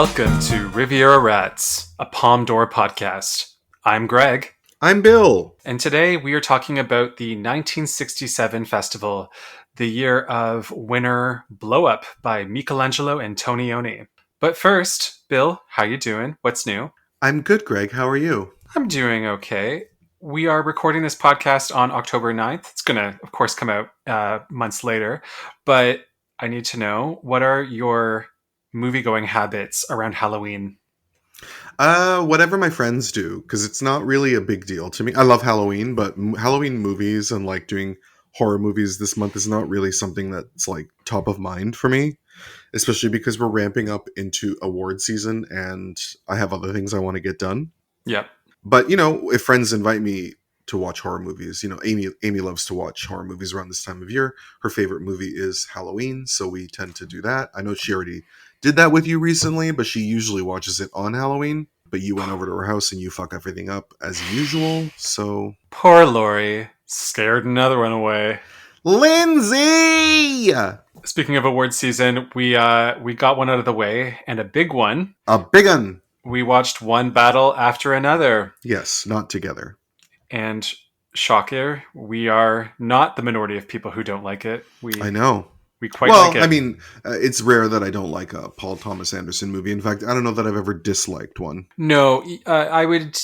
Welcome to Riviera Rats, a Palm Door podcast. I'm Greg. I'm Bill. And today we are talking about the 1967 festival, the year of winner Blowup by Michelangelo and Antonioni. But first, Bill, how you doing? What's new? I'm good, Greg. How are you? I'm doing okay. We are recording this podcast on October 9th. It's going to, of course, come out months later. But I need to know, what are your movie-going habits around Halloween? Whatever my friends do, because it's not really a big deal to me. I love Halloween, but Halloween movies and like doing horror movies this month is not really something that's like top of mind for me, especially because we're ramping up into award season and I have other things I want to get done. Yep. But, you know, if friends invite me to watch horror movies, you know, Amy loves to watch horror movies around this time of year. Her favorite movie is Halloween, so we tend to do that. I know she already did that with you recently, but she usually watches it on Halloween. But you went over to her house and you fuck everything up as usual, so... Poor Lori. Scared another one away. Lindsay! Speaking of award season, we got one out of the way, and a big one. A big one! We watched one battle after another. Yes, not together. And shocker, we are not the minority of people who don't like it. I know. We quite like it. Well, I mean, it's rare that I don't like a Paul Thomas Anderson movie. In fact, I don't know that I've ever disliked one. No, I would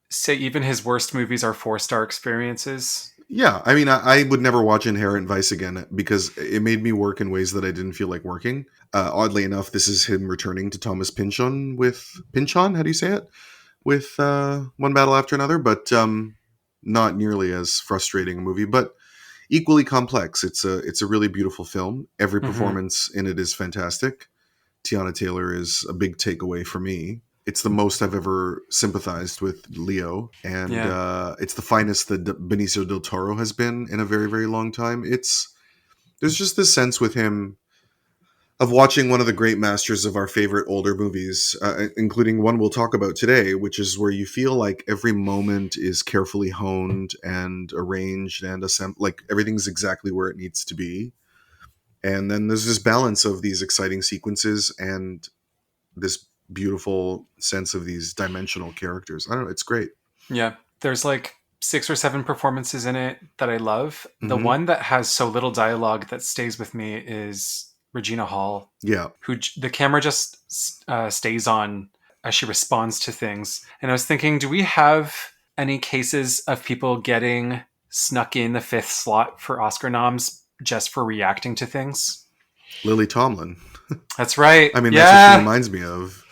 say even his worst movies are 4-star experiences. Yeah, I mean, I would never watch Inherent Vice again because it made me work in ways that I didn't feel like working. Oddly enough, this is him returning to Thomas Pynchon with... Pynchon? How do you say it? With One Battle After Another, but not nearly as frustrating a movie, but equally complex. It's a really beautiful film. Every performance in it is fantastic. Tiana Taylor is a big takeaway for me. It's the most I've ever sympathized with Leo, and it's the finest that Benicio del Toro has been in a very, very long time. There's just this sense with him of watching one of the great masters of our favorite older movies, including one we'll talk about today, which is where you feel like every moment is carefully honed and arranged and like everything's exactly where it needs to be. And then there's this balance of these exciting sequences and this beautiful sense of these dimensional characters. I don't know. It's great. Yeah. There's like 6 or 7 performances in it that I love. The one that has so little dialogue that stays with me is Regina Hall, who the camera just stays on as she responds to things. And I was thinking, do we have any cases of people getting snuck in the 5th slot for Oscar noms just for reacting to things? Lily Tomlin. That's right. I mean, that's what she reminds me of.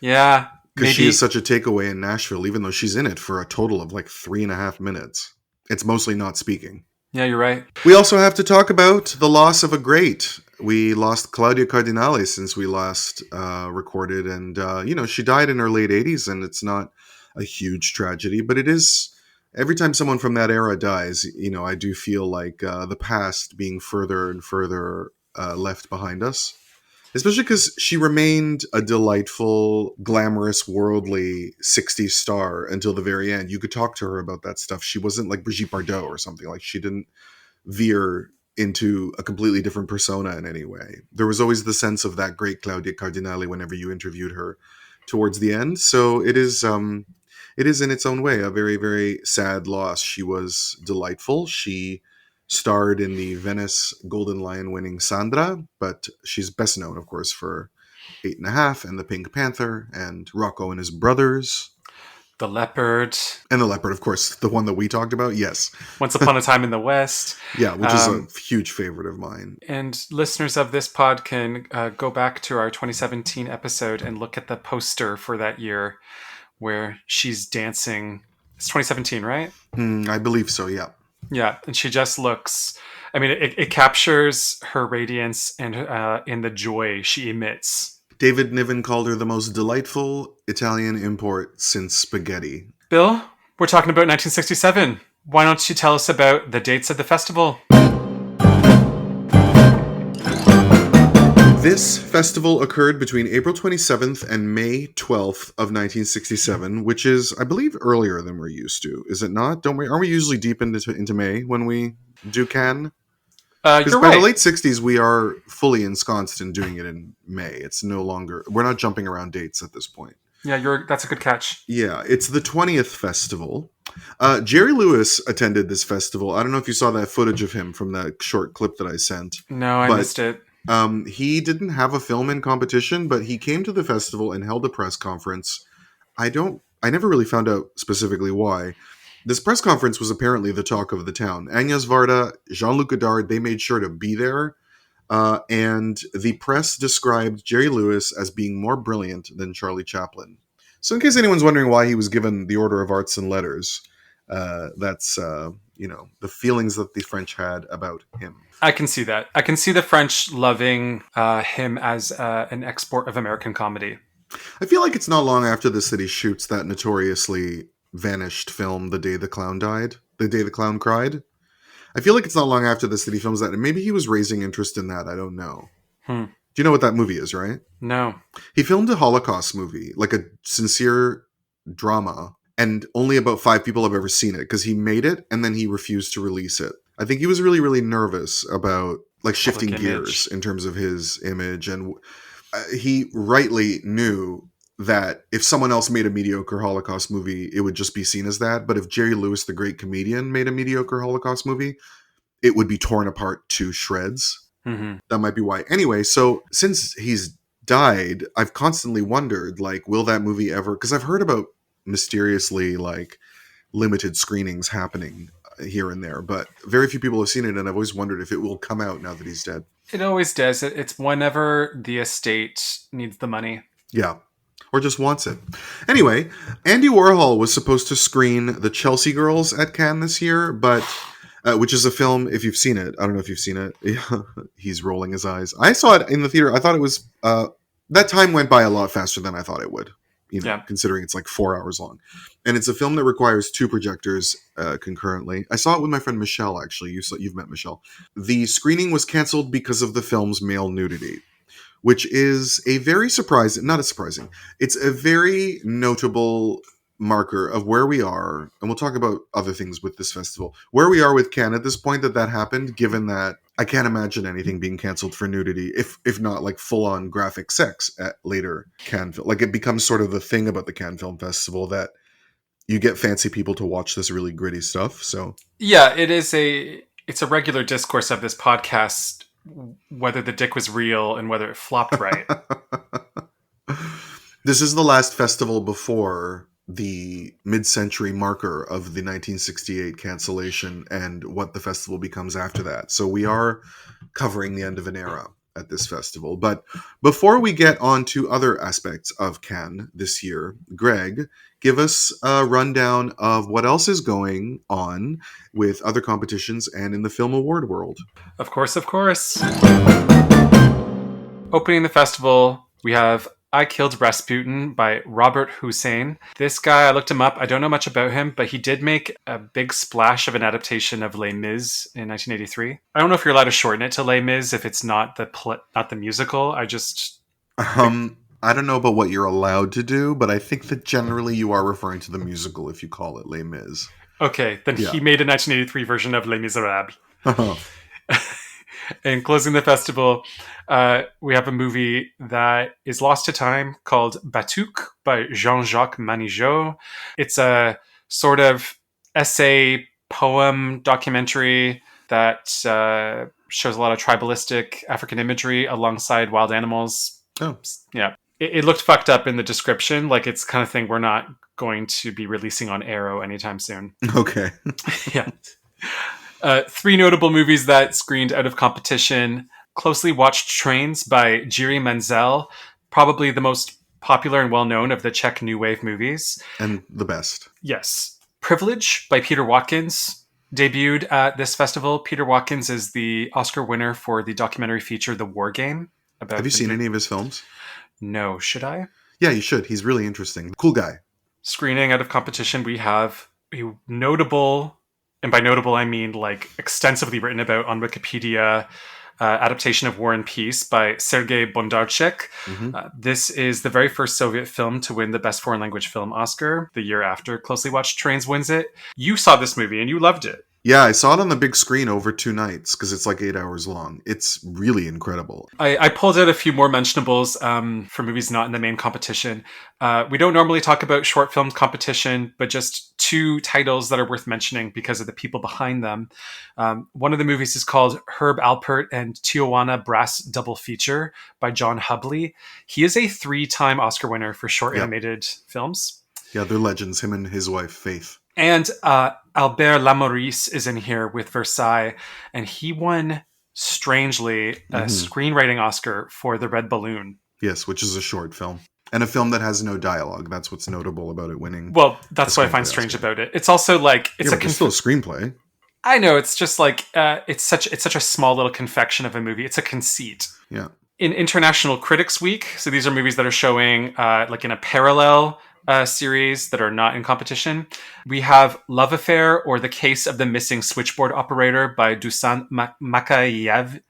Yeah. Because she is such a takeaway in Nashville, even though she's in it for a total of like 3.5 minutes. It's mostly not speaking. Yeah, you're right. We also have to talk about the loss of a great. We lost Claudia Cardinale since we last recorded. And, she died in her late 80s, and it's not a huge tragedy. But it is, every time someone from that era dies, I do feel like the past being further and further left behind us. Especially because she remained a delightful, glamorous, worldly 60s star until the very end. You could talk to her about that stuff. She wasn't like Brigitte Bardot or something. Like, she didn't veer into a completely different persona in any way. There was always the sense of that great Claudia Cardinale whenever you interviewed her towards the end. So it is in its own way a very, very sad loss. She was delightful. She starred in the Venice Golden Lion winning Sandra, but she's best known, of course, for 8.5 and The Pink Panther and Rocco and His Brothers. The Leopard. And The Leopard, of course, the one that we talked about, yes. Once Upon a Time in the West. Yeah, which is a huge favorite of mine. And listeners of this pod can go back to our 2017 episode and look at the poster for that year where she's dancing. It's 2017, right? I believe so, yeah. Yeah, and she just looks... I mean, it captures her radiance and in the joy she emits. David Niven called her the most delightful Italian import since spaghetti. Bill, we're talking about 1967. Why don't you tell us about the dates of the festival? This festival occurred between April 27th and May 12th of 1967, which is, I believe, earlier than we're used to. Is it not? Aren't we usually deep into May when we do Cannes? Because You're by the right. late 60s, we are fully ensconced in doing it in May. It's no longer, we're not jumping around dates at this point. Yeah, that's a good catch. Yeah, it's the 20th festival. Jerry Lewis attended this festival. I don't know if you saw that footage of him from that short clip that I sent. No, I missed it. He didn't have a film in competition, but he came to the festival and held a press conference. I never really found out specifically why. This press conference was apparently the talk of the town. Agnes Varda, Jean-Luc Godard, they made sure to be there. And the press described Jerry Lewis as being more brilliant than Charlie Chaplin. So in case anyone's wondering why he was given the Order of Arts and Letters, that's, the feelings that the French had about him. I can see that. I can see the French loving him as an export of American comedy. I feel like it's not long after this that he shoots that notoriously vanished film, The Day the Clown Died, The Day the Clown Cried. I feel like it's not long after this that he films that, and maybe he was raising interest in that. I don't know. Do you know what that movie is, right? No. He filmed a Holocaust movie, like a sincere drama, and only about 5 people have ever seen it because he made it and then he refused to release it. I think he was really, really nervous about like shifting gears in terms of his image, and he rightly knew that if someone else made a mediocre Holocaust movie, it would just be seen as that. But if Jerry Lewis, the great comedian, made a mediocre Holocaust movie, it would be torn apart to shreds. Mm-hmm. That might be why. Anyway, so since he's died, I've constantly wondered, like, will that movie ever... Because I've heard about mysteriously, like, limited screenings happening here and there, but very few people have seen it, and I've always wondered if it will come out now that he's dead. It always does. It's whenever the estate needs the money. Yeah. Or just wants it. Anyway, Andy Warhol was supposed to screen The Chelsea Girls at Cannes this year, but which is a film, if you've seen it. I don't know if you've seen it. He's rolling his eyes. I saw it in the theater. I thought it was... that time went by a lot faster than I thought it would, considering it's like 4 hours long. And it's a film that requires 2 projectors concurrently. I saw it with my friend Michelle, actually. You've met Michelle. The screening was canceled because of the film's male nudity, which is a very it's a very notable marker of where we are, and we'll talk about other things with this festival, where we are with Cannes at this point that happened, given that I can't imagine anything being canceled for nudity, if not like full-on graphic sex at later Cannes Film. Like, it becomes sort of the thing about the Cannes Film Festival that you get fancy people to watch this really gritty stuff. So yeah, it's a regular discourse of this podcast, whether the dick was real and whether it flopped right. This is the last festival before the mid-century marker of the 1968 cancellation and what the festival becomes after that. So we are covering the end of an era at this festival. But before we get on to other aspects of Cannes this year, Greg, give us a rundown of what else is going on with other competitions and in the film award world. Of course. Opening the festival, we have I Killed Rasputin by Robert Hossein. This guy, I looked him up. I don't know much about him, but he did make a big splash of an adaptation of Les Mis in 1983. I don't know if you're allowed to shorten it to Les Mis if it's not the musical. I don't know about what you're allowed to do, but I think that generally you are referring to the musical if you call it Les Mis. Okay, then He made a 1983 version of Les Miserables. And closing the festival, we have a movie that is lost to time called Batuque by Jean-Jacques Manigeot. It's a sort of essay, poem, documentary that shows a lot of tribalistic African imagery alongside wild animals. Oh. Yeah. It looked fucked up in the description. Like, it's the kind of thing we're not going to be releasing on Arrow anytime soon. Okay. Yeah. 3 notable movies that screened out of competition. Closely Watched Trains by Jiří Menzel, probably the most popular and well-known of the Czech New Wave movies. And the best. Yes. Privilege by Peter Watkins debuted at this festival. Peter Watkins is the Oscar winner for the documentary feature The War Game. Have you seen any of his films? No. Should I? Yeah, you should. He's really interesting. Cool guy. Screening out of competition, we have a notable... And by notable, I mean like extensively written about on Wikipedia, adaptation of War and Peace by Sergei Bondarchuk. Mm-hmm. This is the very first Soviet film to win the Best Foreign Language Film Oscar the year after Closely Watched Trains wins it. You saw this movie and you loved it. Yeah, I saw it on the big screen over 2 nights because it's like 8 hours long. It's really incredible. I pulled out a few more mentionables for movies not in the main competition. We don't normally talk about short film competition, but just 2 titles that are worth mentioning because of the people behind them. One of the movies is called Herb Alpert and Tijuana Brass Double Feature by John Hubley. He is a 3-time Oscar winner for short animated films. Yeah, they're legends, him and his wife, Faith. And Albert Lamorisse is in here with Versailles, and he won, strangely, a screenwriting Oscar for The Red Balloon. Yes, which is a short film. And a film that has no dialogue. That's what's notable about it winning. Well, that's what I find strange about it. It's also like... it's still a screenplay. I know, it's just like... it's such a small little confection of a movie. It's a conceit. Yeah. In International Critics Week, so these are movies that are showing like in a parallel... series that are not in competition. We have Love Affair or The Case of the Missing Switchboard Operator by Dusan Makaveyev.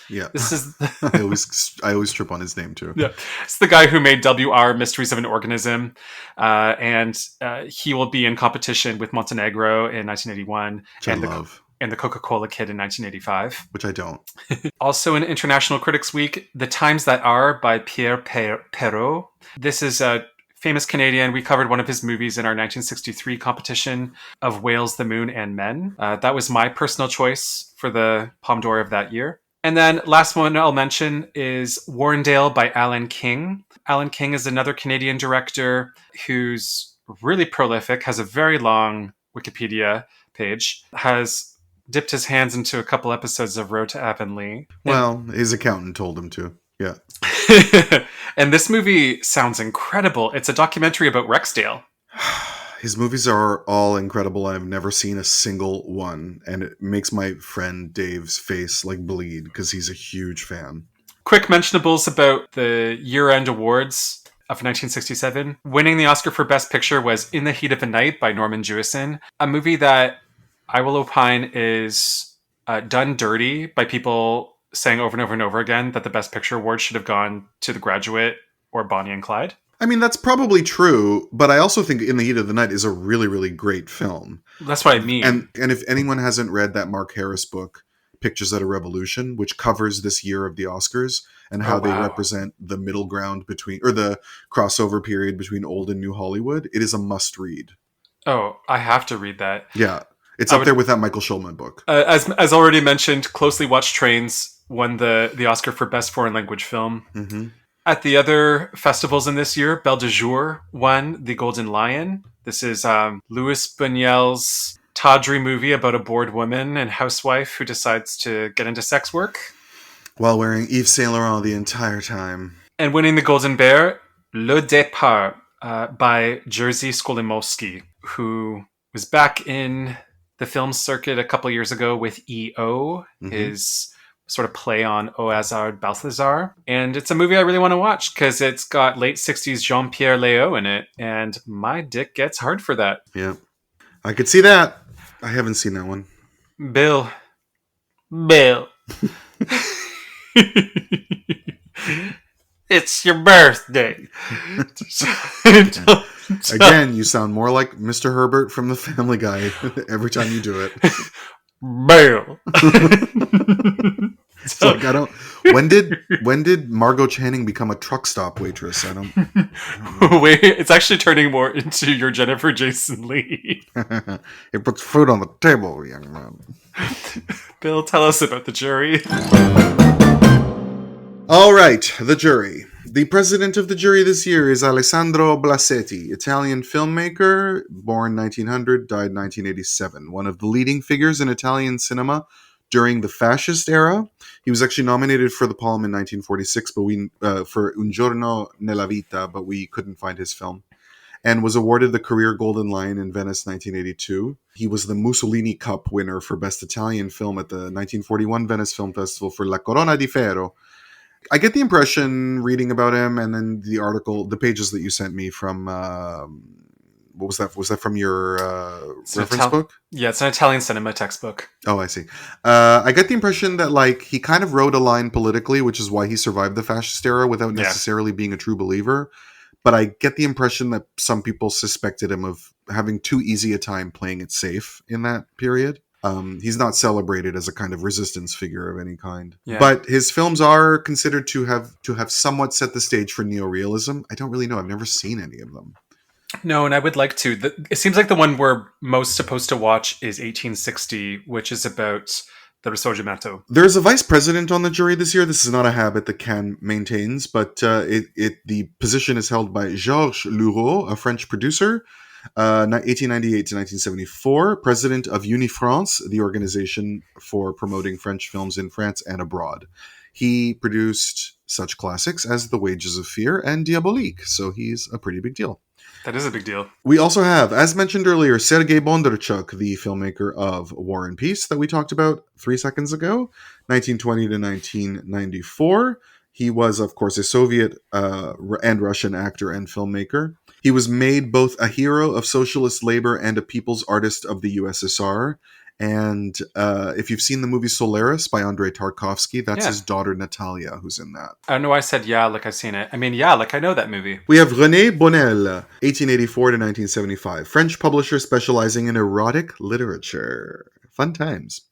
Yeah. This is I always trip on his name too. Yeah. It's the guy who made WR Mysteries of an Organism. And he will be in competition with Montenegro in 1981 and the Coca-Cola Kid in 1985. Which I don't. Also in International Critics Week, The Times That Are by Pierre Perrault. This is a famous Canadian. We covered one of his movies in our 1963 competition of Whales, the Moon, and Men. That was my personal choice for the Palme d'Or of that year. And then last one I'll mention is Warrendale by Alan King. Alan King is another Canadian director who's really prolific, has a very long Wikipedia page, has dipped his hands into a couple episodes of Road to Avonlea. Well, his accountant told him to. Yeah. And this movie sounds incredible. It's a documentary about Rexdale. His movies are all incredible. I've never seen a single one. And it makes my friend Dave's face like bleed because he's a huge fan. Quick mentionables about the year-end awards of 1967. Winning the Oscar for Best Picture was In the Heat of the Night by Norman Jewison, a movie that I will opine is done dirty by people saying over and over and over again that the Best Picture award should have gone to The Graduate or Bonnie and Clyde. I mean, that's probably true, but I also think In the Heat of the Night is a really, really great film. That's what I mean. And if anyone hasn't read that Mark Harris book, Pictures at a Revolution, which covers this year of the Oscars and how they represent the middle ground between, or the crossover period between old and new Hollywood, it is a must read. Oh, I have to read that. Yeah. It's up there with that Michael Schulman book. As already mentioned, Closely Watched Trains won the Oscar for Best Foreign Language Film. Mm-hmm. At the other festivals in this year, Belle de Jour won the Golden Lion. This is Louis Buñuel's tawdry movie about a bored woman and housewife who decides to get into sex work. While wearing Yves Saint Laurent the entire time. And winning the Golden Bear, Le Départ by Jerzy Skolimowski, who was back in the film circuit a couple years ago with E.O., his sort of play on Au Hasard Balthazar. And it's a movie I really want to watch because it's got late 60s Jean-Pierre Léaud in it, and my dick gets hard for that. Yeah. I could see that. I haven't seen that one. Bill. It's your birthday. Again, you sound more like Mr. Herbert from The Family Guy every time you do it. Bill. So, like, I don't. When did Margot Channing become a truck stop waitress? I don't know. Wait, it's actually turning more into your Jennifer Jason Leigh. It puts food on the table, young man. Bill, tell us about the jury. All right, the jury. The president of the jury this year is Alessandro Blasetti, Italian filmmaker, born 1900, died 1987. One of the leading figures in Italian cinema during the fascist era. He was actually nominated for the Palme in 1946, but for Un Giorno nella Vita, but we couldn't find his film. And was awarded the Career Golden Lion in Venice 1982. He was the Mussolini Cup winner for Best Italian Film at the 1941 Venice Film Festival for La Corona di Ferro. I get the impression reading about him, and then the pages that you sent me from, what was that? Was that from your reference book? Yeah, it's an Italian cinema textbook. Oh, I see. I get the impression that like he kind of rode a line politically, which is why he survived the fascist era without necessarily being a true believer. but I get the impression that some people suspected him of having too easy a time playing it safe in that period. He's not celebrated as a kind of resistance figure of any kind. Yeah. But his films are considered to have somewhat set the stage for neorealism. I don't really know. I've never seen any of them. No, and I would like to. It seems like the one we're most supposed to watch is 1860, which is about the Risorgimento. There's a vice president on the jury this year. This is not a habit that Cannes maintains, but the position is held by Georges Leroux, a French producer, 1898 to 1974, president of Unifrance, the organization for promoting French films in France and abroad. He produced such classics as The Wages of Fear and Diabolique, so he's a pretty big deal. That is a big deal. We also have, as mentioned earlier, Sergei Bondarchuk, the filmmaker of War and Peace that we talked about 3 seconds ago, 1920 to 1994. He was, of course, a Soviet and Russian actor and filmmaker. He was made both a hero of socialist labor and a people's artist of the USSR. And if you've seen the movie Solaris by Andrei Tarkovsky, that's his daughter Natalia who's in that. I don't know why I said yeah, like I've seen it. I mean, yeah, like I know that movie. We have René Bonnel, 1884 to 1975, French publisher specializing in erotic literature. Fun times.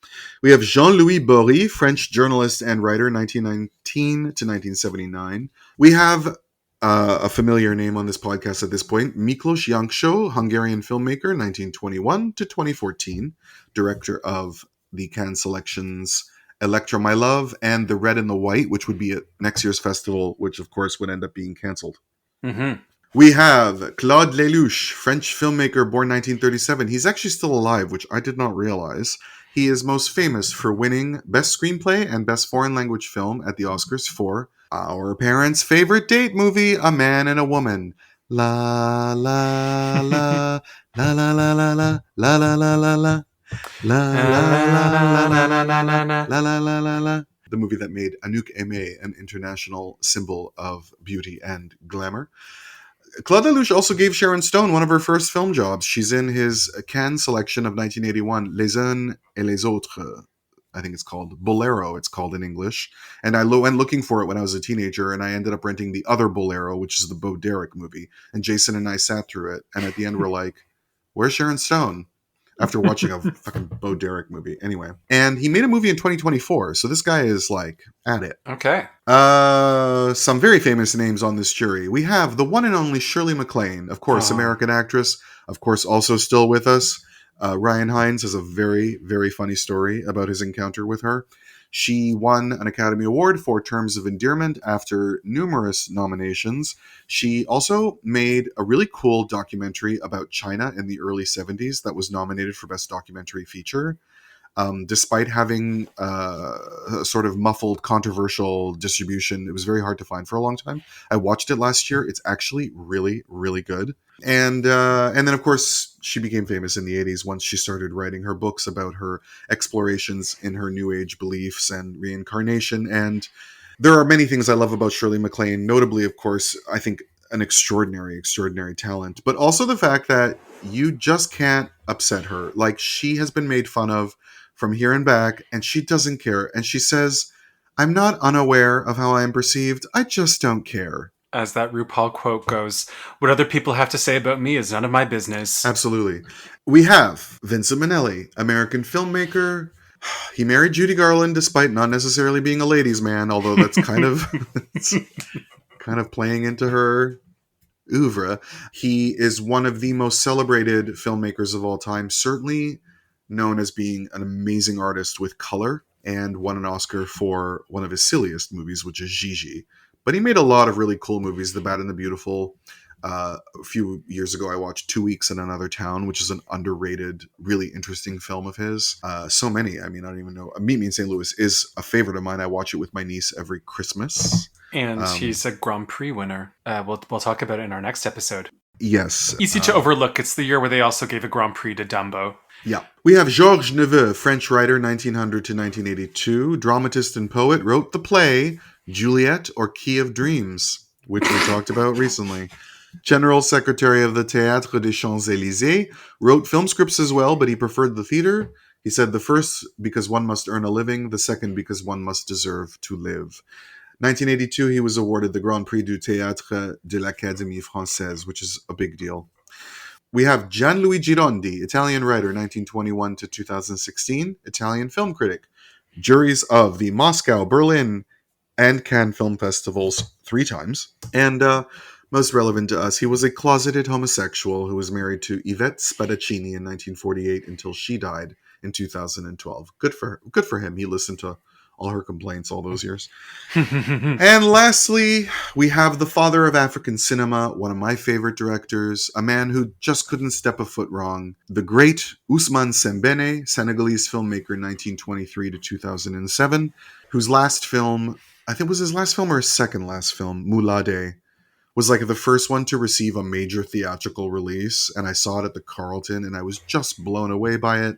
We have Jean-Louis Bory, French journalist and writer, 1919 to 1979. We have a familiar name on this podcast at this point, Miklos Jancsó, Hungarian filmmaker, 1921 to 2014, director of the Cannes selections Electra My Love and The Red and the White, which would be at next year's festival, which of course would end up being cancelled. Mm-hmm. We have Claude Lelouch, French filmmaker, born 1937. He's actually still alive, which I did not realize. He is most famous for winning Best Screenplay and Best Foreign Language Film at the Oscars for our parents' favorite date movie, A Man and a Woman. La la la la la la la la la la la la la la la la. The movie that made Anouk Aimée an international symbol of beauty and glamour. Claude Lelouch also gave Sharon Stone one of her first film jobs. She's in his Cannes selection of 1981, Les Uns et les Autres. I think it's called Bolero, it's called in English. And I went looking for it when I was a teenager, and I ended up renting the other Bolero, which is the Bo Derek movie. And Jason and I sat through it, and at the end we're like, where's Sharon Stone? After watching a fucking Bo Derek movie. Anyway. And he made a movie in 2024, so this guy is, like, at it. Okay. Some very famous names on this jury. We have the one and only Shirley MacLaine, of course, American actress, of course, also still with us. Ryan Hines has a very, very funny story about his encounter with her. She won an Academy Award for Terms of Endearment after numerous nominations. She also made a really cool documentary about China in the early 70s that was nominated for Best Documentary Feature. Despite having a sort of muffled, controversial distribution, it was very hard to find for a long time. I watched it last year. It's actually really, really good. And then, of course, she became famous in the 80s once she started writing her books about her explorations in her New Age beliefs and reincarnation. And there are many things I love about Shirley MacLaine, notably, of course, I think an extraordinary, extraordinary talent, but also the fact that you just can't upset her. Like, she has been made fun of from here and back, and she doesn't care. And she says, I'm not unaware of how I am perceived. I just don't care. As that RuPaul quote goes, what other people have to say about me is none of my business. Absolutely. We have Vincent Minnelli, American filmmaker. He married Judy Garland despite not necessarily being a ladies' man, although that's kind of kind of playing into her oeuvre. He is one of the most celebrated filmmakers of all time, certainly known as being an amazing artist with color, and won an Oscar for one of his silliest movies, which is Gigi. But he made a lot of really cool movies, The Bad and the Beautiful. A few years ago, I watched 2 Weeks in Another Town, which is an underrated, really interesting film of his. So many. I mean, I don't even know. Meet Me in St. Louis is a favorite of mine. I watch it with my niece every Christmas. And he's a Grand Prix winner. We'll talk about it in our next episode. Yes. Easy to overlook. It's the year where they also gave a Grand Prix to Dumbo. Yeah. We have Georges Neveu, French writer, 1900 to 1982, dramatist and poet, wrote the play Juliet or Key of Dreams, which we talked about recently. General Secretary of the Théâtre des Champs-Élysées, wrote film scripts as well, but he preferred the theater. He said the first because one must earn a living, the second because one must deserve to live. 1982, he was awarded the Grand Prix du Théâtre de l'Académie Française, which is a big deal. We have Gianluigi Rondi, Italian writer, 1921 to 2016, Italian film critic. Juries of the Moscow, Berlin, and Cannes film festivals 3 times. And most relevant to us, he was a closeted homosexual who was married to Yvette Spadaccini in 1948 until she died in 2012. Good for him. He listened to all her complaints all those years. And lastly, we have the father of African cinema, one of my favorite directors, a man who just couldn't step a foot wrong, the great Ousmane Sembene, Senegalese filmmaker, 1923 to 2007, whose last film, I think was his last film or his second last film, Moulade, was like the first one to receive a major theatrical release, and I saw it at the Carlton, and I was just blown away by it.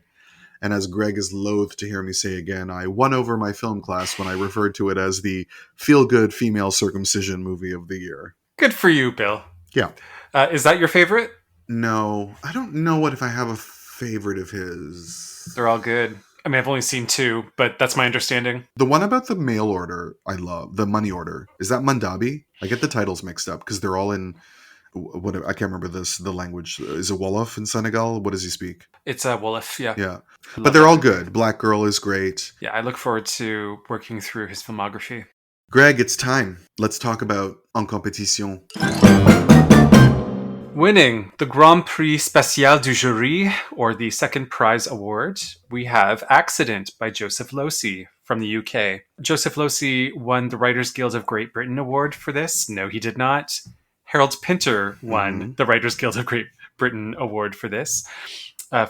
And as Greg is loath to hear me say again, I won over my film class when I referred to it as the feel-good female circumcision movie of the year. Good for you, Bill. Yeah. Is that your favorite? No. I don't know if I have a favorite of his. They're all good. I mean, I've only seen 2, but that's my understanding. The one about the mail order, I love. The money order. Is that Mandabi? I get the titles mixed up because they're all in... What I can't remember the language. Is it Wolof in Senegal? What does he speak? It's Wolof, yeah. Yeah. But they're all good. Black Girl is great. Yeah, I look forward to working through his filmography. Greg, it's time. Let's talk about En Compétition. Winning the Grand Prix Spécial du Jury, or the Second Prize Award, we have Accident by Joseph Losey from the UK. Joseph Losey won the Writers Guild of Great Britain Award for this. No, he did not. Harold Pinter won the Writers Guild of Great Britain Award for this,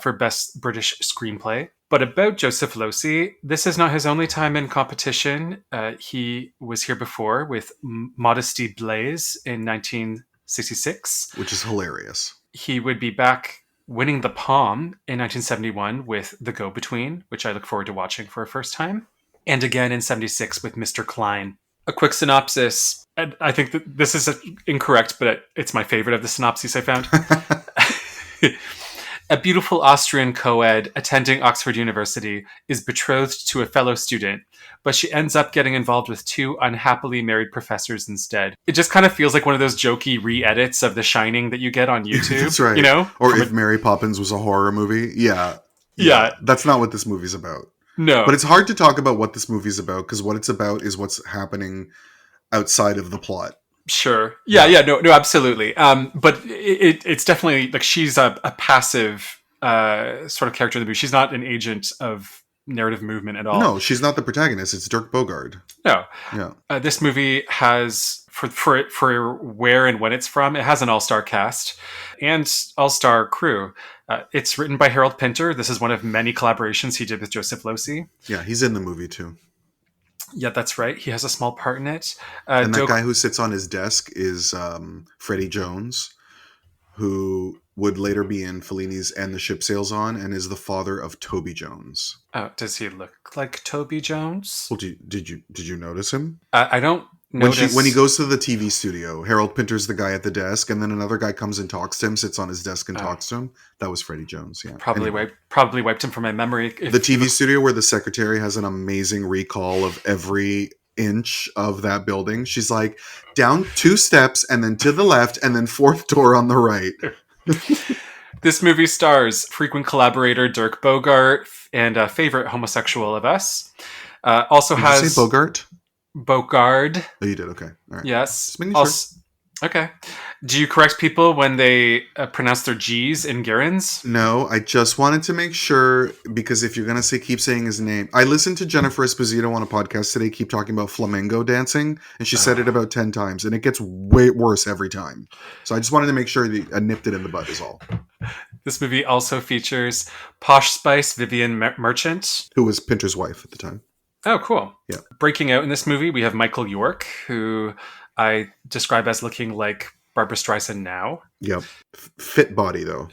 for Best British Screenplay. But about Joseph Losey, this is not his only time in competition. He was here before with Modesty Blaise in 1966. Which is hilarious. He would be back winning the Palm in 1971 with The Go-Between, which I look forward to watching for a first time. And again in 76 with Mr. Klein. A quick synopsis. I think that this is incorrect, but it's my favorite of the synopses I found. A beautiful Austrian co-ed attending Oxford University is betrothed to a fellow student, but she ends up getting involved with 2 unhappily married professors instead. It just kind of feels like one of those jokey re-edits of The Shining that you get on YouTube. That's right. You know? Or if Mary Poppins was a horror movie. Yeah. That's not what this movie's about. No. But it's hard to talk about what this movie's about because what it's about is what's happening outside of the plot. Sure. No, absolutely. But it's definitely like she's a passive sort of character in the movie. She's not an agent of narrative movement at all. No, she's not the protagonist. It's Dirk Bogarde. No. Yeah. This movie has, for where and when it's from, it has an all-star cast and all-star crew. It's written by Harold Pinter. This is one of many collaborations he did with Joseph Losey. Yeah, he's in the movie too. Yeah, that's right. He has a small part in it. And that guy who sits on his desk is Freddie Jones, who would later be in Fellini's And the Ship Sails On and is the father of Toby Jones. Oh, does he look like Toby Jones? Well, did you notice him? I don't notice. When he goes to the TV studio, Harold Pinter's the guy at the desk, and then another guy comes and talks to him, sits on his desk and talks to him. That was Freddie Jones, yeah. Probably wiped him from my memory. The TV studio where the secretary has an amazing recall of every inch of that building. She's like, down 2 steps, and then to the left, and then 4th door on the right. This movie stars frequent collaborator Dirk Bogarde and a favorite homosexual of us. Also has... Did you say Bogart? Bogarde. Oh, you did? Okay. All right. Yes. Sure. Okay. Do you correct people when they pronounce their G's in Gerens? No, I just wanted to make sure, because if you're going to keep saying his name... I listened to Jennifer Esposito on a podcast today, keep talking about flamenco dancing, and she said it about 10 times, and it gets way worse every time. So I just wanted to make sure that I nipped it in the bud is all. This movie also features Posh Spice Vivian Merchant, who was Pinter's wife at the time. Oh, cool. Yeah. Breaking out in this movie, we have Michael York, who I describe as looking like Barbra Streisand now. Yep. Fit body, though.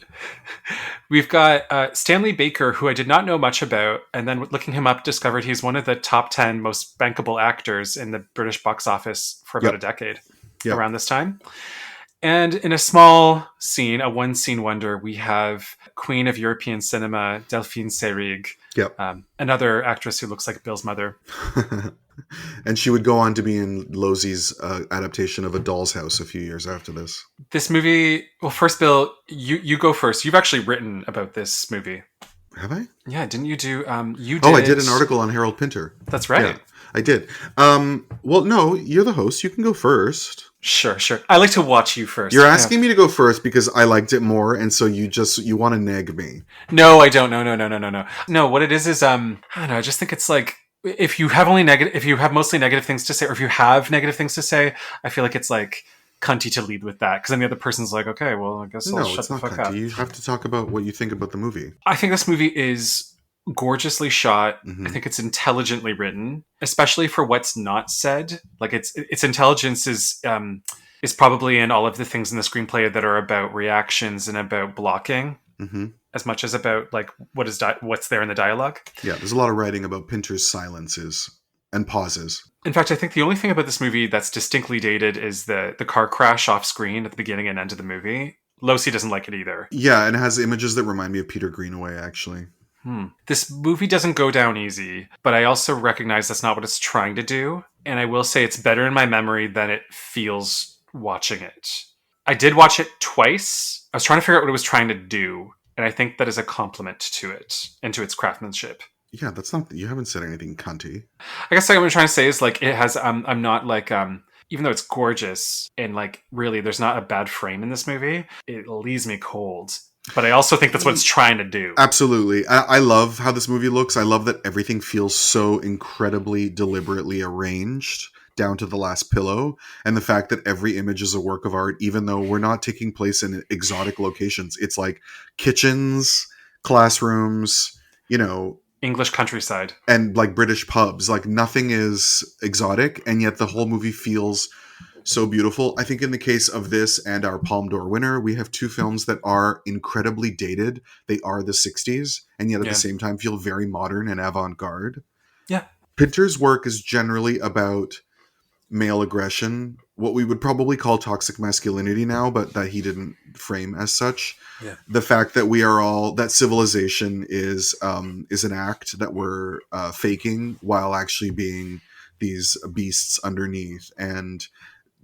We've got Stanley Baker, who I did not know much about, and then looking him up, discovered he's one of the top 10 most bankable actors in the British box office for about a decade around this time. And in a small scene, a one-scene wonder, we have Queen of European cinema, Delphine Seyrig. Yep. Another actress who looks like Bill's mother. And she would go on to be in Losey's adaptation of A Doll's House a few years after this. This movie... Well, first, Bill, you go first. You've actually written about this movie. Have I? Yeah, didn't you do... you did... Oh, I did an article on Harold Pinter. That's right. Yeah, I did. Well, no, you're the host. You can go first. Sure. I like to watch you first. You're asking me to go first because I liked it more, and so you want to nag me. No, I don't. No. No, what it is I don't know, I just think it's like, if you have mostly negative things to say, or if you have negative things to say, I feel like it's like cunty to lead with that, because then the other person's like, okay, well, I guess I'll shut the fuck up. You have to talk about what you think about the movie. I think this movie is gorgeously shot. Mm-hmm. I think it's intelligently written, especially for what's not said. Like its intelligence is probably in all of the things in the screenplay that are about reactions and about blocking, mm-hmm. as much as about like what's there in the dialogue. Yeah, there's a lot of writing about Pinter's silences and pauses. In fact, I think the only thing about this movie that's distinctly dated is the car crash off screen at the beginning and end of the movie. Losey doesn't like it either. Yeah, and it has images that remind me of Peter Greenaway, actually. This movie doesn't go down easy, but I also recognize that's not what it's trying to do. And I will say it's better in my memory than it feels watching it. I did watch it twice. I was trying to figure out what it was trying to do. And I think that is a compliment to it and to its craftsmanship. Yeah, that's not... You haven't said anything cunty. I guess what I'm trying to say is like, it has... I'm not like... even though it's gorgeous and like really there's not a bad frame in this movie, it leaves me cold. But I also think that's what it's trying to do. Absolutely. I love how this movie looks. I love that everything feels so incredibly deliberately arranged down to the last pillow. And the fact that every image is a work of art, even though we're not taking place in exotic locations. It's like kitchens, classrooms, English countryside. And like British pubs. Like nothing is exotic. And yet the whole movie feels so beautiful. I think in the case of this and our Palme d'Or winner, we have two films that are incredibly dated. They are the 60s, and yet at the same time feel very modern and avant-garde. Yeah. Pinter's work is generally about male aggression, what we would probably call toxic masculinity now, but that he didn't frame as such. Yeah. The fact that that civilization is an act that we're faking while actually being these beasts underneath. And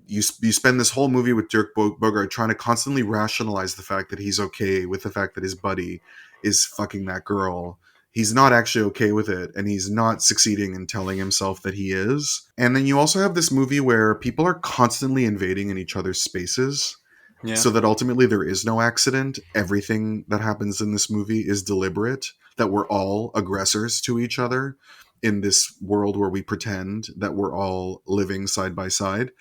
you spend this whole movie with Dirk Bogarde trying to constantly rationalize the fact that he's okay with the fact that his buddy is fucking that girl. He's not actually okay with it, and he's not succeeding in telling himself that he is. And then you also have this movie where people are constantly invading in each other's spaces, so that ultimately there is no accident. Everything that happens in this movie is deliberate, that we're all aggressors to each other in this world where we pretend that we're all living side by side.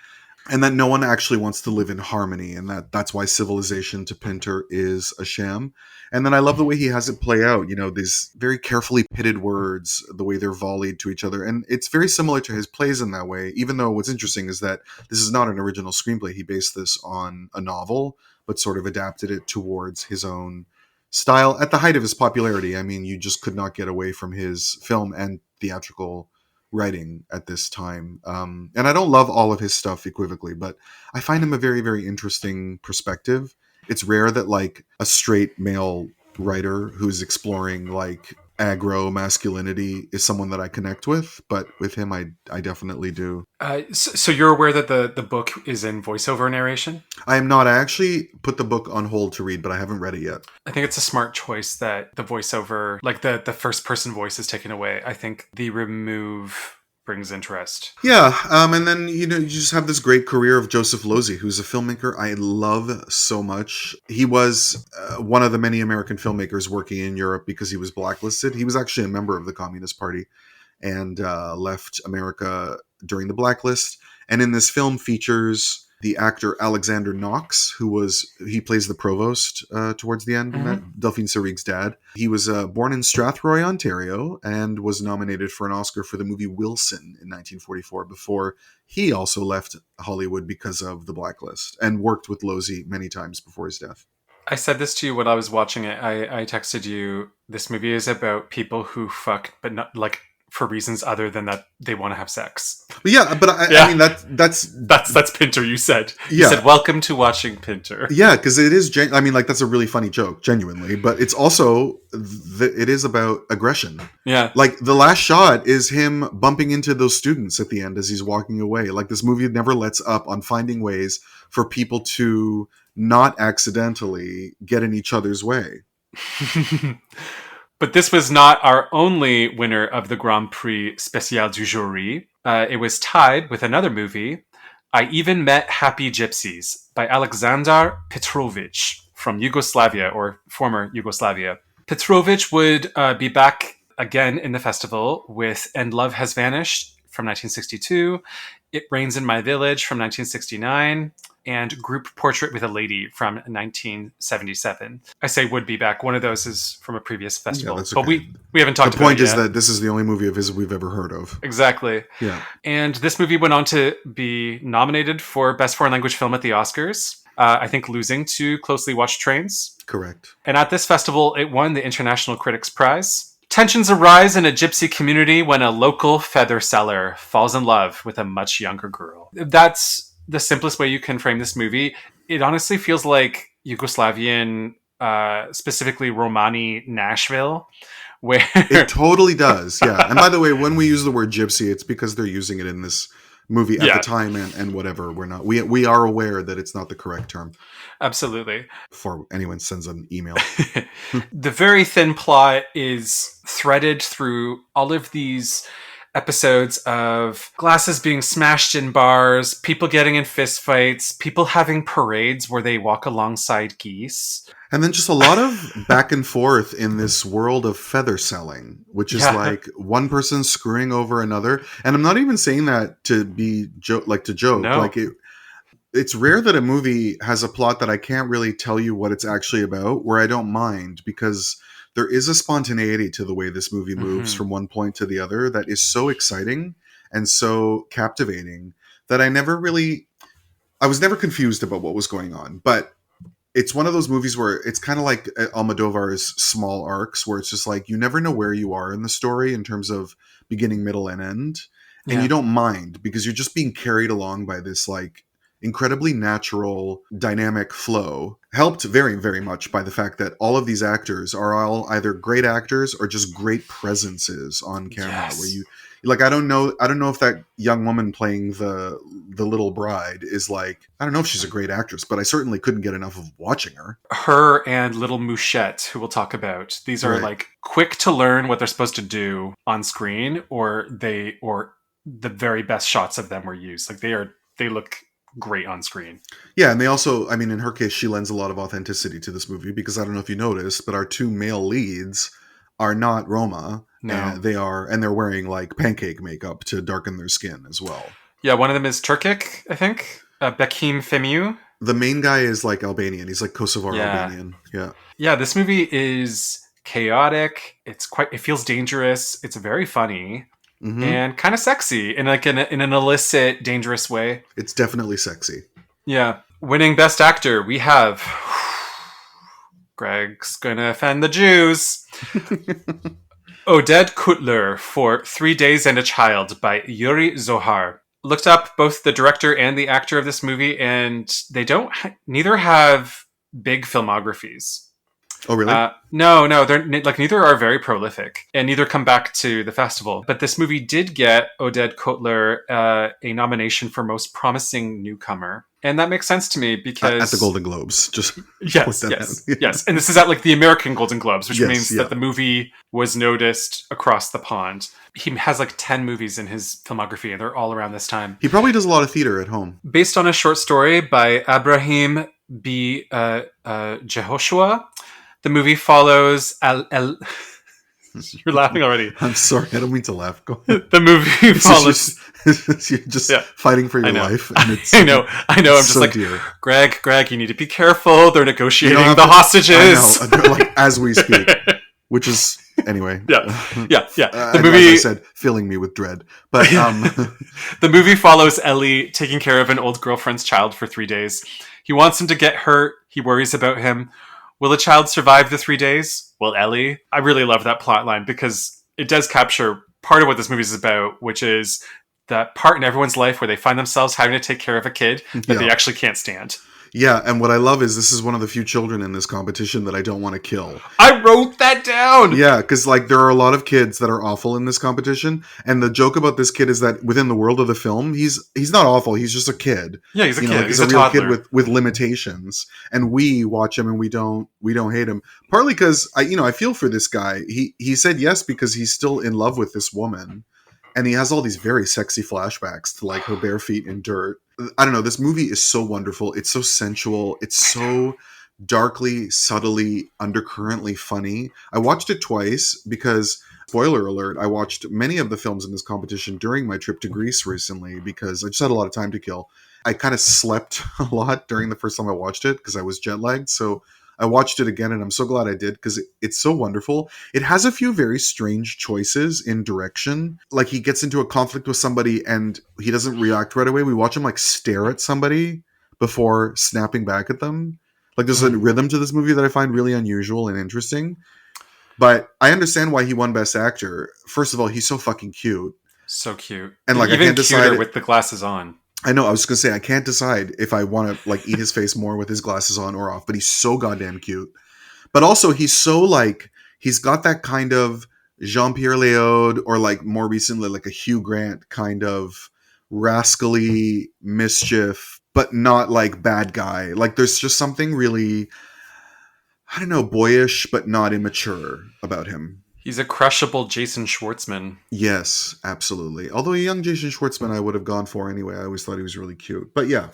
And that no one actually wants to live in harmony, and that's why civilization to Pinter is a sham. And then I love the way he has it play out, these very carefully pitted words, the way they're volleyed to each other. And it's very similar to his plays in that way, even though what's interesting is that this is not an original screenplay. He based this on a novel, but sort of adapted it towards his own style at the height of his popularity. I mean, you just could not get away from his film and theatrical writing at this time. And I don't love all of his stuff equivocally, but I find him a very, very interesting perspective. It's rare that like a straight male writer who's exploring like aggro masculinity is someone that I connect with, but with him, I definitely do. So you're aware that the book is in voiceover narration? I am not. I actually put the book on hold to read, but I haven't read it yet. I think it's a smart choice that the voiceover, like the first person voice is taken away. I think the remove brings interest. Yeah, and then you just have this great career of Joseph Losey, who's a filmmaker I love so much. He was one of the many American filmmakers working in Europe because he was blacklisted. He was actually a member of the Communist Party and left America during the blacklist. And in this film features the actor Alexander Knox, he plays the provost towards the end, Delphine Seyrig's dad. He was born in Strathroy, Ontario, and was nominated for an Oscar for the movie Wilson in 1944 before he also left Hollywood because of the blacklist and worked with Losey many times before his death. I said this to you when I was watching it. I texted you, this movie is about people who fuck, but not like for reasons other than that they want to have sex. I mean that's Pinter. You said welcome to watching Pinter. Yeah, because it is. I mean, like that's a really funny joke, genuinely. But it's also it is about aggression. Yeah, like the last shot is him bumping into those students at the end as he's walking away. Like this movie never lets up on finding ways for people to not accidentally get in each other's way. But this was not our only winner of the Grand Prix Spécial du Jury. It was tied with another movie, I Even Met Happy Gypsies, by Aleksandar Petrović from Yugoslavia, or former Yugoslavia. Petrović would be back again in the festival with And Love Has Vanished from 1962, It Rains in My Village from 1969, and Group Portrait with a Lady from 1977. I say would be back. One of those is from a previous festival. Yeah, that's okay. But we haven't talked about it. The point is that this is the only movie of his we've ever heard of. Exactly. Yeah. And this movie went on to be nominated for Best Foreign Language Film at the Oscars. I think losing to Closely Watched Trains. Correct. And at this festival, it won the International Critics Prize. Tensions arise in a gypsy community when a local feather seller falls in love with a much younger girl. That's the simplest way you can frame this movie. It honestly feels like Yugoslavian, specifically Romani Nashville, where it totally does. Yeah. And by the way, when we use the word gypsy, it's because they're using it in this movie at the time and whatever. We are aware that it's not the correct term. Absolutely. Before anyone sends an email. The very thin plot is threaded through all of these episodes of glasses being smashed in bars, people getting in fistfights, people having parades where they walk alongside geese. And then just a lot of back and forth in this world of feather selling, which is like one person screwing over another. And I'm not even saying that to be joke. No. Like it's rare that a movie has a plot that I can't really tell you what it's actually about, where I don't mind, because there is a spontaneity to the way this movie moves from one point to the other that is so exciting and so captivating that I was never confused about what was going on. But it's one of those movies where it's kind of like Almodovar's small arcs, where it's just like, you never know where you are in the story in terms of beginning, middle, and end. And you don't mind because you're just being carried along by this like incredibly natural, dynamic flow, helped very, very much by the fact that all of these actors are all either great actors or just great presences on camera. Where you like, I don't know if that young woman playing the little bride is like, I don't know if she's a great actress, but I certainly couldn't get enough of watching her. Her and little Mouchette, who we'll talk about. These are like quick to learn what they're supposed to do on screen, or the very best shots of them were used. Like they look great on screen. Yeah, and they also, I mean, in her case, she lends a lot of authenticity to this movie, because I don't know if you noticed, but our two male leads are not Roma. No. And they're wearing like pancake makeup to darken their skin as well. Yeah, one of them is Turkic, I think. Bekim Femiu. The main guy is like Albanian. He's like Kosovar Albanian. Yeah. Yeah, this movie is chaotic. It feels dangerous. It's very funny. Mm-hmm. And kind of sexy in like in an illicit, dangerous way. It's definitely sexy. Yeah. Winning Best Actor, we have Greg's gonna offend the Jews. Oded Kutler for 3 Days and a Child by Yuri Zohar. Looked up both the director and the actor of this movie, and they neither have big filmographies. Oh, really? No, they're like neither are very prolific, and neither come back to the festival. But this movie did get Oded Kotler a nomination for Most Promising Newcomer, and that makes sense to me because at the Golden Globes, just yes, and this is at like the American Golden Globes, which means that the movie was noticed across the pond. He has like 10 movies in his filmography, and they're all around this time. He probably does a lot of theater at home, based on a short story by Abraham B. Jehoshua. The movie follows You're laughing already. I'm sorry, I don't mean to laugh. Go ahead. The movie follows. You're just fighting for your life. And it's, I know. I'm just so like, dear. Greg, you need to be careful. They're negotiating the hostages. I know, like as we speak. Which is anyway. Yeah. The movie, as I said, filling me with dread. But the movie follows Ellie taking care of an old girlfriend's child for 3 days. He wants him to get hurt. He worries about him. Will the child survive the 3 days? Will Ellie? I really love that plot line because it does capture part of what this movie is about, which is that part in everyone's life where they find themselves having to take care of a kid that they actually can't stand. Yeah, and what I love is this is one of the few children in this competition that I don't want to kill. I wrote that down! Yeah, because like there are a lot of kids that are awful in this competition, and the joke about this kid is that within the world of the film, he's not awful, he's just a kid. Yeah, he's a kid. Like, he's a real toddler. Kid with limitations, and we watch him and we don't hate him. Partly because I feel for this guy. He said yes because he's still in love with this woman. And he has all these very sexy flashbacks to like her bare feet in dirt. I don't know. This movie is so wonderful. It's so sensual. It's so darkly, subtly, undercurrently funny. I watched it twice because, spoiler alert, I watched many of the films in this competition during my trip to Greece recently because I just had a lot of time to kill. I kind of slept a lot during the first time I watched it because I was jet lagged. So I watched it again and I'm so glad I did because it's so wonderful. It has a few very strange choices in direction. Like he gets into a conflict with somebody and he doesn't react right away. We watch him like stare at somebody before snapping back at them. Like there's a rhythm to this movie that I find really unusual and interesting. But I understand why he won Best Actor. First of all, he's so fucking cute. So cute. And like even I can't decide with the glasses on. I know, I was going to say, I can't decide if I want to like eat his face more with his glasses on or off, but he's so goddamn cute. But also he's so like, he's got that kind of Jean-Pierre Léaud or like more recently, like a Hugh Grant kind of rascally mischief, but not like bad guy. Like there's just something really, I don't know, boyish, but not immature about him. He's a crushable Jason Schwartzman. Yes, absolutely. Although a young Jason Schwartzman I would have gone for anyway. I always thought he was really cute. But yeah,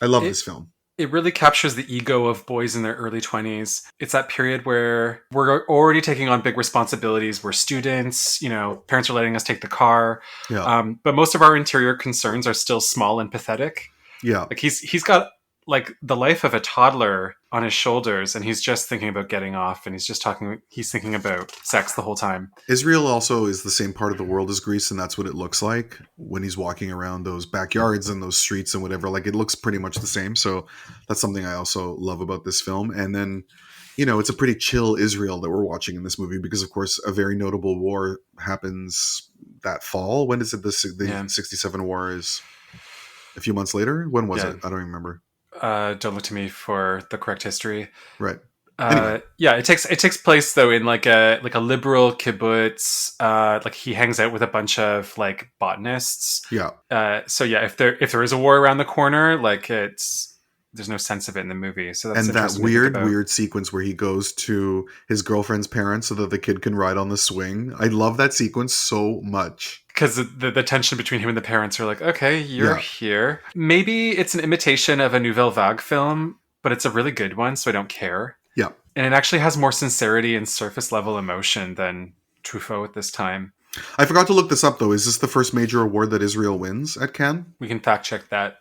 I love this film. It really captures the ego of boys in their early 20s. It's that period where we're already taking on big responsibilities. We're students, parents are letting us take the car. Yeah. But most of our interior concerns are still small and pathetic. Yeah. Like he's got like the life of a toddler on his shoulders and he's just thinking about getting off and he's thinking about sex the whole time. Israel also is the same part of the world as Greece, and that's what it looks like when he's walking around those backyards and those streets and whatever. Like it looks pretty much the same. So that's something I also love about this film. And then, it's a pretty chill Israel that we're watching in this movie because of course a very notable war happens that fall. When is it? The 67 war is a few months later. When was it? I don't remember. Don't look to me for the correct history. Right. Anyway. Yeah, it takes place though in like a liberal kibbutz. Like he hangs out with a bunch of like botanists. Yeah. So yeah, if there is a war around the corner, like there's no sense of it in the movie. So that's and that weird sequence where he goes to his girlfriend's parents so that the kid can ride on the swing. I love that sequence so much. Because the tension between him and the parents are like, okay, you're here. Maybe it's an imitation of a Nouvelle Vague film, but it's a really good one, so I don't care. Yeah. And it actually has more sincerity and surface level emotion than Truffaut at this time. I forgot to look this up, though. Is this the first major award that Israel wins at Cannes? We can fact check that.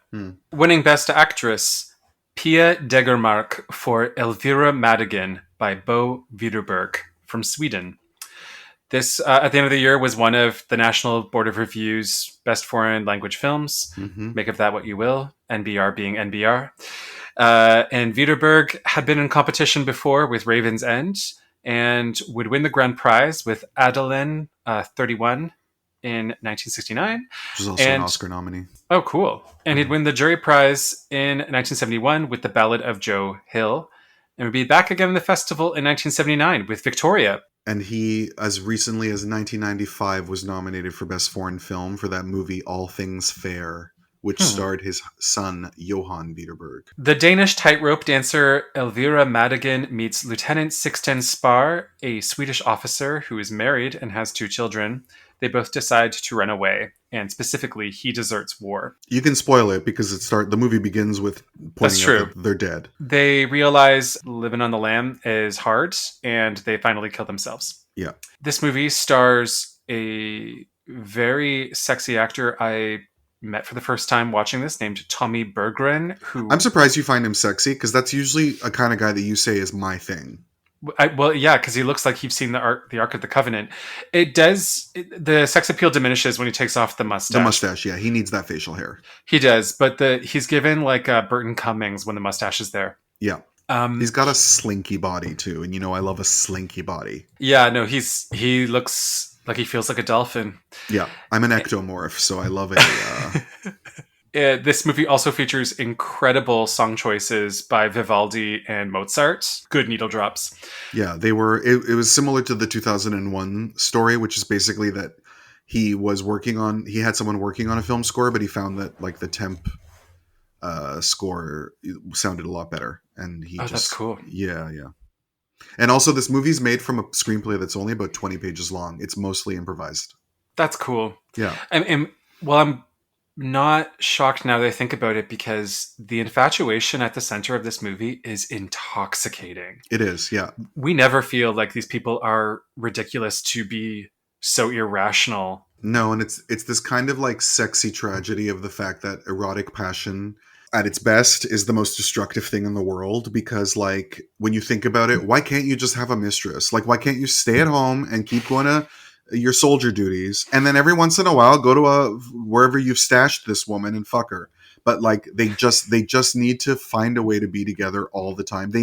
Winning Best Actress, Pia Degermark for Elvira Madigan by Bo Widerberg from Sweden. This, at the end of the year, was one of the National Board of Review's best foreign language films. Mm-hmm. Make of that what you will. NBR being NBR. And Widerberg had been in competition before with Raven's End and would win the grand prize with Adeline 31 in 1969. Which was also an Oscar nominee. Oh, cool. And he'd win the jury prize in 1971 with The Ballad of Joe Hill. And would be back again in the festival in 1979 with Victoria. And he, as recently as 1995, was nominated for Best Foreign Film for that movie All Things Fair, which starred his son, Johan Widerberg. The Danish tightrope dancer Elvira Madigan meets Lieutenant Sixten Spar, a Swedish officer who is married and has 2 children. They both decide to run away, and specifically, he deserts war. You can spoil it because the movie begins with pointing out that they're dead. They realize living on the lam is hard, and they finally kill themselves. Yeah. This movie stars a very sexy actor I met for the first time watching this named Tommy Berggren, who... I'm surprised you find him sexy, because that's usually a kind of guy that you say is my thing. Well, yeah, because he looks like you've seen the Ark of the Covenant. The sex appeal diminishes when he takes off the mustache. The mustache, yeah. He needs that facial hair. He does, but he's given like Burton Cummings when the mustache is there. Yeah. He's got a slinky body too, and I love a slinky body. Yeah, no, he looks Like he feels like a dolphin. Yeah, I'm an ectomorph, so I love This movie also features incredible song choices by Vivaldi and Mozart. Good needle drops. Yeah, they were. It was similar to the 2001 story, which is basically that he had someone working on a film score, but he found that like the temp score sounded a lot better, and that's cool. Yeah. And also, this movie's made from a screenplay that's only about 20 pages long. It's mostly improvised. That's cool. Yeah. And well, I'm not shocked now that I think about it, because the infatuation at the center of this movie is intoxicating. It is, yeah. We never feel like these people are ridiculous to be so irrational. No, and it's this kind of like sexy tragedy of the fact that erotic passion at its best is the most destructive thing in the world, because like when you think about it, why can't you just have a mistress? Like why can't you stay at home and keep going to your soldier duties, and then every once in a while go to wherever you've stashed this woman and fuck her? But like they just need to find a way to be together all the time. They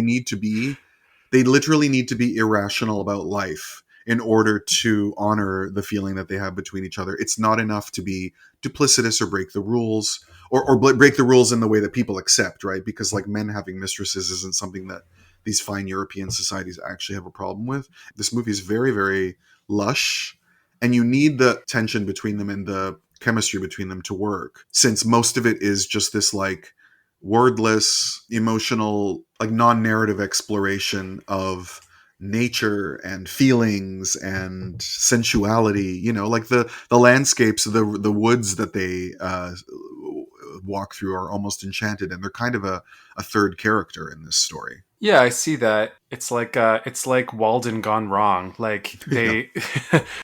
literally need to be irrational about life in order to honor the feeling that they have between each other. It's not enough to be duplicitous or break the rules, or break the rules in the way that people accept, right? Because like men having mistresses isn't something that these fine European societies actually have a problem with. This movie is very, very lush, and you need the tension between them and the chemistry between them to work, since most of it is just this like wordless, emotional, like non-narrative exploration of nature and feelings and sensuality, like the landscapes, the woods that they walk through are almost enchanted, and they're kind of a third character in this story. Yeah, I see that. It's like Walden gone wrong. Like they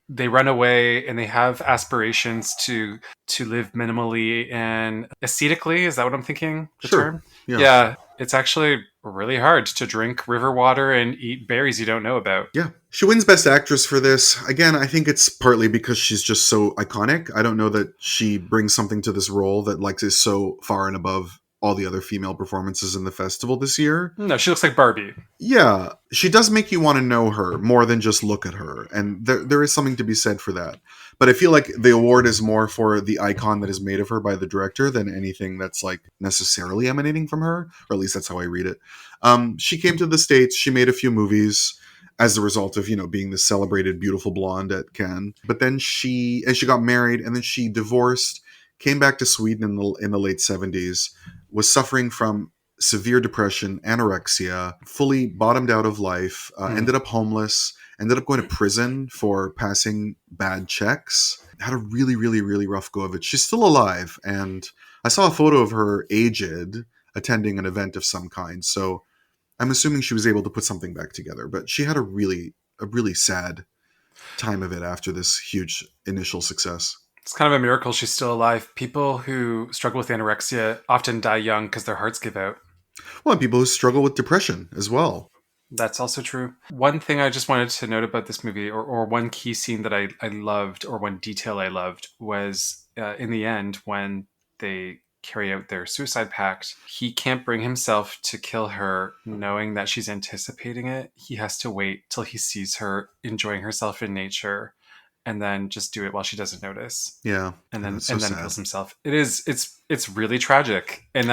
they run away and they have aspirations to live minimally and ascetically. Is that what I'm thinking? The term? Yeah. It's actually really hard to drink river water and eat berries you don't know about. Yeah. She wins Best Actress for this. Again, I think it's partly because she's just so iconic. I don't know that she brings something to this role that like is so far and above all the other female performances in the festival this year. No, she looks like Barbie. Yeah. She does make you want to know her more than just look at her. And there is something to be said for that. But I feel like the award is more for the icon that is made of her by the director than anything that's like necessarily emanating from her, or at least that's how I read it. She came to the States. She made a few movies as a result of, being the celebrated beautiful blonde at Cannes. But then she got married, and then she divorced, came back to Sweden in the late 70s, was suffering from severe depression, anorexia, fully bottomed out of life, ended up homeless, ended up going to prison for passing bad checks, had a really, really, really rough go of it. She's still alive, and I saw a photo of her aged, attending an event of some kind, so I'm assuming she was able to put something back together, but she had a really sad time of it after this huge initial success. It's kind of a miracle she's still alive. People who struggle with anorexia often die young because their hearts give out. Well, and people who struggle with depression as well. That's also true. One thing I just wanted to note about this movie, or one key scene that I loved, or one detail I loved, was in the end when they carry out their suicide pact. He can't bring himself to kill her knowing that she's anticipating it. He has to wait till he sees her enjoying herself in nature, and then just do it while she doesn't notice. Yeah. And then kills himself. It's really tragic. And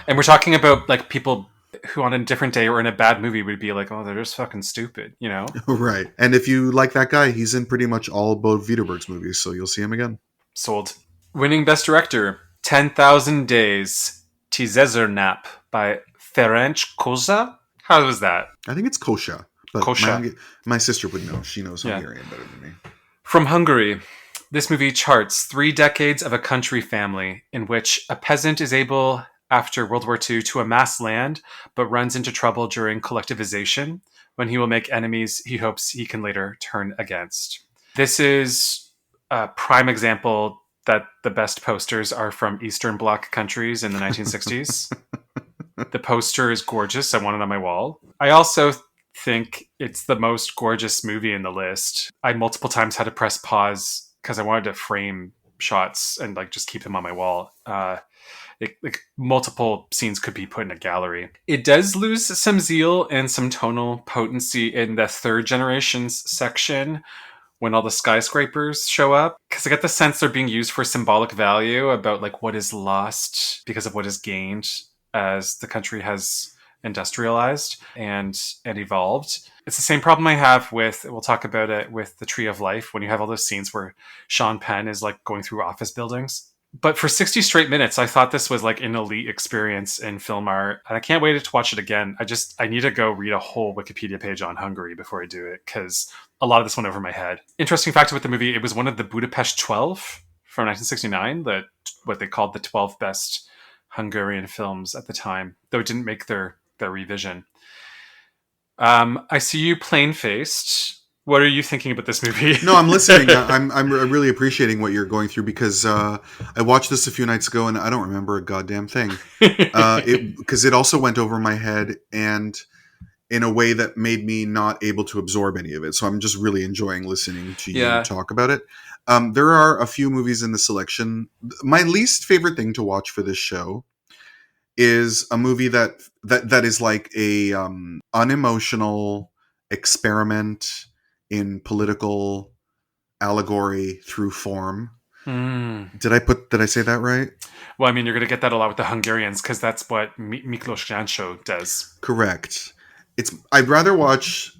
we're talking about like people who on a different day or in a bad movie would be like, oh, they're just fucking stupid, Right. And if you like that guy, he's in pretty much all both Widerberg's movies, so you'll see him again. Sold. Winning Best Director, 10,000 Days, Tizezernap by Ferenc Kósa. How was that? I think it's Kósa. But Kósa. My sister would know. She knows Hungarian better than me. From Hungary, this movie charts 3 decades of a country family in which a peasant is able, after World War II, to amass land, but runs into trouble during collectivization, when he will make enemies he hopes he can later turn against. This is a prime example that the best posters are from Eastern Bloc countries in the 1960s. The poster is gorgeous. I want it on my wall. I also think it's the most gorgeous movie in the list. I multiple times had to press pause because I wanted to frame shots and like just keep them on my wall. Multiple scenes could be put in a gallery. It does lose some zeal and some tonal potency in the third generations section, when all the skyscrapers show up, because I get the sense they're being used for symbolic value about like what is lost because of what is gained as the country has industrialized and evolved. It's the same problem I have with, we'll talk about it with the Tree of Life, when you have all those scenes where Sean Penn is like going through office buildings. But for 60 straight minutes, I thought this was like an elite experience in film art. And I can't wait to watch it again. I need to go read a whole Wikipedia page on Hungary before I do it, because a lot of this went over my head. Interesting fact with the movie, it was one of the Budapest 12 from 1969, what they called the 12 best Hungarian films at the time, though it didn't make their revision. I see you plain-faced. What are you thinking about this movie? No, I'm listening. I'm really appreciating what you're going through, because I watched this a few nights ago and I don't remember a goddamn thing. Because it also went over my head, and in a way that made me not able to absorb any of it. So I'm just really enjoying listening to you talk about it. There are a few movies in the selection. My least favorite thing to watch for this show is a movie that is like a unemotional experiment in political allegory through form. Did I say that right? Well, I mean, you're going to get that a lot with the Hungarians, because that's what Michelangelo does. Correct. I'd rather watch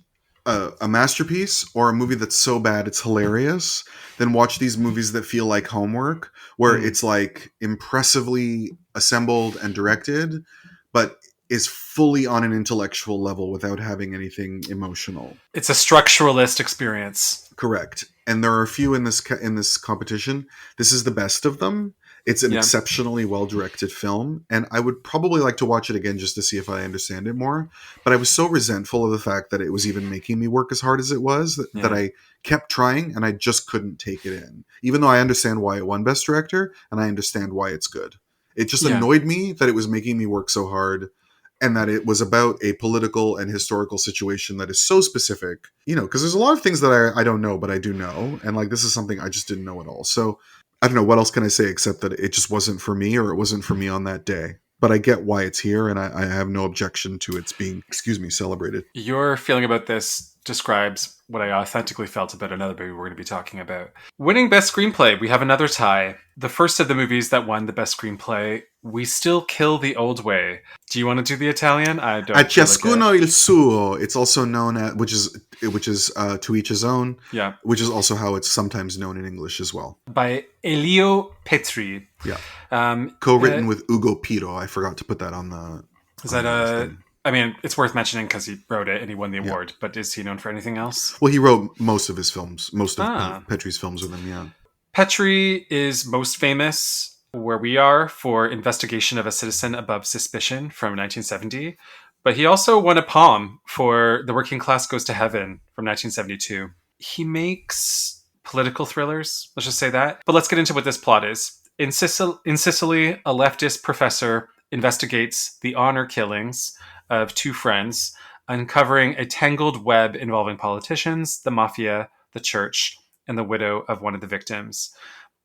a masterpiece or a movie that's so bad it's hilarious than watch these movies that feel like homework, where it's like impressively assembled and directed, but is fully on an intellectual level without having anything emotional. It's a structuralist experience. Correct. And there are a few in this competition. This is the best of them. It's an exceptionally well-directed film, and I would probably like to watch it again just to see if I understand it more. But I was so resentful of the fact that it was even making me work as hard as it was that I kept trying, and I just couldn't take it in. Even though I understand why it won Best Director, and I understand why it's good. It just annoyed me that it was making me work so hard, and that it was about a political and historical situation that is so specific, because there's a lot of things that I don't know, but I do know. And like, this is something I just didn't know at all. So I don't know, what else can I say except that it just wasn't for me, or it wasn't for me on that day. But I get why it's here, and I have no objection to its being, celebrated. Your feeling about this describes what I authentically felt about another movie we're going to be talking about. Winning Best Screenplay, we have another tie. The first of the movies that won the Best Screenplay, We Still Kill the Old Way. Do you want to do the Italian? I don't. A ciascuno il suo. It's also known as, which is To Each His Own. Yeah. Which is also how it's sometimes known in English as well. By Elio Petri. Yeah. Co-written with Ugo Piro. I forgot to put that on the. Is that a? I mean, it's worth mentioning because he wrote it and he won the award. But is he known for anything else? Well, he wrote most of his films. Most of Petri's films with him. Yeah. Petri is most famous where we are for Investigation of a Citizen Above Suspicion from 1970. But he also won a Palm for The Working Class Goes to Heaven from 1972. He makes political thrillers, let's just say that. But let's get into what this plot is. In Sicily, a leftist professor investigates the honor killings of two friends, uncovering a tangled web involving politicians, the mafia, the church, and the widow of one of the victims.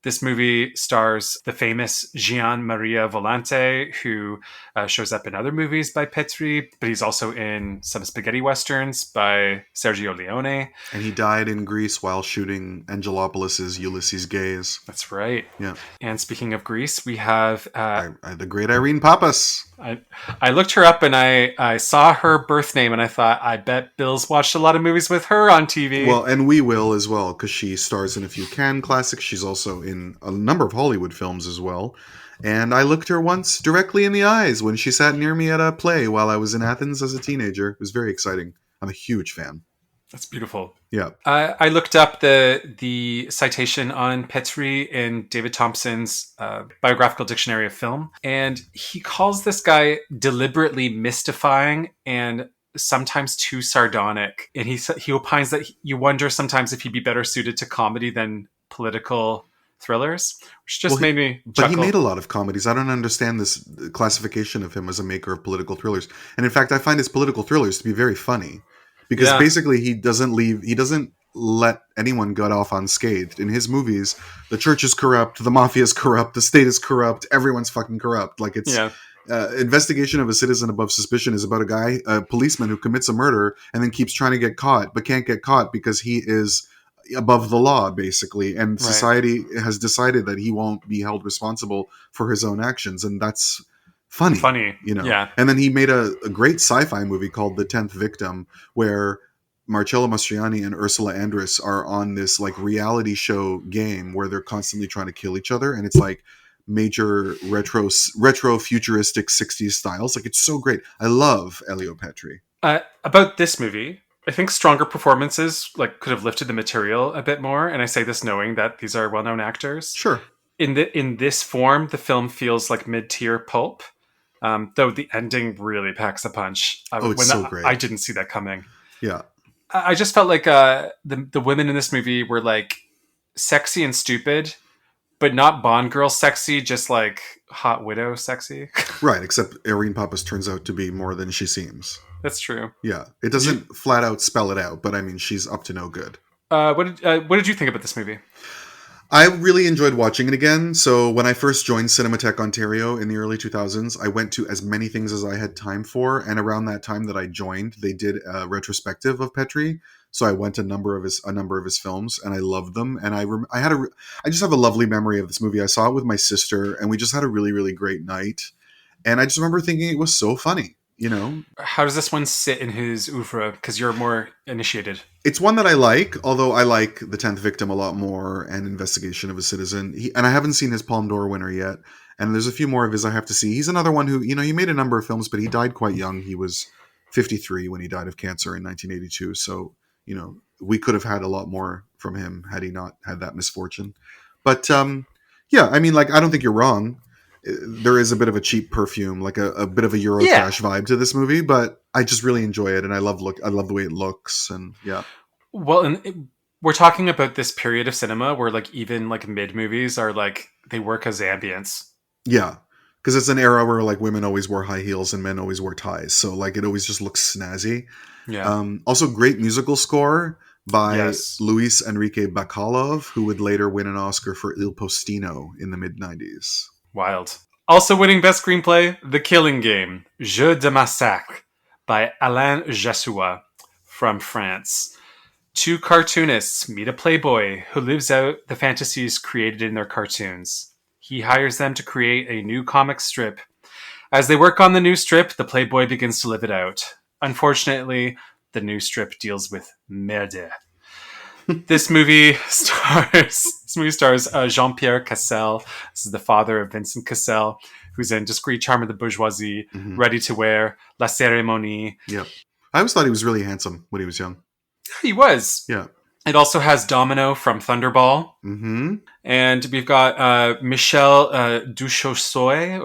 This movie stars the famous Gian Maria Volante, who shows up in other movies by Petri, but he's also in some spaghetti westerns by Sergio Leone. And he died in Greece while shooting Angelopoulos' Ulysses Gaze. That's right. Yeah. And speaking of Greece, we have... the great Irene Papas. I looked her up and I saw her birth name and I thought, I bet Bill's watched a lot of movies with her on TV. Well, and we will as well, because she stars in a few Cannes classics. She's also in a number of Hollywood films as well. And I looked her once directly in the eyes when she sat near me at a play while I was in Athens as a teenager. It was very exciting. I'm a huge fan. That's beautiful. Yeah. I looked up the citation on Petri in David Thompson's biographical dictionary of film, and he calls this guy deliberately mystifying and sometimes too sardonic. And he opines that you wonder sometimes if he'd be better suited to comedy than political thrillers, which just made me chuckle. But he made a lot of comedies. I don't understand this classification of him as a maker of political thrillers. And in fact, I find his political thrillers to be very funny. Because basically he doesn't let anyone get off unscathed. In his movies, the church is corrupt, the mafia is corrupt, the state is corrupt, everyone's fucking corrupt. Like it's Investigation of a Citizen Above Suspicion is about a policeman who commits a murder and then keeps trying to get caught, but can't get caught because he is above the law, basically. And Right. society has decided that he won't be held responsible for his own actions. And that's funny, you know? Yeah. And then he made a great sci-fi movie called The 10th Victim, where Marcello Mastroianni and Ursula Andress are on this like reality show game where they're constantly trying to kill each other. And it's like major retro futuristic 60s styles. Like, it's so great. I love Elio Petri. About this movie, I think stronger performances like could have lifted the material a bit more, and I say this knowing that these are well-known actors. Sure. In this form, the film feels like mid-tier pulp, though the ending really packs a punch. It's so great. I didn't see that coming. Yeah. I just felt like the women in this movie were like sexy and stupid, but not Bond girl sexy, just like hot widow sexy. Right, except Irene Papas turns out to be more than she seems. That's true. Yeah, it doesn't flat out spell it out, but I mean, she's up to no good. What did you think about this movie? I really enjoyed watching it again. So when I first joined Cinematheque Ontario in the early 2000s, I went to as many things as I had time for. And around that time that I joined, they did a retrospective of Petri. So I went to a number of his films, and I loved them. And I just have a lovely memory of this movie. I saw it with my sister, and we just had a really, really great night. And I just remember thinking it was so funny. You know, how does this one sit in his oeuvre? Because you're more initiated. It's one that I like, although I like The 10th Victim a lot more and Investigation of a Citizen. And I haven't seen his Palme d'Or winner yet. And there's a few more of his I have to see. He's another one who, you know, he made a number of films, but he died quite young. He was 53 when he died of cancer in 1982. So, you know, we could have had a lot more from him had he not had that misfortune. But yeah, I mean, like, I don't think you're wrong. There is a bit of a cheap perfume, like a bit of a Eurotrash vibe to this movie, but I just really enjoy it, and I love the way it looks, and yeah. Well, we're talking about this period of cinema where like even like mid movies are like they work as ambience. Yeah, because it's an era where like women always wore high heels and men always wore ties, so like it always just looks snazzy. Yeah. Also, great musical score by Luis Enrique Bacalov, who would later win an Oscar for Il Postino in the mid-90s. Wild. Also winning Best Screenplay, The Killing Game, Jeu de Massacre by Alain Jessua from France. Two cartoonists meet a playboy who lives out the fantasies created in their cartoons. He hires them to create a new comic strip. As they work on the new strip, the playboy begins to live it out. Unfortunately, the new strip deals with merde. This movie stars Jean-Pierre Cassel. This is the father of Vincent Cassel, who's in Discreet Charm of the Bourgeoisie, Ready to Wear, La Cérémonie. Yep. I always thought he was really handsome when he was young. He was. Yeah. It also has Domino from Thunderball. Mm-hmm. And we've got Michel Duchossois.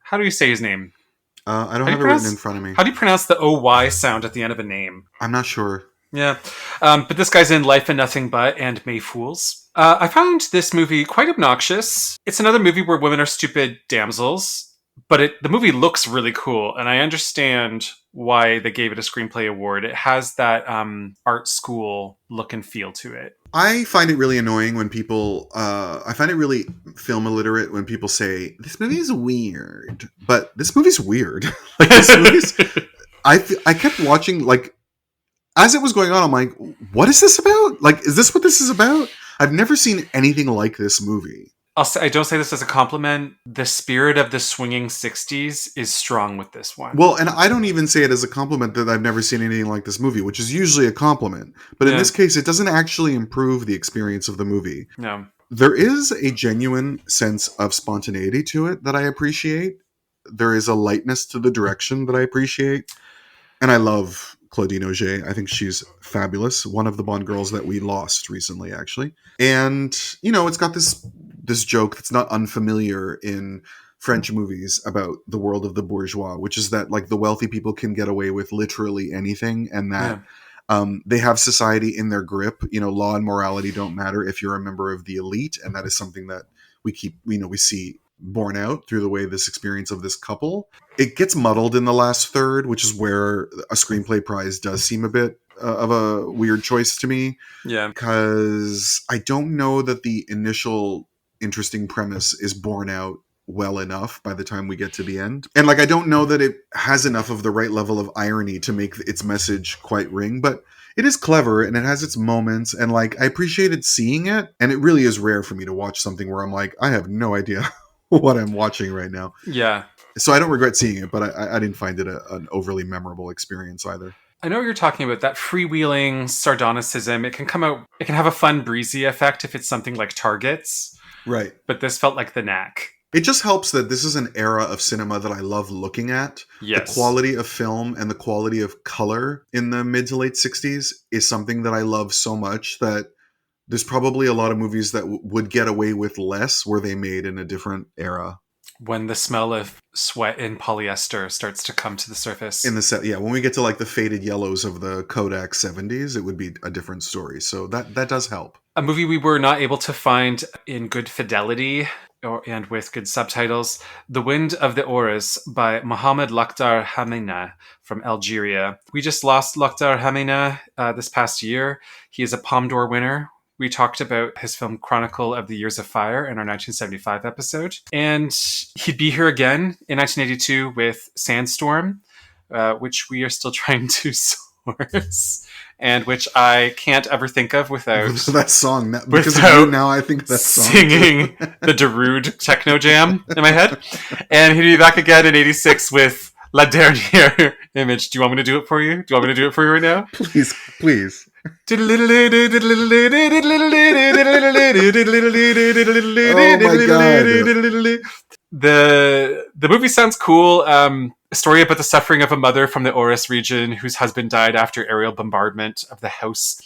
How do you say his name? I don't have it written in front of me. How do you pronounce the OY sound at the end of a name? I'm not sure. Yeah. But this guy's in Life and Nothing But and May Fools. I found this movie quite obnoxious. It's another movie where women are stupid damsels, but the movie looks really cool, and I understand why they gave it a screenplay award. It has that art school look and feel to it. I find it really annoying when people, I find it really film illiterate when people say, this movie is weird. But this movie's weird. Like, this movie's, I kept watching, like, as it was going on, I'm like, what is this about? Like, is this what this is about? I've never seen anything like this movie. I don't say this as a compliment. The spirit of the swinging 60s is strong with this one. Well, and I don't even say it as a compliment that I've never seen anything like this movie, which is usually a compliment. But in this case, it doesn't actually improve the experience of the movie. No. There is a genuine sense of spontaneity to it that I appreciate. There is a lightness to the direction that I appreciate. And I love Claudine Auger. I think she's fabulous. One of the Bond girls that we lost recently, actually. And, you know, it's got this joke that's not unfamiliar in French movies about the world of the bourgeois, which is that, like, the wealthy people can get away with literally anything, and that they have society in their grip. You know, law and morality don't matter if you're a member of the elite, and that is something that we see borne out through the way this experience of this couple. It gets muddled in the last third, which is where a screenplay prize does seem a bit of a weird choice to me. Yeah. Because I don't know that the initial interesting premise is borne out well enough by the time we get to the end. And, like, I don't know that it has enough of the right level of irony to make its message quite ring, but It is clever and it has its moments, and like I appreciated seeing it, and it really is rare for me to watch something where I'm like, I have no idea what I'm watching right now. Yeah. So I don't regret seeing it, but I didn't find it an overly memorable experience either. I know what you're talking about, that freewheeling sardonicism. It can have a fun, breezy effect if it's something like Targets. Right. But this felt like the Knack. It just helps that this is an era of cinema that I love looking at. Yes. The quality of film and the quality of color in the mid to late 60s is something that I love so much that there's probably a lot of movies that would get away with less were they made in a different era. When the smell of sweat in polyester starts to come to the surface. When we get to like the faded yellows of the Kodak 70s, it would be a different story. So that does help. A movie we were not able to find in good fidelity and with good subtitles, The Wind of the Oris by Mohamed Lakhdar Hamina from Algeria. We just lost Lakhdar Hamina this past year. He is a Palme d'Or winner. We talked about his film Chronicle of the Years of Fire in our 1975 episode. And he'd be here again in 1982 with Sandstorm, which we are still trying to source. And which I can't ever think of without that song. Because of you now, I think that song singing the Darude techno jam in my head. And he'd be back again in 86 with La Dernière Image. Do you want me to do it for you? Do you want me to do it for you right now? Please. Oh my God. The movie sounds cool. A story about the suffering of a mother from the Oris region whose husband died after aerial bombardment of the house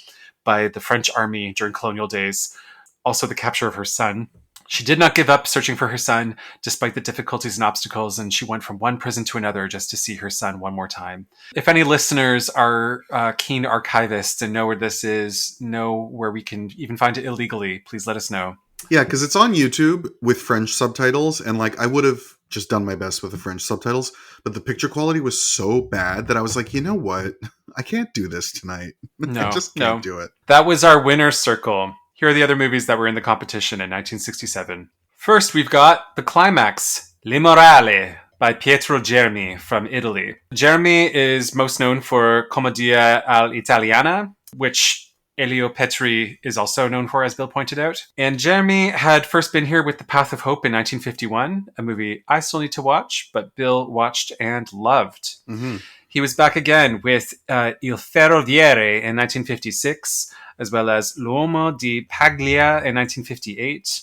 by the French army during colonial days. Also the capture of her son. She did not give up searching for her son despite the difficulties and obstacles, and she went from one prison to another just to see her son one more time. If any listeners are keen archivists and know where this is, know where we can even find it illegally, please let us know. Yeah, because it's on YouTube with French subtitles, and like I would have just done my best with the French subtitles, but the picture quality was so bad that I was like, you know what? I can't do this tonight. I just can't do it. That was our winner's circle. Here are the other movies that were in the competition in 1967. First, we've got The Climax, L'Immorale, by Pietro Germi from Italy. Germi is most known for Commedia all'Italiana, which Elio Petri is also known for, as Bill pointed out. And Germi had first been here with The Path of Hope in 1951, a movie I still need to watch, but Bill watched and loved. Mm-hmm. He was back again with Il Ferroviere in 1956, as well as L'Uomo di Paglia in 1958,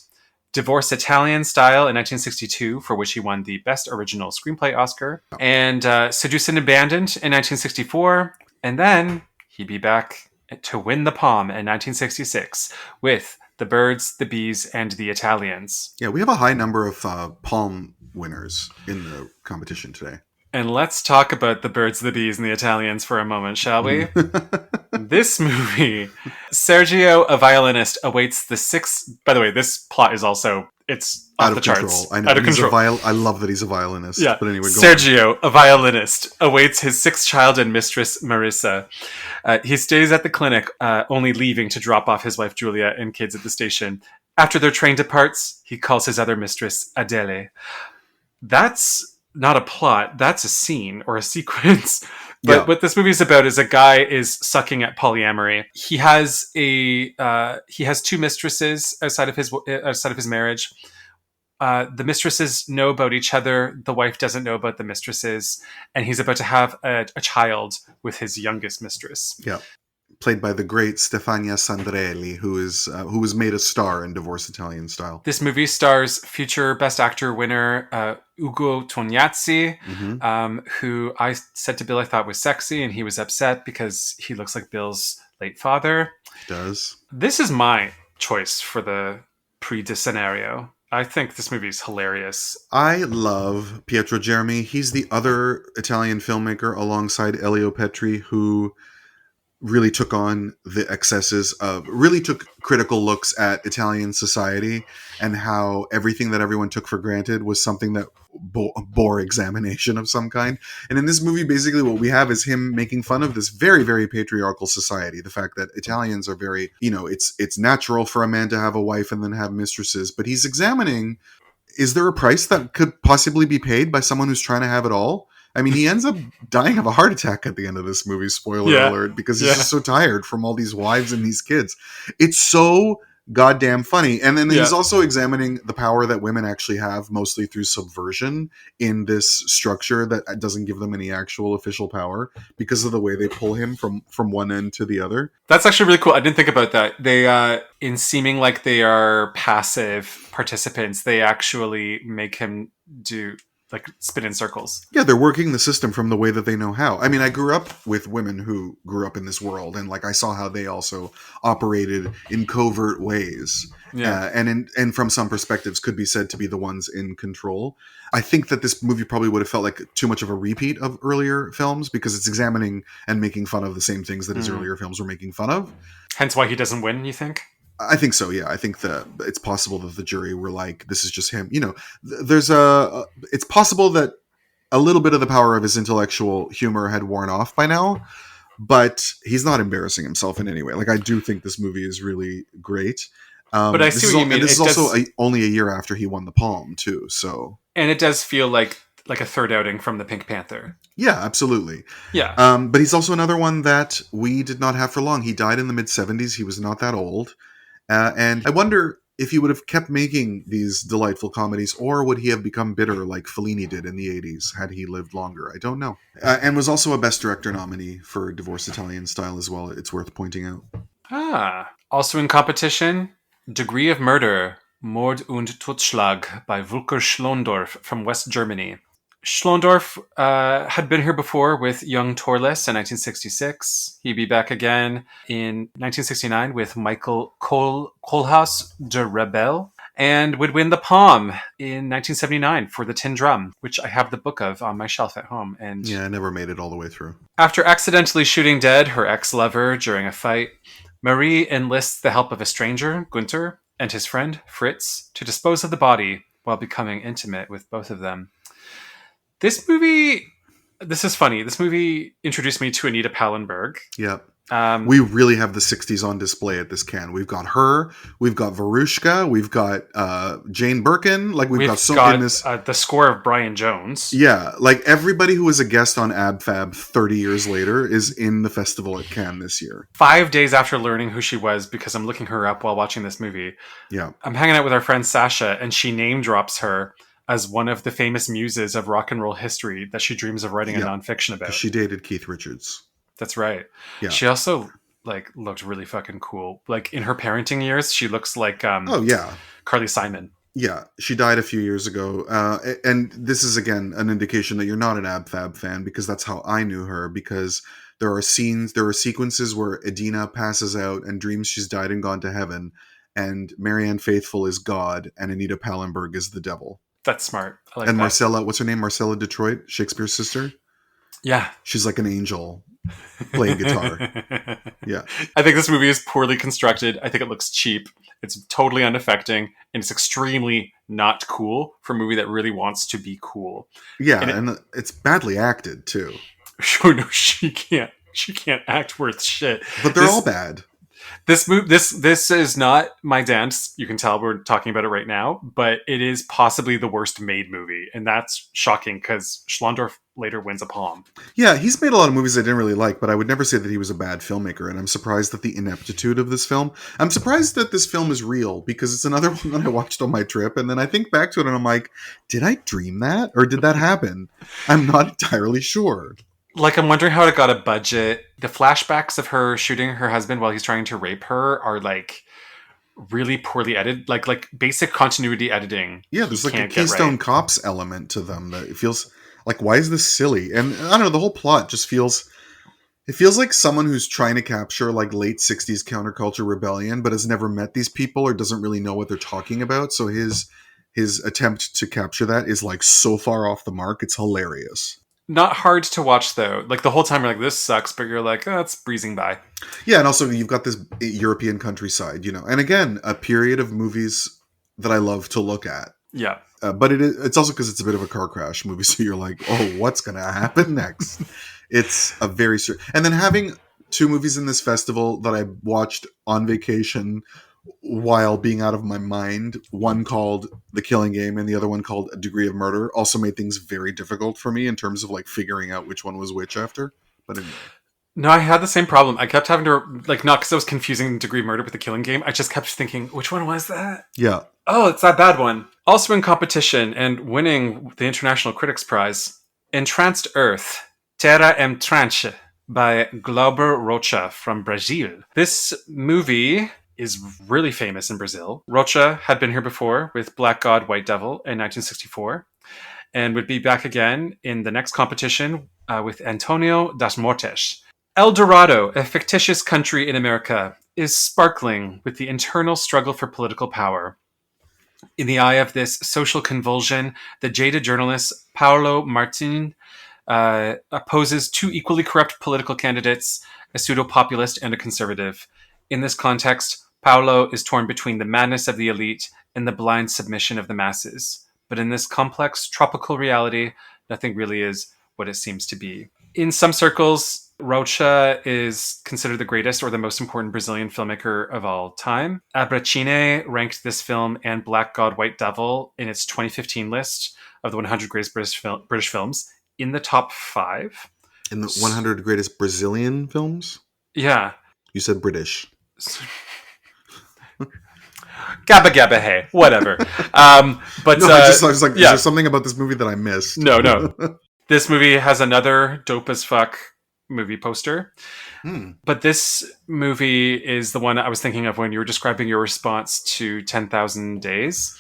Divorce Italian Style in 1962, for which he won the Best Original Screenplay Oscar, and Seduced and Abandoned in 1964, and then he'd be back to win the Palme in 1966 with The Birds, the Bees, and the Italians. Yeah, we have a high number of Palme winners in the competition today. And let's talk about The Birds, the Bees, and the Italians for a moment, shall we? This movie, Sergio, a violinist, awaits the sixth... By the way, this plot is also... It's off the charts. I know. Out of control. I love that he's a violinist. Yeah. But anyway, Sergio, a violinist, awaits his sixth child and mistress, Marissa. He stays at the clinic, only leaving to drop off his wife, Julia, and kids at the station. After their train departs, he calls his other mistress, Adele. That's not a plot. That's a scene or a sequence. But what this movie is about is a guy is sucking at polyamory. He has two mistresses outside of his marriage. The mistresses know about each other. The wife doesn't know about the mistresses, and he's about to have a child with his youngest mistress. Yeah, played by the great Stefania Sandrelli, who was made a star in Divorce Italian Style. This movie stars future Best Actor winner Ugo Tognazzi, who I said to Bill I thought was sexy, and he was upset because he looks like Bill's late father. He does. This is my choice for the prix de scenario. I think this movie is hilarious. I love Pietro Germi. He's the other Italian filmmaker alongside Elio Petri who really took on the excesses really took critical looks at Italian society and how everything that everyone took for granted was something that bore examination of some kind. And in this movie, basically what we have is him making fun of this very, very patriarchal society. The fact that Italians are very, it's natural for a man to have a wife and then have mistresses, but he's examining, is there a price that could possibly be paid by someone who's trying to have it all? I mean, he ends up dying of a heart attack at the end of this movie, spoiler alert, because he's just so tired from all these wives and these kids. It's so goddamn funny. And then he's also examining the power that women actually have, mostly through subversion in this structure that doesn't give them any actual official power because of the way they pull him from one end to the other. That's actually really cool. I didn't think about that. They, in seeming like they are passive participants, they actually make him do like spin in circles. Yeah, they're working the system from the way that they know how. I mean, I grew up with women who grew up in this world, and like I saw how they also operated in covert ways. Yeah. And from some perspectives could be said to be the ones in control. I think that this movie probably would have felt like too much of a repeat of earlier films because it's examining and making fun of the same things that his earlier films were making fun of. Hence why he doesn't win, you think? I think so, yeah. I think that it's possible that the jury were like, this is just him. You know, it's possible that a little bit of the power of his intellectual humor had worn off by now, but he's not embarrassing himself in any way. Like, I do think this movie is really great. But I see what you mean. This is also only a year after he won the Palm, too, so. And it does feel like a third outing from the Pink Panther. Yeah, absolutely. Yeah. But he's also another one that we did not have for long. He died in the mid-70s. He was not that old. And I wonder if he would have kept making these delightful comedies, or would he have become bitter like Fellini did in the 80s had he lived longer? I don't know. And was also a Best Director nominee for Divorced Italian Style as well. It's worth pointing out. Also in competition, Degree of Murder, Mord und Totschlag by Volker Schlöndorff from West Germany. Schlöndorff had been here before with Young Torles in 1966. He'd be back again in 1969 with Michael Kohlhaas de Rebel, and would win the Palm in 1979 for The Tin Drum, which I have the book of on my shelf at home. And yeah, I never made it all the way through. After accidentally shooting dead her ex-lover during a fight, Marie enlists the help of a stranger, Gunther, and his friend, Fritz, to dispose of the body while becoming intimate with both of them. This movie, this is funny. This movie introduced me to Anita Pallenberg. Yeah. We really have the 60s on display at this can. We've got her, we've got Verushka, we've got Jane Birkin, like we've got so in this the score of Brian Jones. Yeah, like everybody who was a guest on Ab Fab 30 years later is in the festival at Cannes this year. 5 days after learning who she was, because I'm looking her up while watching this movie. Yeah. I'm hanging out with our friend Sasha, and she name drops her as one of the famous muses of rock and roll history that she dreams of writing a nonfiction about. She dated Keith Richards. That's right. Yeah. She also looked really fucking cool. Like in her parenting years, she looks like Carly Simon. Yeah, she died a few years ago. And this is again an indication that you're not an Ab Fab fan, because that's how I knew her, because there are sequences where Edina passes out and dreams she's died and gone to heaven, and Marianne Faithfull is God and Anita Pallenberg is the devil. That's smart. I like and that. Marcella, what's her name? Marcella Detroit, Shakespeare's sister? Yeah. She's like an angel playing guitar. Yeah. I think this movie is poorly constructed. I think it looks cheap. It's totally unaffecting, and it's extremely not cool for a movie that really wants to be cool. Yeah, and it's badly acted too. Sure, no, she can't act worth shit. But they're all bad. This is not my dance. You can tell we're talking about it right now, but it is possibly the worst made movie, and that's shocking because Schlöndorff later wins a Palm. Yeah, he's made a lot of movies I didn't really like, but I would never say that he was a bad filmmaker, and I'm surprised at the ineptitude of this film. I'm surprised that this film is real, because it's another one that I watched on my trip, and then I think back to it and I'm like, did I dream that? Or did that happen? I'm not entirely sure. Like, I'm wondering how it got a budget. The flashbacks of her shooting her husband while he's trying to rape her are like really poorly edited, like basic continuity editing. Yeah, there's like a Keystone Cops element to them that it feels like, why is this silly? And I don't know, the whole plot just feels like someone who's trying to capture like late 60s counterculture rebellion, but has never met these people or doesn't really know what they're talking about. So his attempt to capture that is like so far off the mark. It's hilarious. Not hard to watch, though. Like, the whole time you're like, this sucks, but you're like, oh, it's breezing by. Yeah, and also you've got this European countryside, you know. And again, a period of movies that I love to look at. Yeah. But it's also because it's a bit of a car crash movie, so you're like, oh, what's going to happen next? It's a very... And then having two movies in this festival that I watched on vacation while being out of my mind. One called The Killing Game and the other one called A Degree of Murder also made things very difficult for me in terms of like figuring out which one was which after. But anyway. No, I had the same problem. I kept having to, like, not because I was confusing Degree Murder with The Killing Game. I just kept thinking, which one was that? Yeah. Oh, it's that bad one. Also in competition and winning the International Critics Prize, Entranced Earth, Terra Entrante, by Glauber Rocha from Brazil. This movie is really famous in Brazil. Rocha had been here before with Black God, White Devil in 1964, and would be back again in the next competition with Antonio das Mortes. El Dorado, a fictitious country in America, is sparkling with the internal struggle for political power. In the eye of this social convulsion, the jaded journalist Paulo Martin opposes two equally corrupt political candidates, a pseudo-populist and a conservative. In this context, Paulo is torn between the madness of the elite and the blind submission of the masses. But in this complex, tropical reality, nothing really is what it seems to be. In some circles, Rocha is considered the greatest or the most important Brazilian filmmaker of all time. Abracine ranked this film and Black God, White Devil in its 2015 list of the 100 greatest British films in the top 5. In the 100 greatest Brazilian films? Yeah. You said British. Gabba gabba hey, whatever. But no, I was like, is there something about this movie that I missed? No. This movie has another dope as fuck movie poster. But this movie is the one I was thinking of when you were describing your response to 10,000 Days.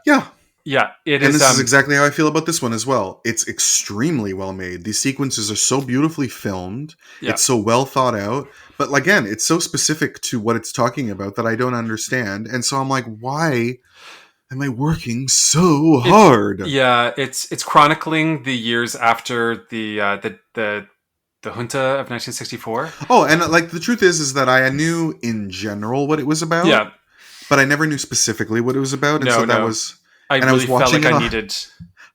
Yeah. Yeah, it is. And this is exactly how I feel about this one as well. It's extremely well made. These sequences are so beautifully filmed. Yeah. It's so well thought out. But again, it's so specific to what it's talking about that I don't understand. And so I'm like, why am I working so hard? It's chronicling the years after the junta of 1964. Oh, and like the truth is that I knew in general what it was about. Yeah. But I never knew specifically what it was about. And that was... I really felt like I needed...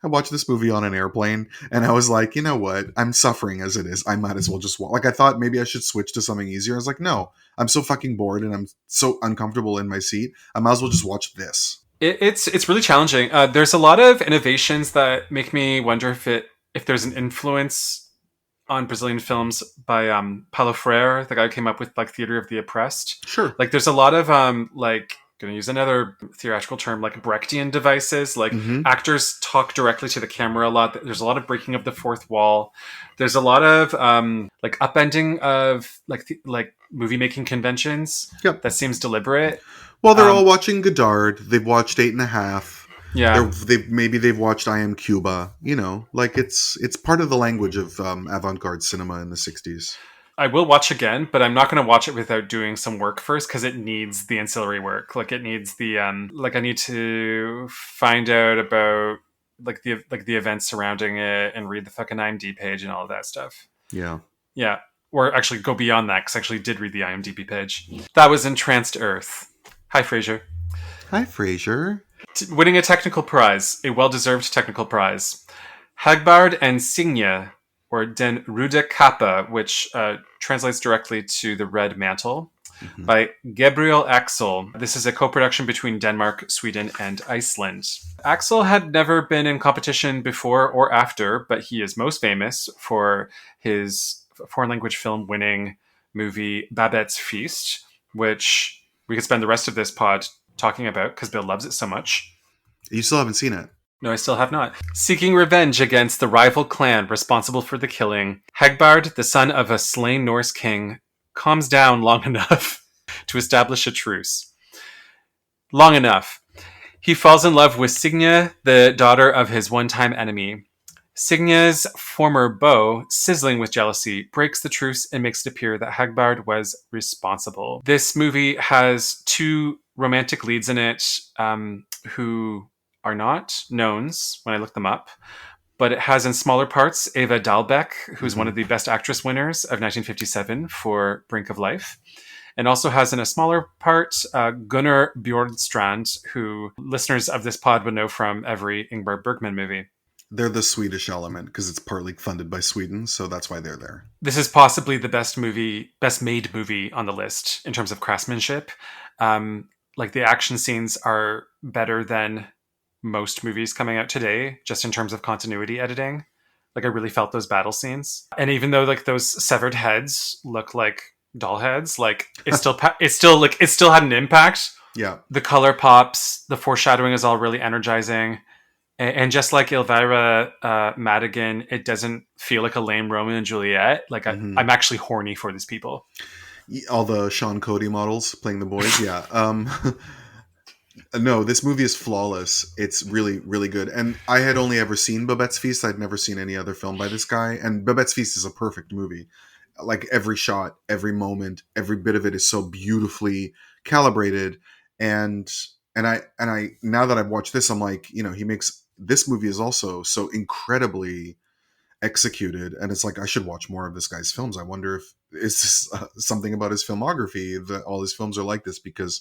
I watched this movie on an airplane, and I was like, you know what? I'm suffering as it is. I might as well just watch. Like, I thought maybe I should switch to something easier. I was like, no. I'm so fucking bored, and I'm so uncomfortable in my seat. I might as well just watch this. It's really challenging. There's a lot of innovations that make me wonder if there's an influence on Brazilian films by Paulo Freire, the guy who came up with like Theater of the Oppressed. Sure. Like, there's a lot of going to use another theatrical term, like Brechtian devices. Like, actors talk directly to the camera a lot. There's a lot of breaking of the fourth wall. There's a lot of like upending of like movie making conventions. Yep. That seems deliberate. Well, they're all watching Godard. They've watched 8.5. Yeah. They've watched I Am Cuba. You know, like it's part of the language of avant-garde cinema in the 60s. I will watch again, but I'm not going to watch it without doing some work first because it needs the ancillary work. Like, it needs the I need to find out about the events surrounding it and read the fucking IMDb page and all of that stuff. Yeah. Yeah. Or actually go beyond that, because I actually did read the IMDb page. That was Entranced Earth. Hi, Fraser. Hi, Fraser. Winning a technical prize, a well-deserved technical prize. Hagbard and Signe, or Den Rude Kappa, which translates directly to the Red Mantle, by Gabriel Axel. This is a co-production between Denmark, Sweden, and Iceland. Axel had never been in competition before or after, but he is most famous for his foreign language film winning movie Babette's Feast, which we could spend the rest of this pod talking about because Bill loves it so much. You still haven't seen it? No, I still have not. Seeking revenge against the rival clan responsible for the killing, Hagbard, the son of a slain Norse king, calms down long enough to establish a truce. Long enough. He falls in love with Signe, the daughter of his one-time enemy. Signe's former beau, sizzling with jealousy, breaks the truce and makes it appear that Hagbard was responsible. This movie has 2 romantic leads in it who are not knowns when I look them up, but it has in smaller parts Eva Dahlbeck, who's one of the Best Actress winners of 1957 for Brink of Life, and also has in a smaller part Gunnar Bjornstrand, who listeners of this pod would know from every Ingmar Bergman movie. They're the Swedish element because it's partly funded by Sweden, so that's why they're there. This is possibly the best made movie on the list in terms of craftsmanship. Like the action scenes are better than most movies coming out today, just in terms of continuity editing. Like I really felt those battle scenes, and even though like those severed heads look like doll heads, like it still had an impact. Yeah, the color pops, the foreshadowing is all really energizing. And just like Elvira, Madigan, it doesn't feel like a lame Romeo and Juliet. Like I'm actually horny for these people. All the Sean Cody models playing the boys. Yeah. No, this movie is flawless. It's really, really good. And I had only ever seen Babette's Feast. I'd never seen any other film by this guy. And Babette's Feast is a perfect movie. Like every shot, every moment, every bit of it is so beautifully calibrated. And I now that I've watched this, I'm like, this movie is also so incredibly executed, and it's like I should watch more of this guy's films. I wonder if is this something about his filmography that all his films are like this, because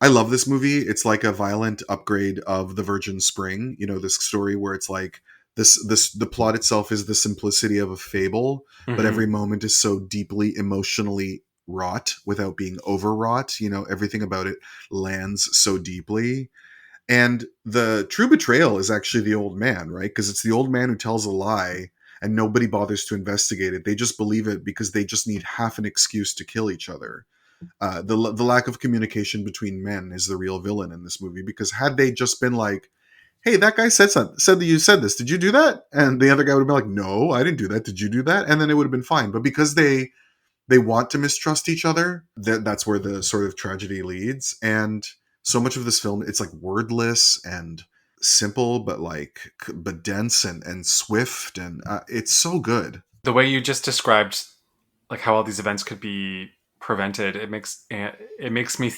I love this movie. It's like a violent upgrade of The Virgin Spring, this story where it's like the plot itself is the simplicity of a fable, but every moment is so deeply emotionally wrought without being overwrought. Everything about it lands so deeply. And the true betrayal is actually the old man, right? Because it's the old man who tells a lie and nobody bothers to investigate it. They just believe it because they just need half an excuse to kill each other. The lack of communication between men is the real villain in this movie, because had they just been like, hey, that guy said that you said this. Did you do that? And the other guy would have been like, no, I didn't do that. Did you do that? And then it would have been fine. But because they want to mistrust each other, that's where the sort of tragedy leads. And so much of this film, it's like wordless and simple, but dense and swift, and it's so good. The way you just described, like how all these events could be prevented, it makes me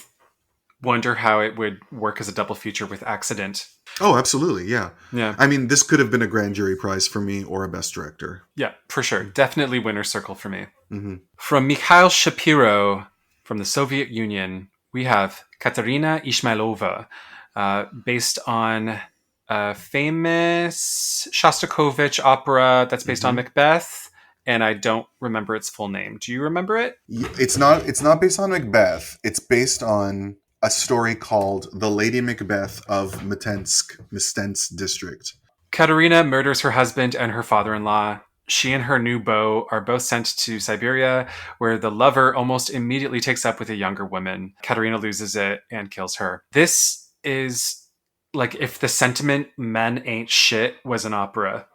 wonder how it would work as a double feature with Accident. Oh, absolutely, yeah. Yeah. I mean, this could have been a grand jury prize for me or a best director. Yeah, for sure. Definitely winner's circle for me. Mm-hmm. From Mikhail Shapiro, from the Soviet Union, we have Katerina Izmailova, based on a famous Shostakovich opera that's based on Macbeth, and I don't remember its full name. Do you remember it? It's not based on Macbeth. It's based on a story called The Lady Macbeth of Mstensk district. Katerina murders her husband and her father-in-law. She and her new beau are both sent to Siberia, where the lover almost immediately takes up with a younger woman. Katerina loses it and kills her. This is like if the sentiment "men ain't shit" was an opera.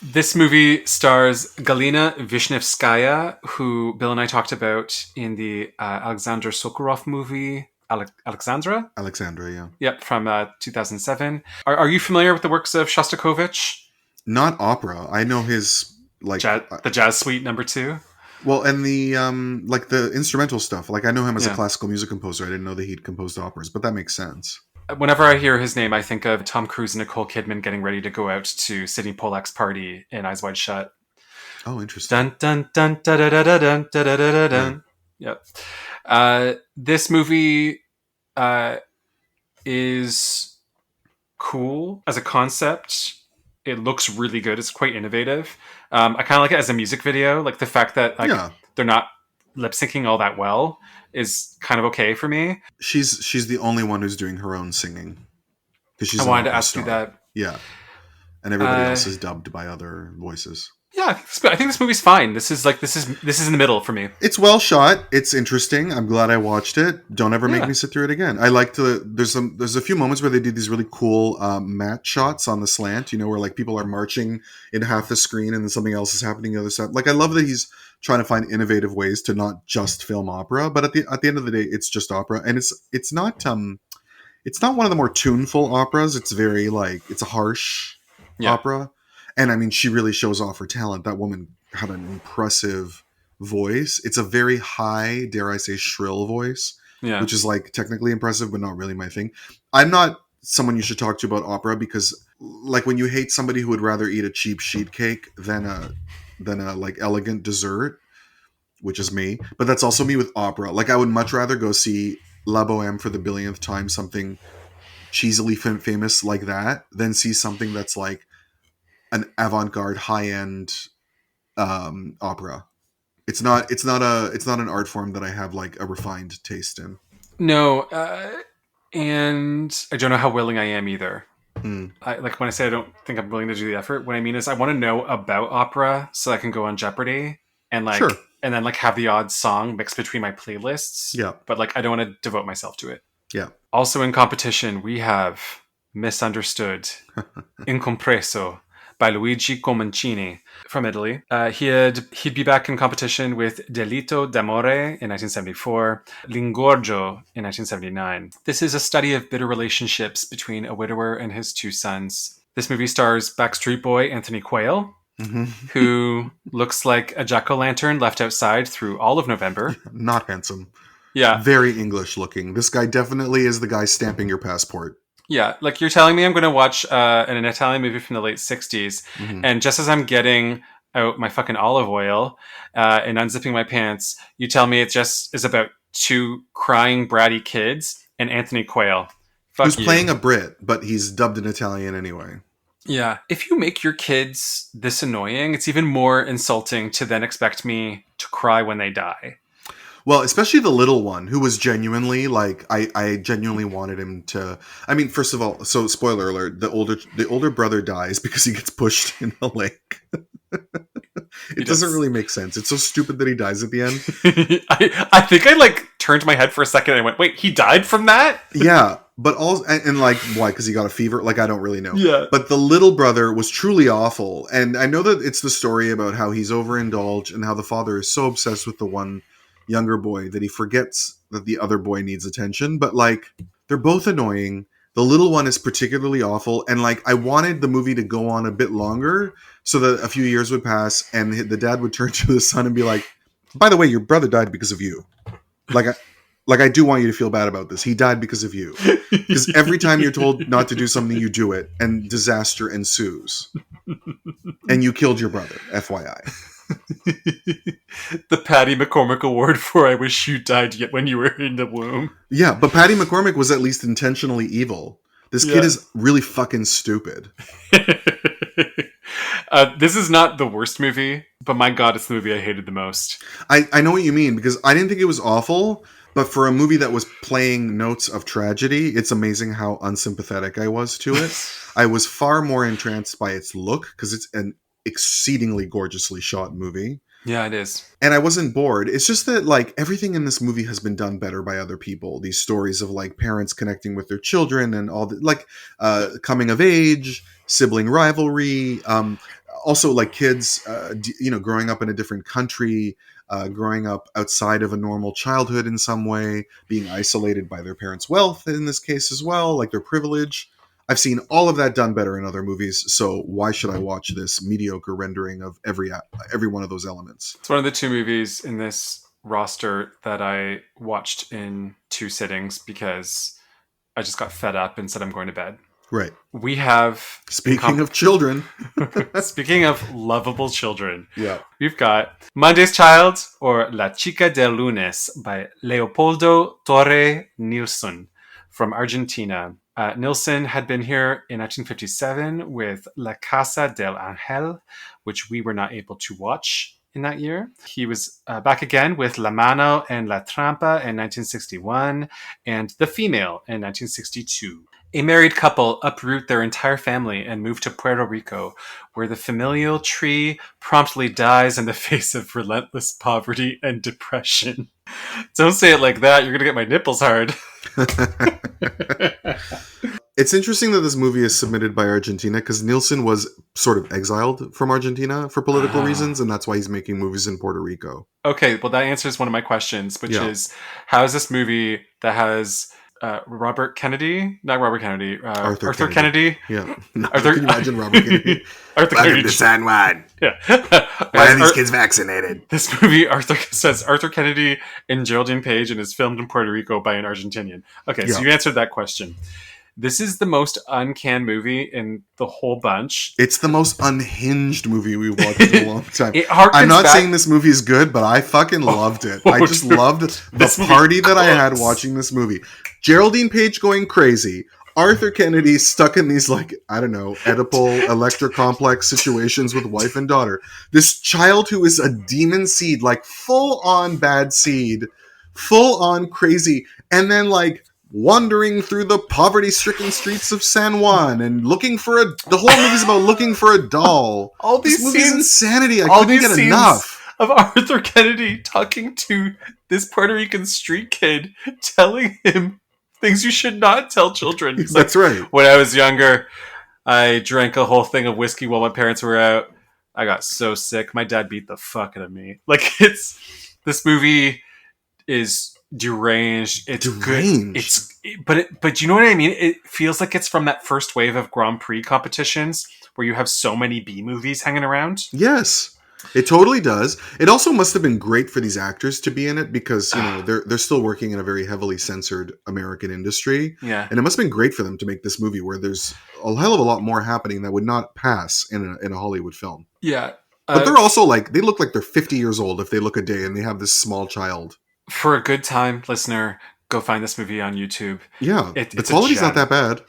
This movie stars Galina Vishnevskaya, who Bill and I talked about in the Alexander Sokurov movie, Alexandra? Alexandra, yeah. Yep, from 2007. Are you familiar with the works of Shostakovich? Not opera. I know his the Jazz Suite No. 2. Well, and the the instrumental stuff. Like I know him as a classical music composer. I didn't know that he'd composed operas, but that makes sense. Whenever I hear his name, I think of Tom Cruise and Nicole Kidman getting ready to go out to Sidney Pollack's party in Eyes Wide Shut. Oh, interesting. Dun dun dun da da da da dun da da da dun. Yep. This movie is cool as a concept. It looks really good. It's quite innovative. I kind of like it as a music video. Like the fact that they're not lip syncing all that well is kind of okay for me. She's the only one who's doing her own singing. I wanted to ask you that. Yeah. And everybody else is dubbed by other voices. Yeah, I think this movie's fine. This is in the middle for me. It's well shot. It's interesting. I'm glad I watched it. Don't ever make me sit through it again. I like to. There's a few moments where they do these really cool matte shots on the slant. Where like people are marching in half the screen and then something else is happening the other side. Like I love that he's trying to find innovative ways to not just film opera, but at the end of the day, it's just opera, and it's not one of the more tuneful operas. It's very it's a harsh opera. And I mean, she really shows off her talent. That woman had an impressive voice. It's a very high, dare I say, shrill voice, which is technically impressive, but not really my thing. I'm not someone you should talk to about opera because, when you hate somebody who would rather eat a cheap sheet cake than a elegant dessert, which is me. But that's also me with opera. I would much rather go see La Boheme for the billionth time, something cheesily famous like that than see something that's like an avant-garde, high-end opera. It's not an art form that I have like a refined taste in. No, and I don't know how willing I am either. Like when I say I don't think I'm willing to do the effort, what I mean is I want to know about opera so I can go on Jeopardy and like and then like have the odd song mixed between my playlists. Yeah. But like I don't want to devote myself to it. Yeah. Also in competition, we have Misunderstood, Incompreso by Luigi Comencini from Italy. He'd be back in competition with Delitto d'amore in 1974, L'ingorgo in 1979. This is a study of bitter relationships between a widower and his two sons. This movie stars Backstreet Boy Anthony Quayle, who looks like a jack-o'-lantern left outside through all of November. Not handsome. Yeah. Very English looking. This guy definitely is the guy stamping your passport. Yeah, like you're telling me I'm going to watch an Italian movie from the late 60s, and just as I'm getting out my fucking olive oil and unzipping my pants, you tell me it just is about two crying, bratty kids and Anthony Quayle. Who's playing a Brit, but he's dubbed in Italian anyway. Yeah. If you make your kids this annoying, it's even more insulting to then expect me to cry when they die. Well, especially the little one, who was genuinely like, I genuinely wanted him to. I mean, first of all, so spoiler alert: the older brother dies because he gets pushed in a lake. It doesn't really make sense. It's so stupid that he dies at the end. I think I like turned my head for a second and I went, "Wait, he died from that?" Yeah, but also and like why? Because he got a fever? Like I don't really know. Yeah. But the little brother was truly awful, and I know that it's the story about how he's overindulged and how the father is so obsessed with the one younger boy that he forgets that the other boy needs attention. But like they're both annoying. The little one is particularly awful, and like I wanted the movie to go on a bit longer so that a few years would pass and the dad would turn to the son and be like, by the way, your brother died because of you. Like I do want you to feel bad about this. He died because of you. Because every time you're told not to do something, you do it, and disaster ensues. And you killed your brother, FYI. The Patty McCormick Award for I Wish You Died Yet When You Were in the Womb. Yeah, but Patty McCormick was at least intentionally evil. This kid is really fucking stupid. This is not the worst movie, but my god, it's the movie I hated the most. I know what you mean, because I didn't think it was awful, but for a movie that was playing notes of tragedy, it's amazing how unsympathetic I was to it. I was far more entranced by its look, because it's an exceedingly gorgeously shot movie. Yeah, it is. And I wasn't bored. It's just that like everything in this movie has been done better by other people. These stories of like parents connecting with their children and all the like coming of age, sibling rivalry, also like kids growing up in a different country, growing up outside of a normal childhood in some way, being isolated by their parents' wealth in this case as well, like their privilege. I've seen all of that done better in other movies, so why should I watch this mediocre rendering of every one of those elements? It's one of the two movies in this roster that I watched in 2 sittings because I just got fed up and said I'm going to bed. Right. We have... Speaking of children. Speaking of lovable children. Yeah. We've got Monday's Child or La Chica del Lunes by Leopoldo Torre Nilsson from Argentina. Nilsson had been here in 1957 with La Casa del Ángel, which we were not able to watch in that year. He was back again with La Mano and La Trampa in 1961 and The Female in 1962. A married couple uproot their entire family and move to Puerto Rico, where the familial tree promptly dies in the face of relentless poverty and depression. Don't say it like that. You're going to get my nipples hard. It's interesting that this movie is submitted by Argentina because Nilsson was sort of exiled from Argentina for political reasons, and that's why he's making movies in Puerto Rico. Okay, well, that answers one of my questions, which is, how is this movie that has... Arthur Kennedy. Arthur Kennedy. Yeah. Arthur, can you imagine Robert Kennedy? Arthur Welcome Kennedy. to San Juan. Yeah. Why are these kids vaccinated? This movie says Arthur Kennedy and Geraldine Page and is filmed in Puerto Rico by an Argentinian. Okay, so you answered that question. This is the most uncan movie in the whole bunch. It's the most unhinged movie we've watched in a long time. I'm not saying this movie is good, but I fucking loved it. I just loved the party that I had watching this movie. Geraldine Page going crazy. Arthur Kennedy stuck in these, like, I don't know, Oedipal electrocomplex situations with wife and daughter. This child who is a demon seed, like full on bad seed, full on crazy, and then like wandering through the poverty-stricken streets of San Juan and looking for the whole movie's about looking for a doll. All these this movie's scenes, insanity. I couldn't get enough of Arthur Kennedy talking to this Puerto Rican street kid, telling him things you should not tell children. He's That's right. When I was younger, I drank a whole thing of whiskey while my parents were out. I got so sick. My dad beat the fuck out of me. Like, this movie is deranged. It's deranged. Good. But you know what I mean? It feels like it's from that first wave of Grand Prix competitions where you have so many B movies hanging around. Yes. It totally does. It also must have been great for these actors to be in it because, you know, they're still working in a very heavily censored American industry. Yeah. And it must have been great for them to make this movie where there's a hell of a lot more happening that would not pass in a Hollywood film. Yeah. But they're also like, they look like they're 50 years old if they look a day and they have this small child. For a good time, listener, go find this movie on YouTube. Yeah. The quality's not that bad.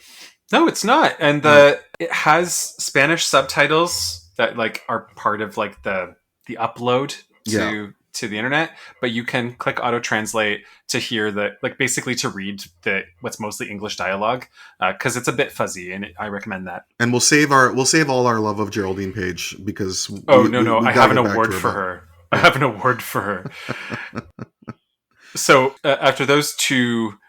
No, it's not. And it has Spanish subtitles that like are part of like the upload to the internet, but you can click auto translate to hear like basically to read what's mostly English dialogue, because it's a bit fuzzy, and I recommend that. And we'll save all our love of Geraldine Page because I have an award for her. I have an award for her. So after those two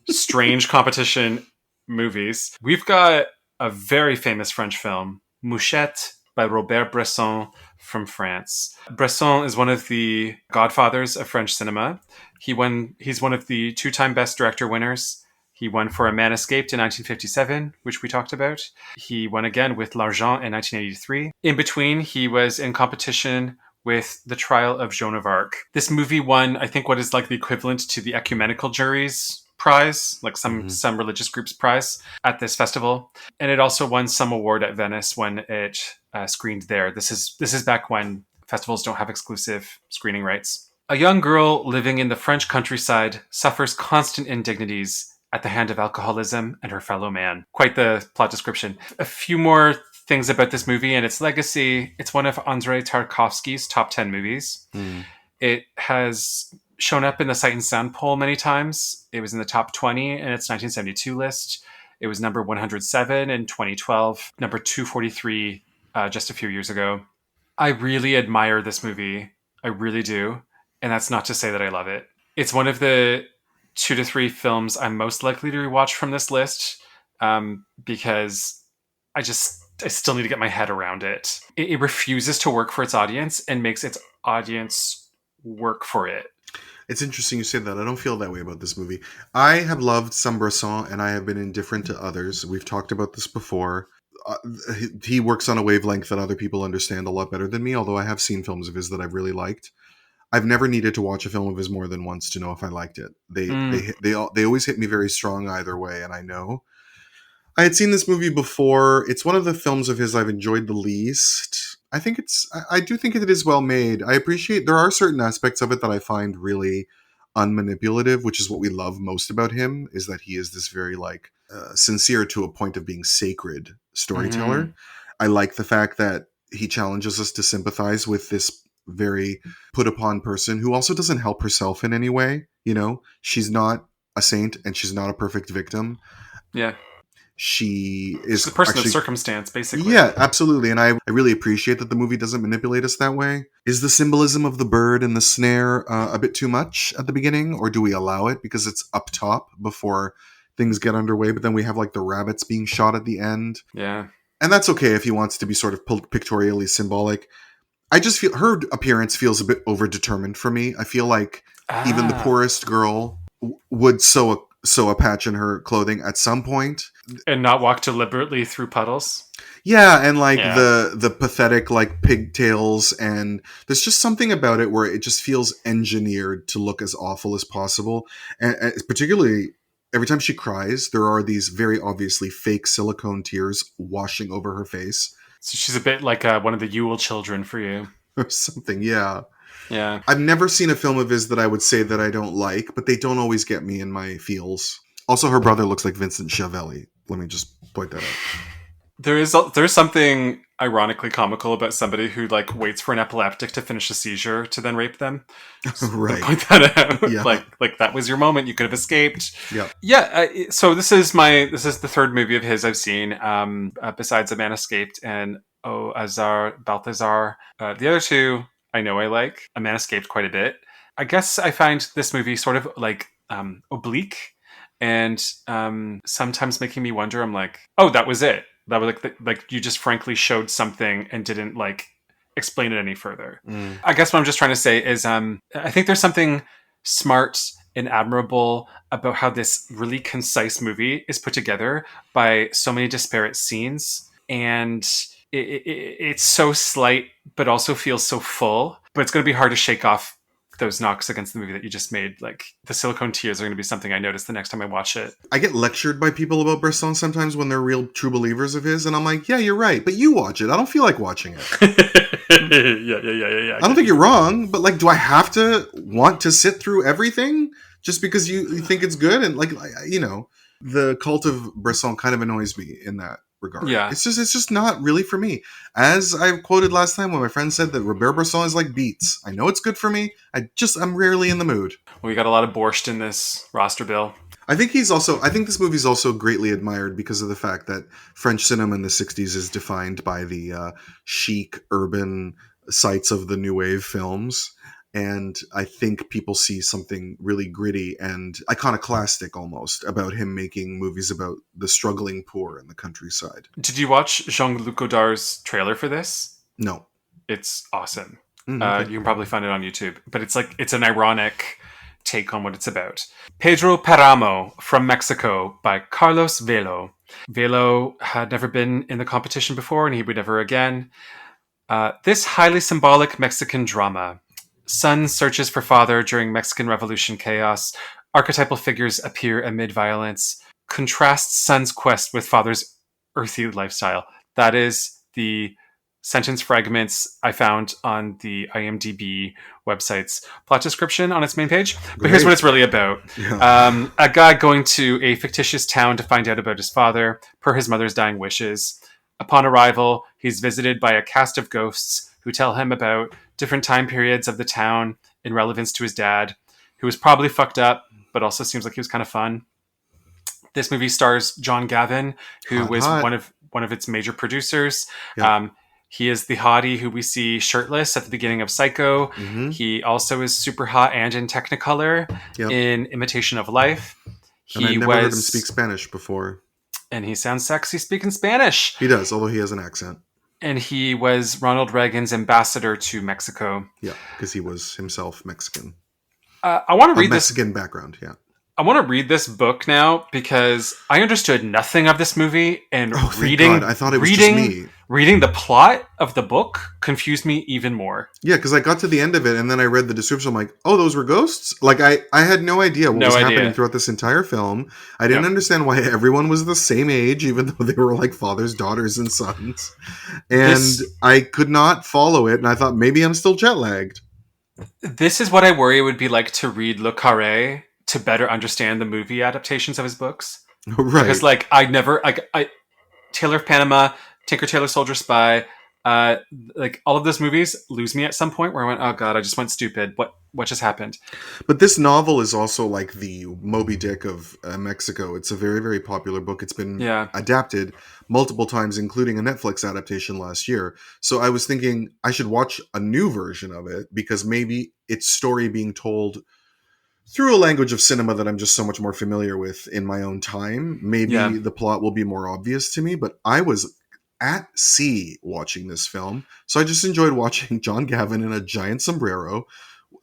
strange competition movies, we've got a very famous French film, Mouchette, by Robert Bresson from France. Bresson is one of the godfathers of French cinema. He's one of the two-time Best Director winners. He won for A Man Escaped in 1957, which we talked about. He won again with L'Argent in 1983. In between, he was in competition with The Trial of Joan of Arc. This movie won, I think, what is like the equivalent to the Ecumenical Jury's prize, like some religious group's prize at this festival. And it also won some award at Venice when it screened there. This is back when festivals don't have exclusive screening rights. A young girl living in the French countryside suffers constant indignities at the hand of alcoholism and her fellow man. Quite the plot description. A few more things about this movie and its legacy. It's one of Andrei Tarkovsky's top 10 movies. It has shown up in the Sight and Sound poll many times. It was in the top 20 in its 1972 list. It was number 107 in 2012, number 243 just a few years ago. I really admire this movie. I really do. And that's not to say that I love it. It's one of the 2 to 3 films I'm most likely to rewatch from this list, because I still need to get my head around it. It refuses to work for its audience and makes its audience work for it. It's interesting you say that. I don't feel that way about this movie. I have loved some Bresson and I have been indifferent to others. We've talked about this before. He works on a wavelength that other people understand a lot better than me, although I have seen films of his that I've really liked. I've never needed to watch a film of his more than once to know if I liked it. They always hit me very strong either way, and I know. I had seen this movie before. It's one of the films of his I've enjoyed the least. I do think it is well made. I appreciate there are certain aspects of it that I find really unmanipulative, which is what we love most about him, is that he is this very like sincere to a point of being sacred storyteller. I like the fact that he challenges us to sympathize with this very put upon person who also doesn't help herself in any way. You know, she's not a saint and she's not a perfect victim. Yeah. She's the person of circumstance, basically. Yeah, absolutely. And I really appreciate that the movie doesn't manipulate us that way. Is the symbolism of the bird and the snare a bit too much at the beginning? Or do we allow it because it's up top before things get underway? But then we have like the rabbits being shot at the end. Yeah. And that's okay if he wants to be sort of pictorially symbolic. I just feel her appearance feels a bit overdetermined for me. I feel like even the poorest girl would sew a patch in her clothing at some point. And not walk deliberately through puddles. Yeah, and like the pathetic like pigtails, and there's just something about it where it just feels engineered to look as awful as possible. And particularly every time she cries, there are these very obviously fake silicone tears washing over her face. So she's a bit like one of the Yule children for you. Or something, yeah. Yeah. I've never seen a film of his that I would say that I don't like, but they don't always get me in my feels. Also, her brother looks like Vincent Schiavelli. Let me just point that out. There's something ironically comical about somebody who like waits for an epileptic to finish a seizure to then rape them. So right. Point that out. Yeah. Like that was your moment. You could have escaped. Yeah. Yeah. So this is the third movie of his I've seen. Besides A Man Escaped and Balthazar. The other two I know I like. A Man Escaped quite a bit. I guess I find this movie sort of like oblique and sometimes making me wonder. I'm like, oh, that was it. That was like you just frankly showed something and didn't like explain it any further. I guess what I'm just trying to say is I think there's something smart and admirable about how this really concise movie is put together by so many disparate scenes, and it's so slight but also feels so full. But it's going to be hard to shake off those knocks against the movie that you just made. Like the silicone tears are going to be something I notice the next time I watch it. I get lectured by people about Bresson sometimes when they're real true believers of his, and I'm like, yeah, you're right, but you watch it. I don't feel like watching it. Yeah. I don't think you're wrong, but like, do I have to want to sit through everything just because you think it's good? And like, you know, the cult of Bresson kind of annoys me in that regard. Yeah. It's just not really for me. As I quoted last time when my friend said that Robert Bresson is like beets. I know it's good for me. I'm rarely in the mood. Well, we got a lot of borscht in this roster, Bill. I think this movie's also greatly admired because of the fact that French cinema in the 60s is defined by the chic urban sites of the new wave films. And I think people see something really gritty and iconoclastic almost about him making movies about the struggling poor in the countryside. Did you watch Jean-Luc Godard's trailer for this? No. It's awesome. Okay. You can probably find it on YouTube. But it's an ironic take on what it's about. Pedro Paramo from Mexico by Carlos Velo. Velo had never been in the competition before and he would never again. This highly symbolic Mexican drama. Son searches for father during Mexican Revolution chaos. Archetypal figures appear amid violence. Contrasts son's quest with father's earthy lifestyle. That is the sentence fragments I found on the IMDb website's plot description on its main page. But here's what it's really about. Yeah. A guy going to a fictitious town to find out about his father, per his mother's dying wishes. Upon arrival, he's visited by a cast of ghosts who tell him about different time periods of the town in relevance to his dad, who was probably fucked up, but also seems like he was kind of fun. This movie stars John Gavin, who was one of its major producers. Yep. He is the hottie who we see shirtless at the beginning of Psycho. Mm-hmm. He also is super hot and in Technicolor in Imitation of Life. And I never heard him speak Spanish before. And he sounds sexy speaking Spanish. He does, although he has an accent. And he was Ronald Reagan's ambassador to Mexico. Yeah, because he was himself Mexican. I want to read this Mexican background. Yeah, I want to read this book now because I understood nothing of this movie, and reading I thought it was just me. Reading the plot of the book confused me even more. Yeah, because I got to the end of it and then I read the description. I'm like, oh, those were ghosts? Like, I had no idea what was happening throughout this entire film. I didn't understand why everyone was the same age, even though they were like fathers, daughters, and sons. And I could not follow it, and I thought maybe I'm still jet lagged. This is what I worry it would be like to read Le Carré to better understand the movie adaptations of his books. Right. Because, like, Taylor of Panama, Tinker Tailor Soldier Spy, like all of those movies lose me at some point where I went, oh god, I just went stupid. What just happened? But this novel is also like the Moby Dick of Mexico. It's a very, very popular book. It's been adapted multiple times, including a Netflix adaptation last year. So I was thinking I should watch a new version of it because maybe its story being told through a language of cinema that I'm just so much more familiar with in my own time. Maybe the plot will be more obvious to me, but I was at sea watching this film. So I just enjoyed watching John Gavin in a giant sombrero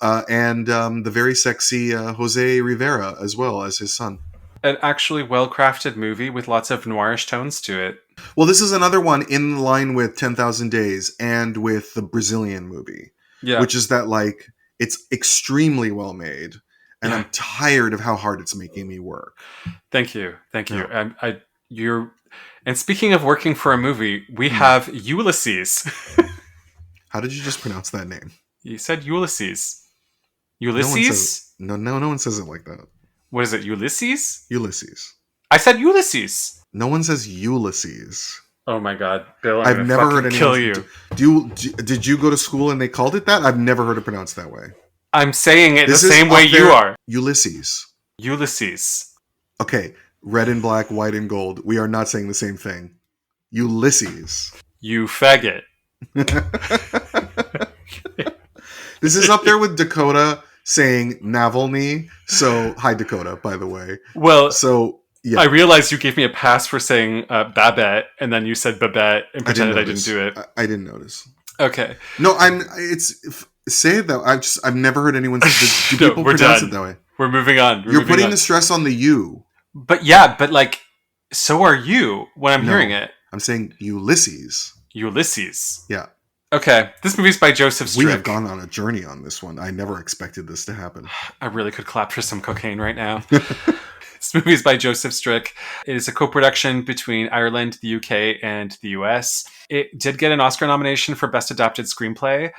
and the very sexy Jose Rivera as well as his son. An actually well-crafted movie with lots of noirish tones to it. Well, this is another one in line with 10,000 Days and with the Brazilian movie, which is that like it's extremely well made. And I'm tired of how hard it's making me work. Thank you. And speaking of working for a movie, we have Ulysses. How did you just pronounce that name? You said Ulysses. Ulysses? No one says it like that. What is it? Ulysses? Ulysses. I said Ulysses. No one says Ulysses. Oh my God, Bill! I've never heard anyone kill you. Did you go to school and they called it that? I've never heard it pronounced that way. I'm saying it the same way you are. Ulysses. Ulysses. Okay, red and black, white and gold. We are not saying the same thing. Ulysses. You faggot. This is up there with Dakota saying Navalny. So, hi Dakota, by the way. Well, so yeah. I realized you gave me a pass for saying Babette, and then you said Babette and pretended I didn't do it. I didn't notice. Okay. No, say it though. I've never heard anyone say. Do people pronounce it that way? We're moving on. You're putting the stress on the U. But yeah, but like, so are you when I'm hearing it. I'm saying Ulysses. Ulysses. Yeah. Okay. This movie's by Joseph Strick. We have gone on a journey on this one. I never expected this to happen. I really could clap for some cocaine right now. This movie is by Joseph Strick. It is a co-production between Ireland, the UK, and the US. It did get an Oscar nomination for Best Adapted Screenplay,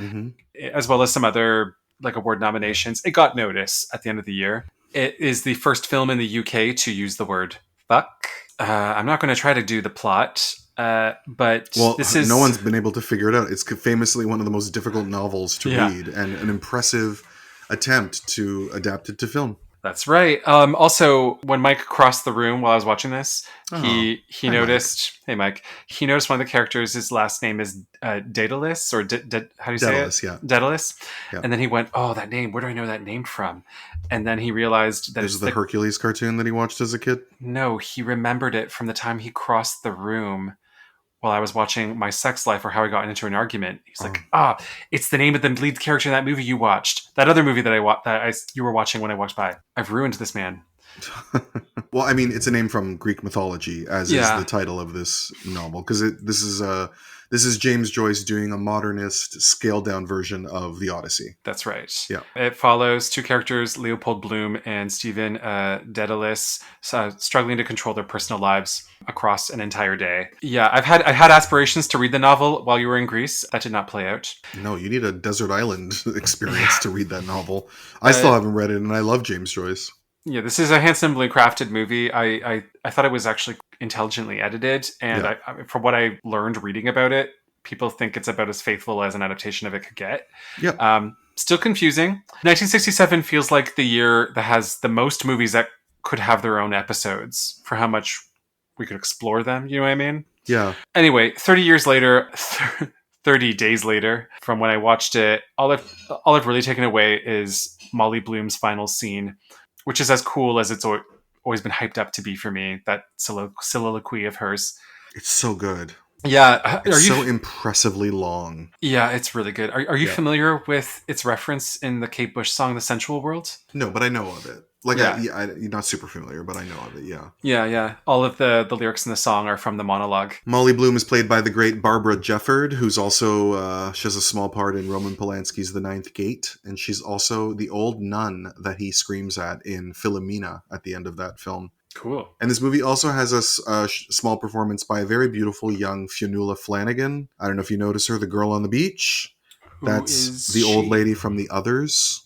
as well as some other award nominations. It got notice at the end of the year. It is the first film in the UK to use the word fuck. I'm not going to try to do the plot, but this is... no one's been able to figure it out. It's famously one of the most difficult novels to read, and an impressive attempt to adapt it to film. That's right. Also, when Mike crossed the room while I was watching this, he noticed... Mike. Hey, Mike. He noticed one of the characters, his last name is Daedalus, or how do you say it? Yeah. Daedalus. Yeah. And then he went, oh, that name, where do I know that name from? And then he realized that this is the Hercules cartoon that he watched as a kid? No, he remembered it from the time he crossed the room while I was watching My Sex Life, or how I got into an argument. He's like, it's the name of the lead character in that movie you watched. That other movie that you were watching when I walked by. I've ruined this man. Well, I mean, it's a name from Greek mythology, as is the title of this novel, because this is James Joyce doing a modernist, scaled-down version of the Odyssey. That's right. Yeah. It follows two characters, Leopold Bloom and Stephen Daedalus, struggling to control their personal lives across an entire day. Yeah, I had aspirations to read the novel while you were in Greece. That did not play out. No, you need a desert island experience to read that novel. I still haven't read it, and I love James Joyce. Yeah, this is a handsomely crafted movie. I thought it was actually intelligently edited, and from what I learned reading about it, people think it's about as faithful as an adaptation of it could get. Yeah. Still confusing. 1967 feels like the year that has the most movies that could have their own episodes for how much we could explore them. You know what I mean? Yeah. Anyway, 30 years later, 30 days later from when I watched it, all I've really taken away is Molly Bloom's final scene, which is as cool as it's always been hyped up to be for me, that soliloquy of hers. It's so good. Yeah. It's so impressively long. Yeah, it's really good. Are you familiar with its reference in the Kate Bush song, The Sensual World? No, but I know of it. I'm not super familiar, but I know of it, yeah. Yeah. All of the lyrics in the song are from the monologue. Molly Bloom is played by the great Barbara Jefford, who's also, she has a small part in Roman Polanski's The Ninth Gate, and she's also the old nun that he screams at in Philomena at the end of that film. Cool. And this movie also has a small performance by a very beautiful young Fionnuala Flanagan. I don't know if you notice her, the girl on the beach. That's the old lady from The Others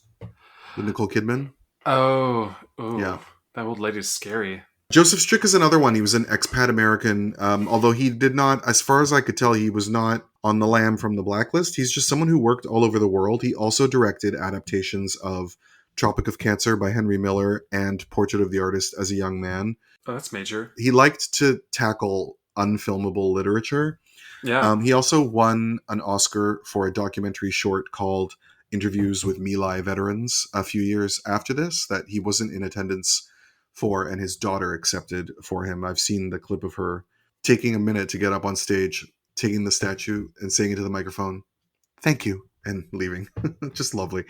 with Nicole Kidman. Oh, yeah. That old lady's scary. Joseph Strick is another one. He was an expat American, although he did not, as far as I could tell, he was not on the lam from the blacklist. He's just someone who worked all over the world. He also directed adaptations of Tropic of Cancer by Henry Miller and Portrait of the Artist as a Young Man. Oh, that's major. He liked to tackle unfilmable literature. Yeah. He also won an Oscar for a documentary short called Interviews with My Lai Veterans a few years after this that he wasn't in attendance for, and his daughter accepted for him. I've seen the clip of her taking a minute to get up on stage, taking the statue and saying into the microphone, "Thank you," and leaving. Just lovely.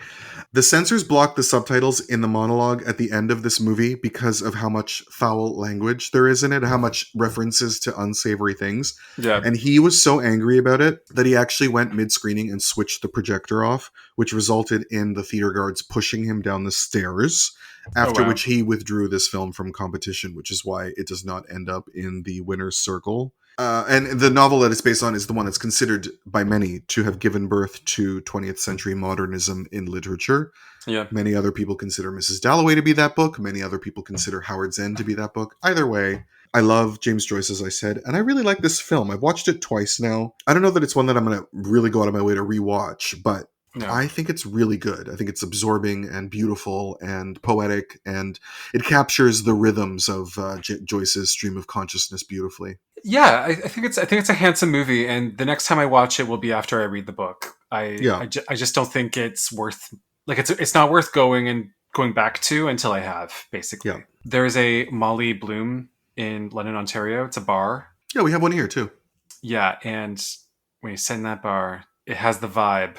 The censors blocked the subtitles in the monologue at the end of this movie because of how much foul language there is in it, how much references to unsavory things. Yeah. And he was so angry about it that he actually went mid-screening and switched the projector off, which resulted in the theater guards pushing him down the stairs, after which he withdrew this film from competition, which is why it does not end up in the winner's circle. And the novel that it's based on is the one that's considered by many to have given birth to 20th century modernism in literature. Yeah. Many other people consider Mrs. Dalloway to be that book. Many other people consider Howard Zinn to be that book. Either way, I love James Joyce, as I said, and I really like this film. I've watched it twice now. I don't know that it's one that I'm going to really go out of my way to rewatch, but I think it's really good. I think it's absorbing and beautiful and poetic, and it captures the rhythms of Joyce's stream of consciousness beautifully. Yeah, I think it's a handsome movie, and the next time I watch it will be after I read the book. I just don't think it's worth, like, it's not worth going back to until I have, basically. Yeah. There's a Molly Bloom in London, Ontario. It's a bar. Yeah, we have one here too. Yeah, and when you sit in that bar, it has the vibe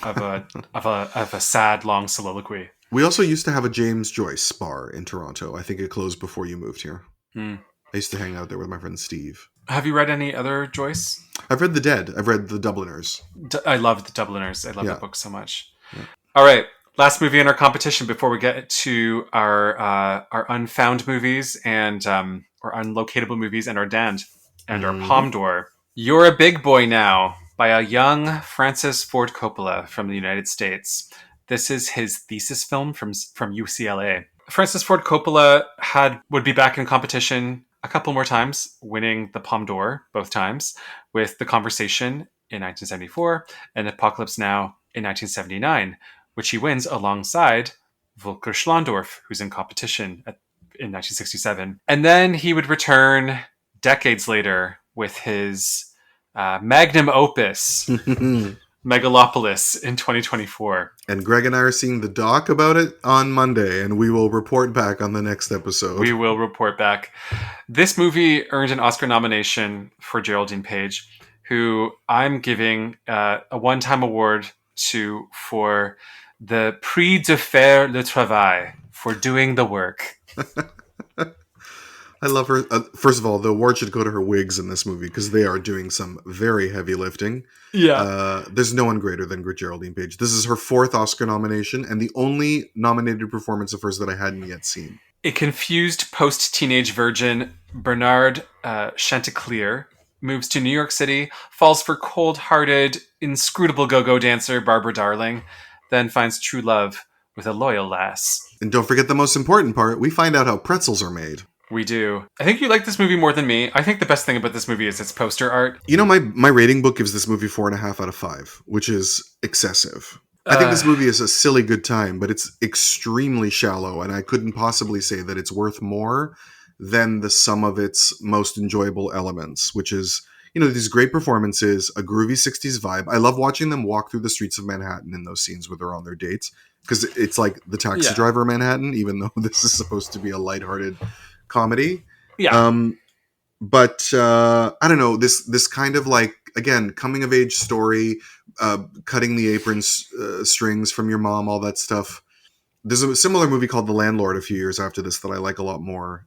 of a sad long soliloquy. We also used to have a James Joyce bar in Toronto. I think it closed before you moved here. I used to hang out there with my friend Steve. Have you read any other Joyce? I've read The Dead. I've read The Dubliners. I love The Dubliners. I love that book so much. Yeah. All right. Last movie in our competition before we get to our unfound movies and our unlocatable movies and our Dand and our Palme d'Or. You're a Big Boy Now by a young Francis Ford Coppola from the United States. This is his thesis film from UCLA. Francis Ford Coppola would be back in competition a couple more times, winning the Palme d'Or both times, with The Conversation in 1974 and Apocalypse Now in 1979, which he wins alongside Volker Schlöndorff, who's in competition in 1967. And then he would return decades later with his magnum opus, Megalopolis, in 2024. And Greg and I are seeing the doc about it on Monday, and we will report back on the next episode. We will report back. This movie earned an Oscar nomination for Geraldine Page, who I'm giving a one-time award to for the Prix de faire le travail, for doing the work. I love her. First of all, the award should go to her wigs in this movie because they are doing some very heavy lifting. Yeah. There's no one greater than Geraldine Page. This is her 4th Oscar nomination and the only nominated performance of hers that I hadn't yet seen. A confused post-teenage virgin, Bernard Chanticleer, moves to New York City, falls for cold-hearted, inscrutable go-go dancer Barbara Darling, then finds true love with a loyal lass. And don't forget the most important part, we find out how pretzels are made. We do. I think you like this movie more than me. I think the best thing about this movie is its poster art. You know, my rating book gives this movie 4.5 out of 5, which is excessive. I think this movie is a silly good time, but it's extremely shallow, and I couldn't possibly say that it's worth more than the sum of its most enjoyable elements, which is, you know, these great performances, a groovy 60s vibe. I love watching them walk through the streets of Manhattan in those scenes where they're on their dates, because it's like the Taxi Driver Manhattan, even though this is supposed to be a lighthearted comedy. But I don't know, this kind of like, again, coming of age story, cutting the apron strings from your mom, all that stuff. There's a similar movie called The Landlord a few years after this that I like a lot more.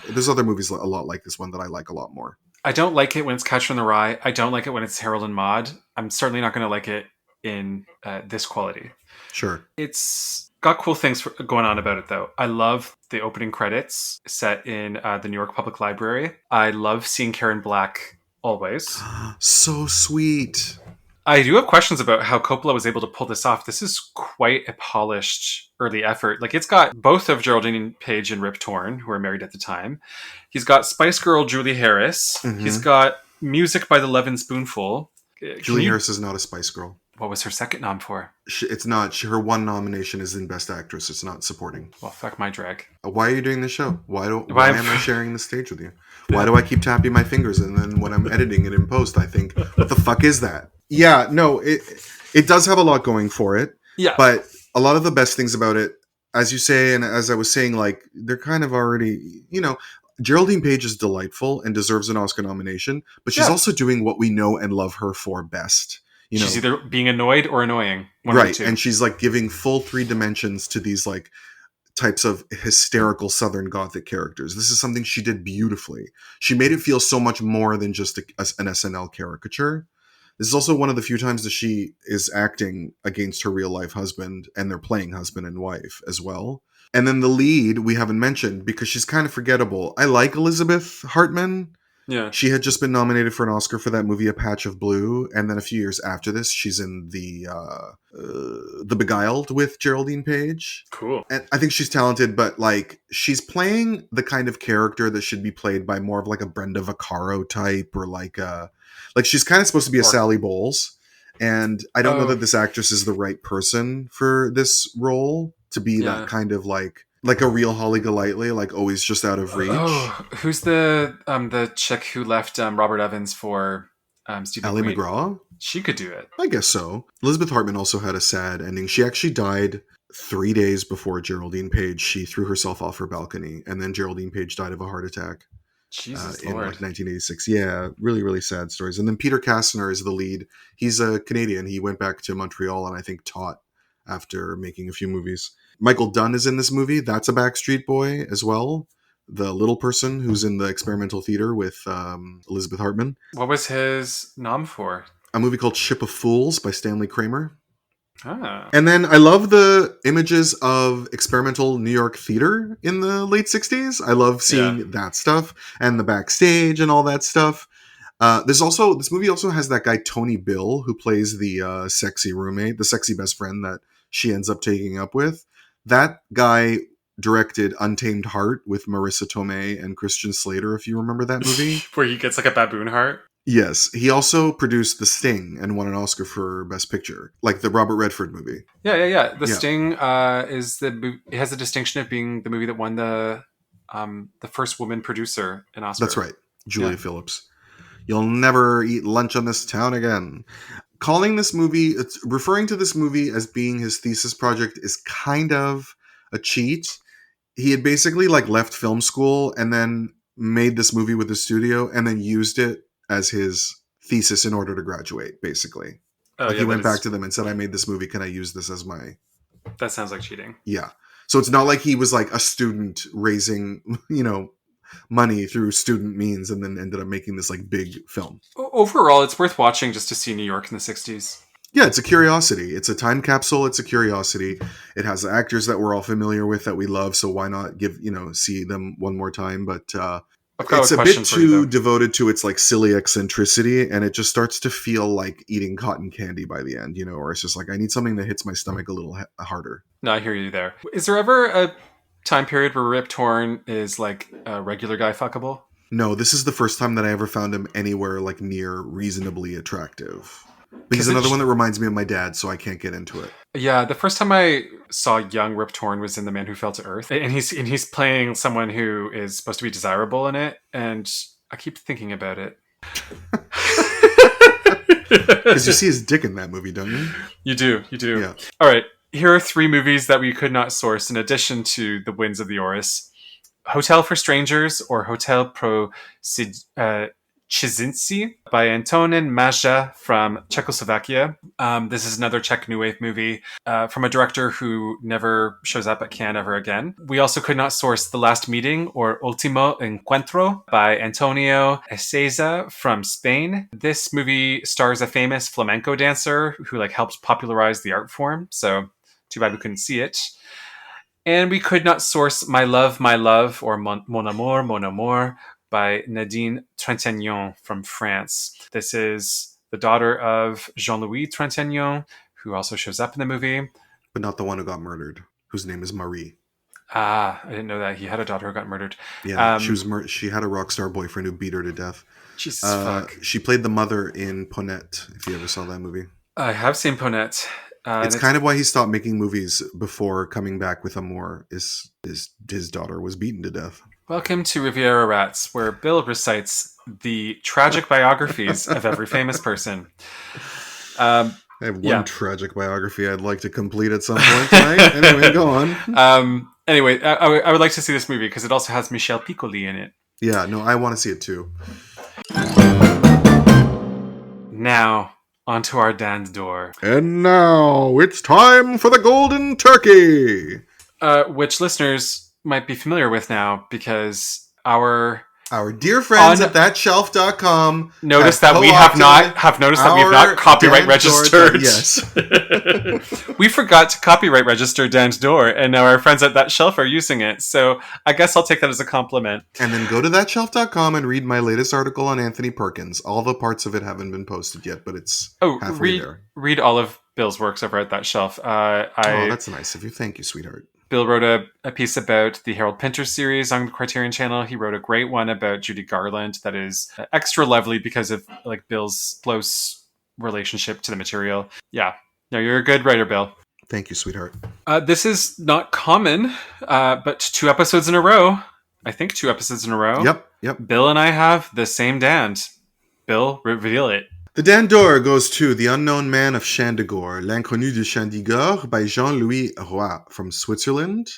There's other movies a lot like this one that I like a lot more. I don't like it when it's Catcher in the Rye. I don't like it when it's Harold and Maude. I'm certainly not going to like it in this quality. Sure. It's got cool things going on about it, though. I love the opening credits set in the New York Public Library. I love seeing Karen Black always. So sweet. I do have questions about how Coppola was able to pull this off. This is quite a polished early effort. Like, it's got both of Geraldine Page and Rip Torn, who were married at the time. He's got Spice Girl Julie Harris. Mm-hmm. He's got music by the Levin Spoonful. Julie Harris is not a Spice Girl. What was her second nom for? It's not. Her one nomination is in Best Actress. It's not supporting. Well, fuck my drag. Why are you doing this show? Why am I sharing the stage with you? Why do I keep tapping my fingers and then when I'm editing it in post, I think, what the fuck is that? Yeah, no, it does have a lot going for it. Yeah. But a lot of the best things about it, as you say, and as I was saying, like, they're kind of already, you know, Geraldine Page is delightful and deserves an Oscar nomination, but she's also doing what we know and love her for best. You know, she's either being annoyed or annoying. Right. And she's like giving full 3 dimensions to these like types of hysterical Southern Gothic characters. This is something she did beautifully. She made it feel so much more than just an SNL caricature. This is also one of the few times that she is acting against her real life husband, and they're playing husband and wife as well. And then the lead we haven't mentioned because she's kind of forgettable. I like Elizabeth Hartman. Yeah. She had just been nominated for an Oscar for that movie A Patch of Blue, and then a few years after this, she's in the Beguiled with Geraldine Page. Cool. And I think she's talented, but like she's playing the kind of character that should be played by more of like a Brenda Vaccaro type, or like she's kind of supposed to be a Sally Bowles, and I don't know that this actress is the right person for this role to be that kind of like a real Holly Golightly, like always just out of reach. Oh, who's the chick who left Robert Evans for Stephen Ally Queen? McGraw? She could do it. I guess so. Elizabeth Hartman also had a sad ending. She actually died 3 days before Geraldine Page. She threw herself off her balcony, and then Geraldine Page died of a heart attack. Jesus in Lord. like 1986. Yeah, really, really sad stories. And then Peter Kastner is the lead. He's a Canadian. He went back to Montreal and I think taught after making a few movies. Michael Dunn is in this movie. That's a Backstreet Boy as well. The little person who's in the experimental theater with Elizabeth Hartman. What was his nom for? A movie called Ship of Fools by Stanley Kramer. Ah. And then I love the images of experimental New York theater in the late 60s. I love seeing that stuff and the backstage and all that stuff. This movie also has that guy Tony Bill who plays the sexy roommate, the sexy best friend that she ends up taking up with. That guy directed Untamed Heart with Marissa Tomei and Christian Slater, if you remember that movie. Where he gets like a baboon heart? Yes. He also produced The Sting and won an Oscar for Best Picture, like the Robert Redford movie. Yeah. The Sting it has the distinction of being the movie that won the first woman producer in Oscar. That's right. Julia Phillips. You'll never eat lunch on this town again. Referring to this movie as being his thesis project is kind of a cheat. He had basically like left film school and then made this movie with the studio and then used it as his thesis in order to graduate, basically. He went back to them and said, I made this movie. Can I use this as my... That sounds like cheating. Yeah. So it's not like he was like a student raising, money through student means and then ended up making this like big film. Overall, it's worth watching just to see New York in the 60s. Yeah, it's a curiosity. It's a time capsule. It's a curiosity. It has actors that we're all familiar with that we love. So why not see them one more time? But it's a bit too devoted to its like silly eccentricity. And it just starts to feel like eating cotton candy by the end, or it's just like, I need something that hits my stomach a little harder. No, I hear you there. Is there ever a time period where Rip Torn is like a regular guy fuckable? No, this is the first time that I ever found him anywhere like near reasonably attractive. But he's another one that reminds me of my dad, so I can't get into it. Yeah, the first time I saw young Rip Torn was in The Man Who Fell to Earth, and he's playing someone who is supposed to be desirable in it, and I keep thinking about it. Because you see his dick in that movie, don't you? You do. Yeah. All right, here are 3 movies that we could not source in addition to The Winds of the Oris: Hotel for Strangers or Hotel pro Cizinci by Antonín Máša from Czechoslovakia. This is another Czech New Wave movie from a director who never shows up at Cannes ever again. We also could not source The Last Meeting or Último Encuentro by Antonio Eceiza from Spain. This movie stars a famous flamenco dancer who helps popularize the art form, so too bad we couldn't see it. And we could not source My Love, or Mon Amour, by Nadine Trintignant from France. This is the daughter of Jean-Louis Trintignant, who also shows up in the movie. But not the one who got murdered, whose name is Marie. I didn't know that. He had a daughter who got murdered. Yeah, she had a rock star boyfriend who beat her to death. Jesus fuck. She played the mother in Ponette, if you ever saw that movie. I have seen Ponette. It's kind of why he stopped making movies before coming back with Amour, is his daughter was beaten to death. Welcome to Riviera Rats, where Bill recites the tragic biographies of every famous person. I have one tragic biography I'd like to complete at some point tonight. Anyway, go on. Anyway, I would like to see this movie because it also has Michel Piccoli in it. Yeah, no, I want to see it too. Now, onto our dance door. And now, it's time for the Golden Turkey! Which listeners might be familiar with now because our Our dear friends at thatshelf.com notice that we have not copyright registered. Yes. We forgot to copyright register Dan's Door, and now our friends at That Shelf are using it. So I guess I'll take that as a compliment. And then go to thatshelf.com and read my latest article on Anthony Perkins. All the parts of it haven't been posted yet, but it's halfway there. Read all of Bill's works over at That Shelf. That's nice of you. Thank you, sweetheart. Bill wrote a piece about the Harold Pinter series on the Criterion Channel. He wrote a great one about Judy Garland that is extra lovely because of like Bill's close relationship to the material. Yeah. No, you're a good writer, Bill. Thank you, sweetheart. This is not common, but 2 episodes in a row. I think 2 episodes in a row. Yep. Bill and I have the same Dand. Bill, reveal it. The Dand d'Or goes to The Unknown Man of Chandigor, L'Inconnu de Chandigor by Jean-Louis Roy from Switzerland.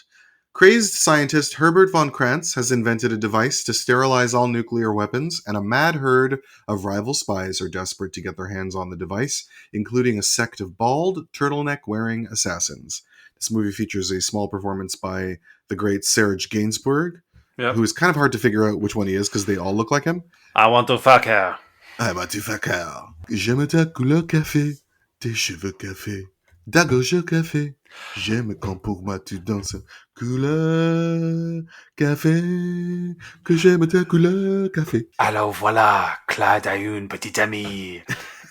Crazed scientist Herbert von Kranz has invented a device to sterilize all nuclear weapons, and a mad herd of rival spies are desperate to get their hands on the device, including a sect of bald, turtleneck-wearing assassins. This movie features a small performance by the great Serge Gainsbourg, who is kind of hard to figure out which one he is because they all look like him. I want to fuck her. I want to fuck her. J'aime ta couleur café, tes cheveux café, ta gorge café. J'aime quand pour moi tu danses. Couleur café, que j'aime ta couleur café. Alors voilà, Claude a une petite amie.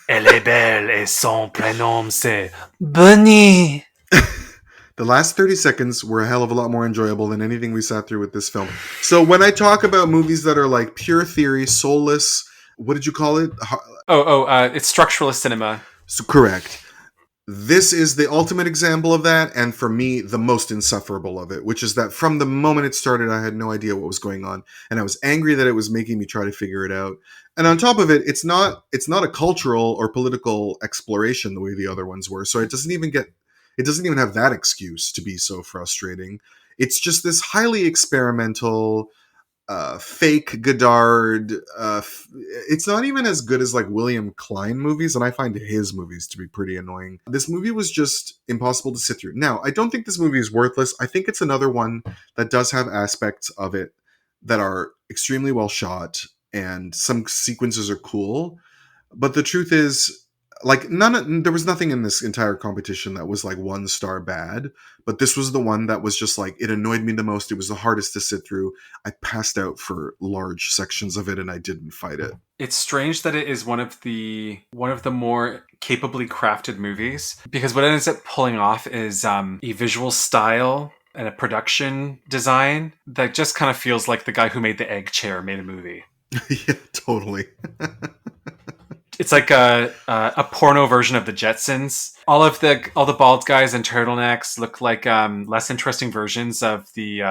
Elle est belle et son prénom c'est Bunny. The last 30 seconds were a hell of a lot more enjoyable than anything we sat through with this film. So when I talk about movies that are like pure theory, soulless, what did you call it? It's structuralist cinema. So, correct. This is the ultimate example of that, and for me, the most insufferable of it, which is that from the moment it started, I had no idea what was going on, and I was angry that it was making me try to figure it out. And on top of it, it's not a cultural or political exploration the way the other ones were, so it doesn't even have that excuse to be so frustrating. It's just this highly experimental, fake Godard. It's not even as good as like William Klein movies, and I find his movies to be pretty annoying. This movie was just impossible to sit through. Now, I don't think this movie is worthless. I think it's another one that does have aspects of it that are extremely well shot, and some sequences are cool. But the truth is, like, there was nothing in this entire competition that was like 1 star bad, but this was the one that was just like, it annoyed me the most. It was the hardest to sit through. I passed out for large sections of it, and I didn't fight it. It's strange that it is one of the more capably crafted movies, because what it ends up pulling off is a visual style and a production design that just kind of feels like the guy who made the egg chair made a movie. Yeah, totally. It's like a porno version of the Jetsons. All the bald guys in turtlenecks look like less interesting versions of the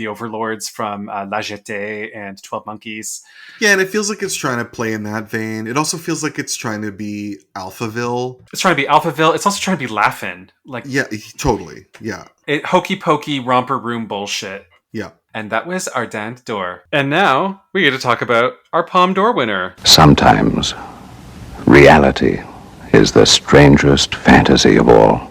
overlords from La Jetée and 12 Monkeys. Yeah, and it feels like it's trying to play in that vein. It also feels like it's trying to be Alphaville. It's trying to be Alphaville. It's also trying to be Laughing. Like, yeah, totally. Yeah. Hokey pokey romper room bullshit. Yeah. And that was our Dand d'Or. And now we get to talk about our Palme d'Or winner. Sometimes reality is the strangest fantasy of all.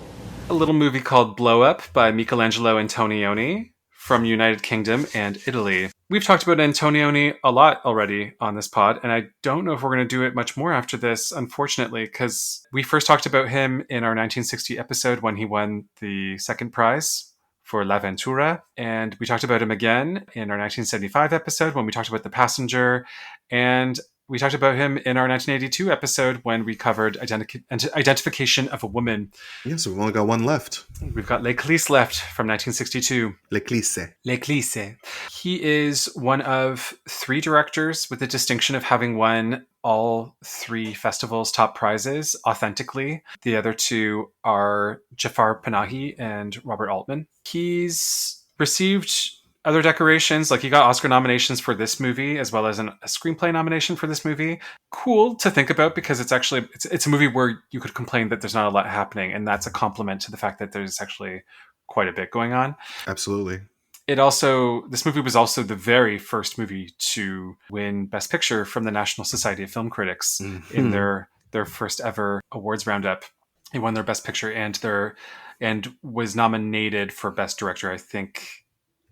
A little movie called Blowup by Michelangelo Antonioni from United Kingdom and Italy. We've talked about Antonioni a lot already on this pod, and I don't know if we're going to do it much more after this, unfortunately, because we first talked about him in our 1960 episode when he won the second prize for L'Avventura, and we talked about him again in our 1975 episode when we talked about The Passenger, and we talked about him in our 1982 episode when we covered Identification of a Woman. Yeah, so we've only got one left. We've got Les Clis left from 1962. Les Clis. Les Clis. He is one of 3 directors with the distinction of having won all 3 festivals' top prizes authentically. The other 2 are Jafar Panahi and Robert Altman. He's received other decorations, like he got Oscar nominations for this movie as well as a screenplay nomination for this movie. Cool to think about, because it's a movie where you could complain that there's not a lot happening, and that's a compliment to the fact that there's actually quite a bit going on. Absolutely. This movie was also the very first movie to win Best Picture from the National Society of Film Critics in their first ever awards roundup. He won their Best Picture and was nominated for Best Director. I think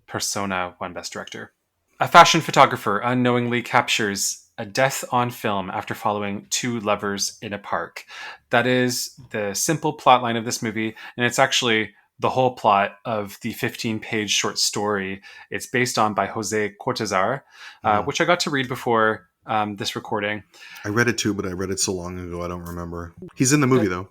Persona won Best Director. A fashion photographer unknowingly captures a death on film after following two lovers in a park. That is the simple plotline of this movie, and it's actually the whole plot of the 15-page short story it's based on by Jose Cortázar, which I got to read before this recording. I read it too, but I read it so long ago I don't remember. He's in the movie though.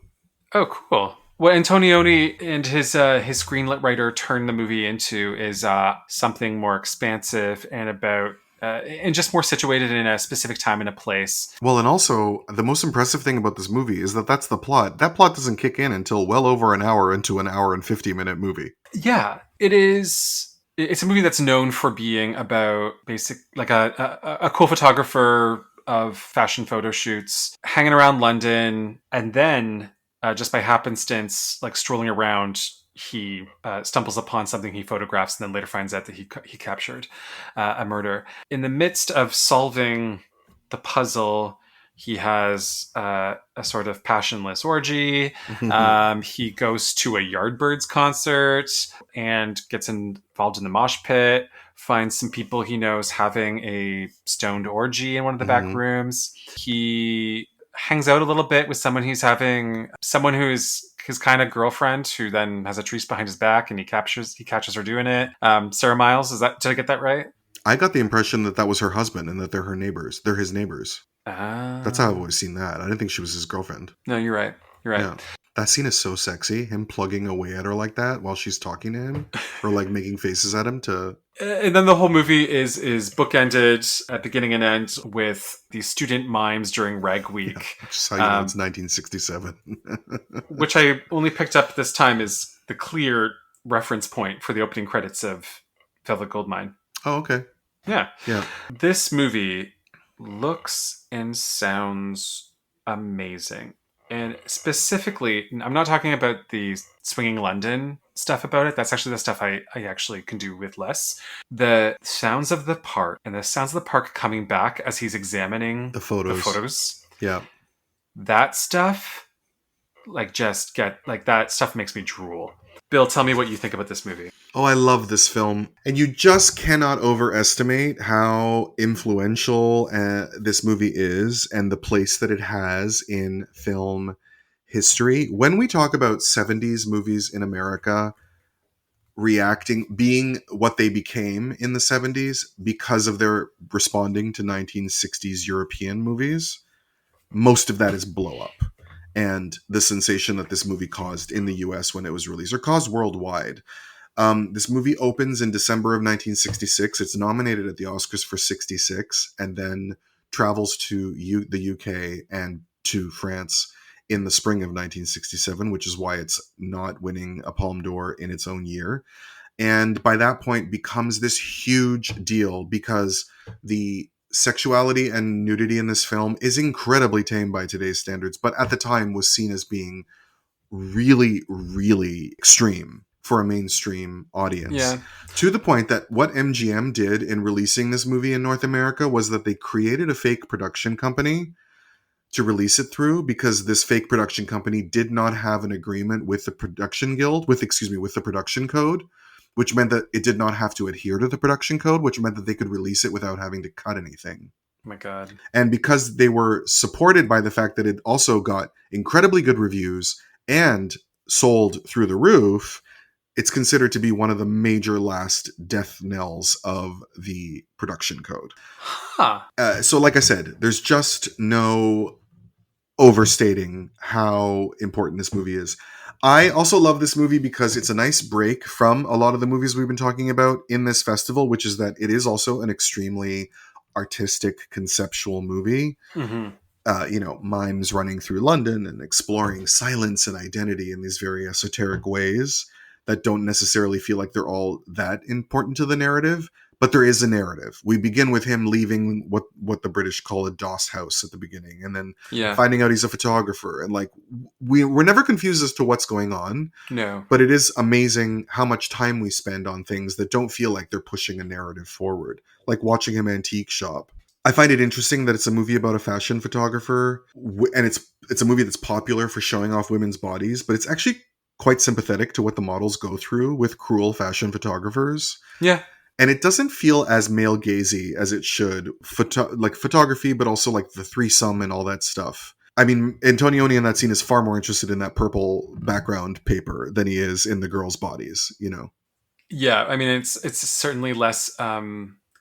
Oh, cool. What Antonioni and his screenlit writer turned the movie into is something more expansive and about and just more situated in a specific time and a place. Well, and also the most impressive thing about this movie is that that's the plot. That plot doesn't kick in until well over an hour into an hour and 50-minute movie. Yeah, it is. It's a movie that's known for being about a cool photographer of fashion photo shoots hanging around London, and then just by happenstance, like strolling around, he stumbles upon something he photographs and then later finds out that he captured a murder. In the midst of solving the puzzle, he has a sort of passionless orgy. He goes to a Yardbirds concert and gets involved in the mosh pit, finds some people he knows having a stoned orgy in one of the back rooms. He hangs out a little bit with someone who's his kind of girlfriend, who then has a truce behind his back, and he catches her doing it. Sarah Miles, did I get that right? I got the impression that was her husband and that they're her neighbors. They're his neighbors. That's how I've always seen that. I didn't think she was his girlfriend. No, you're right. Yeah. That scene is so sexy. Him plugging away at her like that while she's talking to him, or like making faces at him to. And then the whole movie is bookended at beginning and end with the student mimes during Rag Week. Yeah, which is how you know it's 1967. Which I only picked up this time is the clear reference point for the opening credits of Velvet Goldmine. Oh, okay. Yeah. Yeah. This movie looks and sounds amazing. And specifically, I'm not talking about the swinging London stuff about it. That's actually the stuff I actually can do with less. The sounds of the park and the sounds of the park coming back as he's examining the photos. Yeah. That stuff, that stuff makes me drool. Bill, tell me what you think about this movie. Oh, I love this film. And you just cannot overestimate how influential this movie is and the place that it has in film history. When we talk about 70s movies in America being what they became in the 70s because of their responding to 1960s European movies, most of that is Blowup. And the sensation that this movie caused in the US when it was released, or caused worldwide. This movie opens in December of 1966. It's nominated at the Oscars for 66 and then travels to the UK and to France in the spring of 1967, which is why it's not winning a Palme d'Or in its own year. And by that point becomes this huge deal because the sexuality and nudity in this film is incredibly tame by today's standards, but at the time was seen as being really, really extreme for a mainstream audience. Yeah. To the point that what MGM did in releasing this movie in North America was that they created a fake production company to release it through, because this fake production company did not have an agreement with the production guild, with the production code, which meant that it did not have to adhere to the production code, which meant that they could release it without having to cut anything. Oh my God. And because they were supported by the fact that it also got incredibly good reviews and sold through the roof, it's considered to be one of the major last death knells of the production code. Huh. So like I said, there's just no overstating how important this movie is. I also love this movie because it's a nice break from a lot of the movies we've been talking about in this festival, which is that it is also an extremely artistic, conceptual movie. Mm-hmm. Mimes running through London and exploring silence and identity in these very esoteric ways that don't necessarily feel like they're all that important to the narrative, but there is a narrative. We begin with him leaving what the British call a doss house at the beginning, and then finding out he's a photographer. And we're never confused as to what's going on. No. But it is amazing how much time we spend on things that don't feel like they're pushing a narrative forward. Like watching him antique shop. I find it interesting that it's a movie about a fashion photographer, and it's a movie that's popular for showing off women's bodies, but it's actually quite sympathetic to what the models go through with cruel fashion photographers. Yeah. And it doesn't feel as male gazy as it should. Like photography, but also like the threesome and all that stuff. I mean, Antonioni in that scene is far more interested in that purple background paper than he is in the girls' bodies, you know? Yeah, I mean, it's certainly less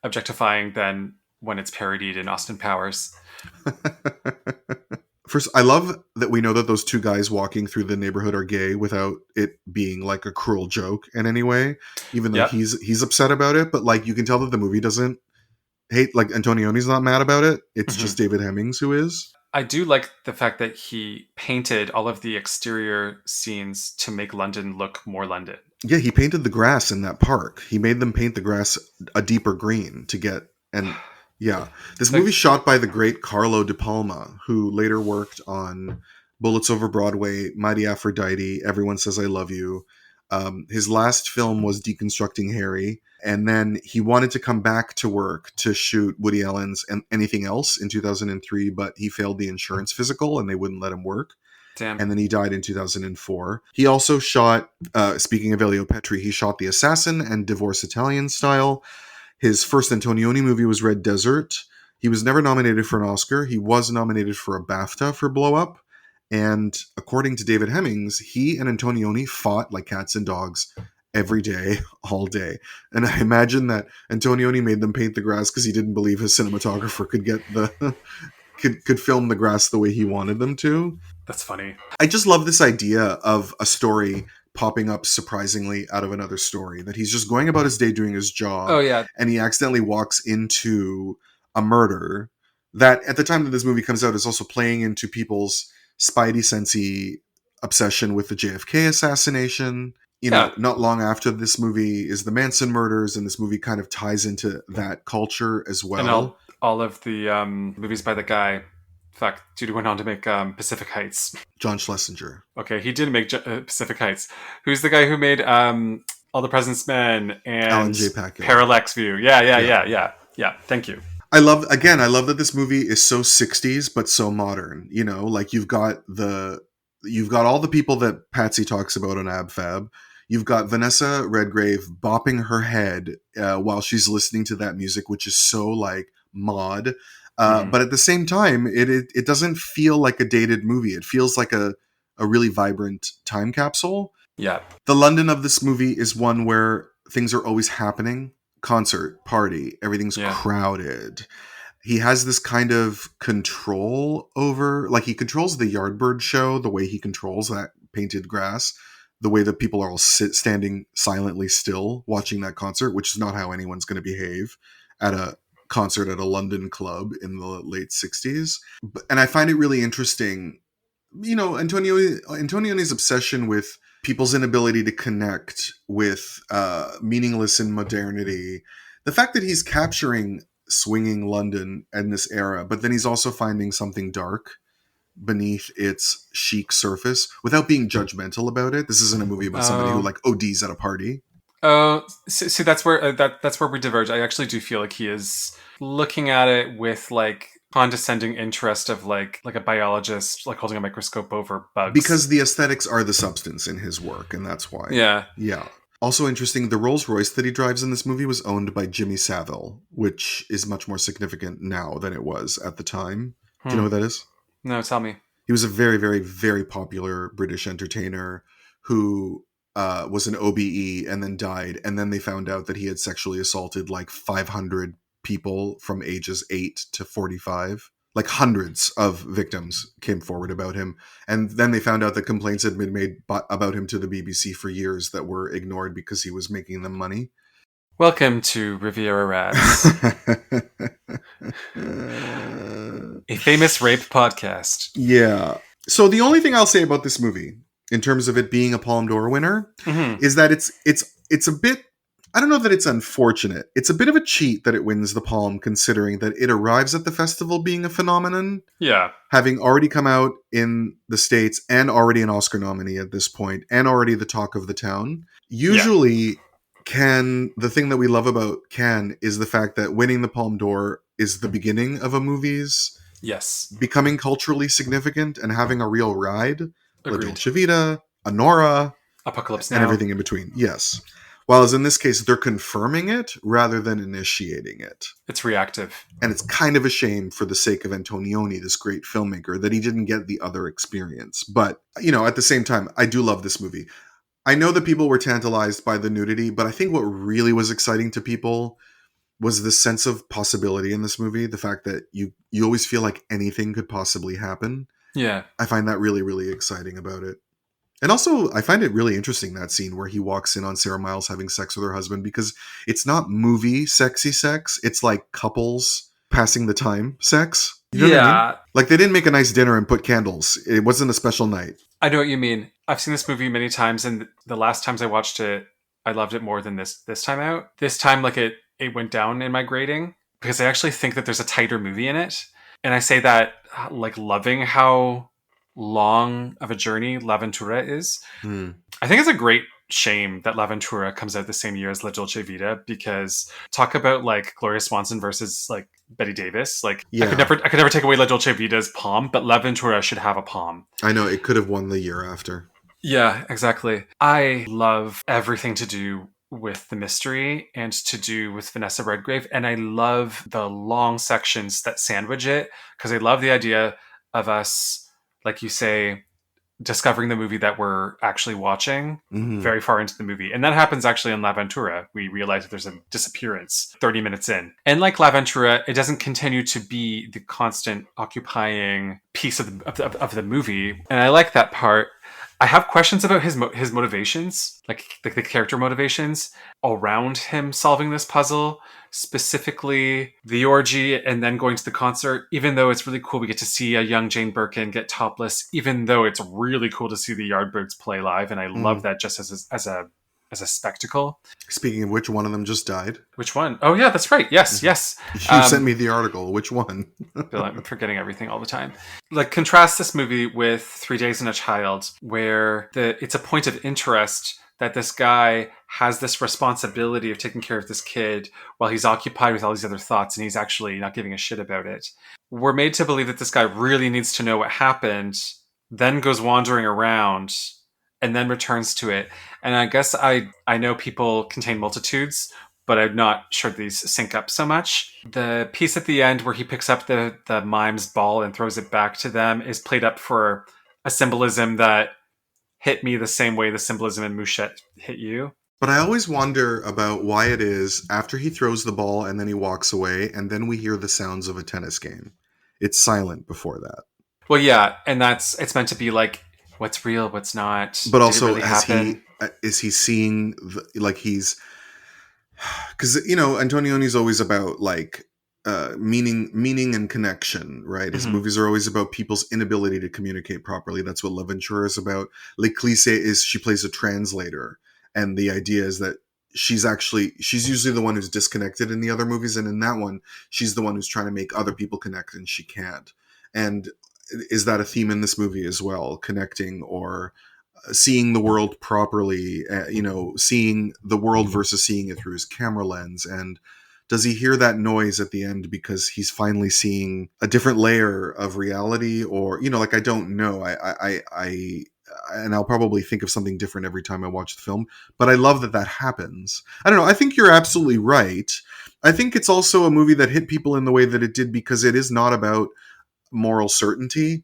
objectifying than when it's parodied in Austin Powers. First, I love that we know that those two guys walking through the neighborhood are gay without it being like a cruel joke in any way, even though he's upset about it. But like, you can tell that the movie doesn't hate, like Antonioni's not mad about it. It's just David Hemmings who is. I do like the fact that he painted all of the exterior scenes to make London look more London. Yeah, he painted the grass in that park. He made them paint the grass a deeper green to get... And yeah, this movie's shot by the great Carlo De Palma, who later worked on Bullets Over Broadway, Mighty Aphrodite, Everyone Says I Love You. His last film was Deconstructing Harry. And then he wanted to come back to work to shoot Woody Allen's and Anything Else in 2003, but he failed the insurance physical and they wouldn't let him work. Damn. And then he died in 2004. He also shot, speaking of Elio Petri, he shot The Assassin and Divorce Italian Style. His first Antonioni movie was Red Desert. He was never nominated for an Oscar. He was nominated for a BAFTA for Blowup. And according to David Hemmings, he and Antonioni fought like cats and dogs every day, all day. And I imagine that Antonioni made them paint the grass because he didn't believe his cinematographer could get the... could film the grass the way he wanted them to. That's funny. I just love this idea of a story popping up surprisingly out of another story, that he's just going about his day doing his job. Oh, yeah. And he accidentally walks into a murder that at the time that this movie comes out is also playing into people's spidey sensey obsession with the JFK assassination. You know, not long after this movie is the Manson murders, and this movie kind of ties into that culture as well. And all of the movies by the guy. Fuck, dude went on to make Pacific Heights. John Schlesinger. Okay, he did make Pacific Heights. Who's the guy who made All the President's Men and Alan J. Pakula. Parallax View? Yeah. Thank you. I love that this movie is so 60s but so modern. You know, like you've got all the people that Patsy talks about on Ab Fab. You've got Vanessa Redgrave bopping her head while she's listening to that music, which is so like mod. But at the same time, it doesn't feel like a dated movie. It feels like a really vibrant time capsule. Yeah. The London of this movie is one where things are always happening. Concert, party, everything's crowded. He has this kind of control over, like he controls the Yardbird show, the way he controls that painted grass, the way that people are all standing silently still watching that concert, which is not how anyone's going to behave at a concert at a London club in the late 60s. And I find it really interesting, you know, Antonioni's obsession with people's inability to connect with meaningless in modernity. The fact that he's capturing swinging London in this era, but then he's also finding something dark beneath its chic surface without being judgmental about it. This isn't a movie about somebody who like ODs at a party. Oh, so that's where that's where we diverge. I actually do feel like he is looking at it with like condescending interest of like a biologist like holding a microscope over bugs. Because the aesthetics are the substance in his work, and that's why. Yeah. Also interesting, the Rolls Royce that he drives in this movie was owned by Jimmy Savile, which is much more significant now than it was at the time. Do you know what that is? No, tell me. He was a very, very, very popular British entertainer who was an OBE and then died. And then they found out that he had sexually assaulted like 500 people from ages 8 to 45. Like hundreds of victims came forward about him. And then they found out that complaints had been made about him to the BBC for years that were ignored because he was making them money. Welcome to Riviera Rats, a famous rape podcast. Yeah. So the only thing I'll say about this movie, in terms of it being a Palme d'Or winner, is that it's a bit, I don't know that it's unfortunate. It's a bit of a cheat that it wins the Palme, considering that it arrives at the festival being a phenomenon. Yeah. Having already come out in the States and already an Oscar nominee at this point, and already the talk of the town. Usually, the thing that we love about Cannes is the fact that winning the Palme d'Or is the beginning of a movie's becoming culturally significant and having a real ride. La Dolce Vita, Anora, Apocalypse Now, and everything in between. Yes. Whereas in this case, they're confirming it rather than initiating it. It's reactive. And it's kind of a shame for the sake of Antonioni, this great filmmaker, that he didn't get the other experience. But, at the same time, I do love this movie. I know that people were tantalized by the nudity, but I think what really was exciting to people was the sense of possibility in this movie. The fact that you always feel like anything could possibly happen. Yeah. I find that really, really exciting about it. And also, I find it really interesting, that scene where he walks in on Sarah Miles having sex with her husband, because it's not movie sexy sex. It's like couples passing the time sex. You know what I mean? Like, they didn't make a nice dinner and put candles. It wasn't a special night. I know what you mean. I've seen this movie many times, and the last times I watched it, I loved it more than this time out. This time, like, it went down in my grading, because I actually think that there's a tighter movie in it. And I say that, like, loving how long of a journey L'Avventura is. I think it's a great shame that L'Avventura comes out the same year as La Dolce Vita, because talk about like Gloria Swanson versus like Bette Davis. Like, I could never take away La Dolce Vita's palm, but L'Avventura should have a palm. I know, it could have won the year after. Yeah, exactly. I love everything to do with the mystery and to do with Vanessa Redgrave, and I love the long sections that sandwich it, because I love the idea of us, like you say, discovering the movie that we're actually watching very far into the movie. And that happens actually in L'Avventura. We realize that there's a disappearance 30 minutes in. And like L'Avventura, it doesn't continue to be the constant occupying piece of the movie. And I like that part. I have questions about his motivations, like the character motivations around him solving this puzzle, specifically the orgy and then going to the concert. Even though it's really cool, we get to see a young Jane Birkin get topless, even though it's really cool to see the Yardbirds play live. And I love that just as a spectacle. Speaking of which, one of them just died. Which one? Oh yeah, that's right. Yes. You sent me the article. Which one? Bill, I'm forgetting everything all the time. Like, contrast this movie with 3 Days and a Child, where it's a point of interest that this guy has this responsibility of taking care of this kid while he's occupied with all these other thoughts, and he's actually not giving a shit about it. We're made to believe that this guy really needs to know what happened, then goes wandering around, and then returns to it. And I guess I know people contain multitudes, but I'm not sure these sync up so much. The piece at the end where he picks up the mime's ball and throws it back to them is played up for a symbolism that hit me the same way the symbolism in Mouchette hit you. But I always wonder about why it is after he throws the ball and then he walks away, and then we hear the sounds of a tennis game. It's silent before that. Well, yeah, and it's meant to be like, what's real, what's not. But also, is he seeing, because, Antonioni's always about, like, meaning and connection, right? His movies are always about people's inability to communicate properly. That's what L'Avventura is about. L'Eclisse is she plays a translator. And the idea is that she's usually the one who's disconnected in the other movies. And in that one, she's the one who's trying to make other people connect, and she can't. And is that a theme in this movie as well? Connecting or seeing the world properly, seeing the world versus seeing it through his camera lens. And does he hear that noise at the end because he's finally seeing a different layer of reality? Or, I don't know. And I'll probably think of something different every time I watch the film, but I love that happens. I don't know. I think you're absolutely right. I think it's also a movie that hit people in the way that it did because it is not about moral certainty,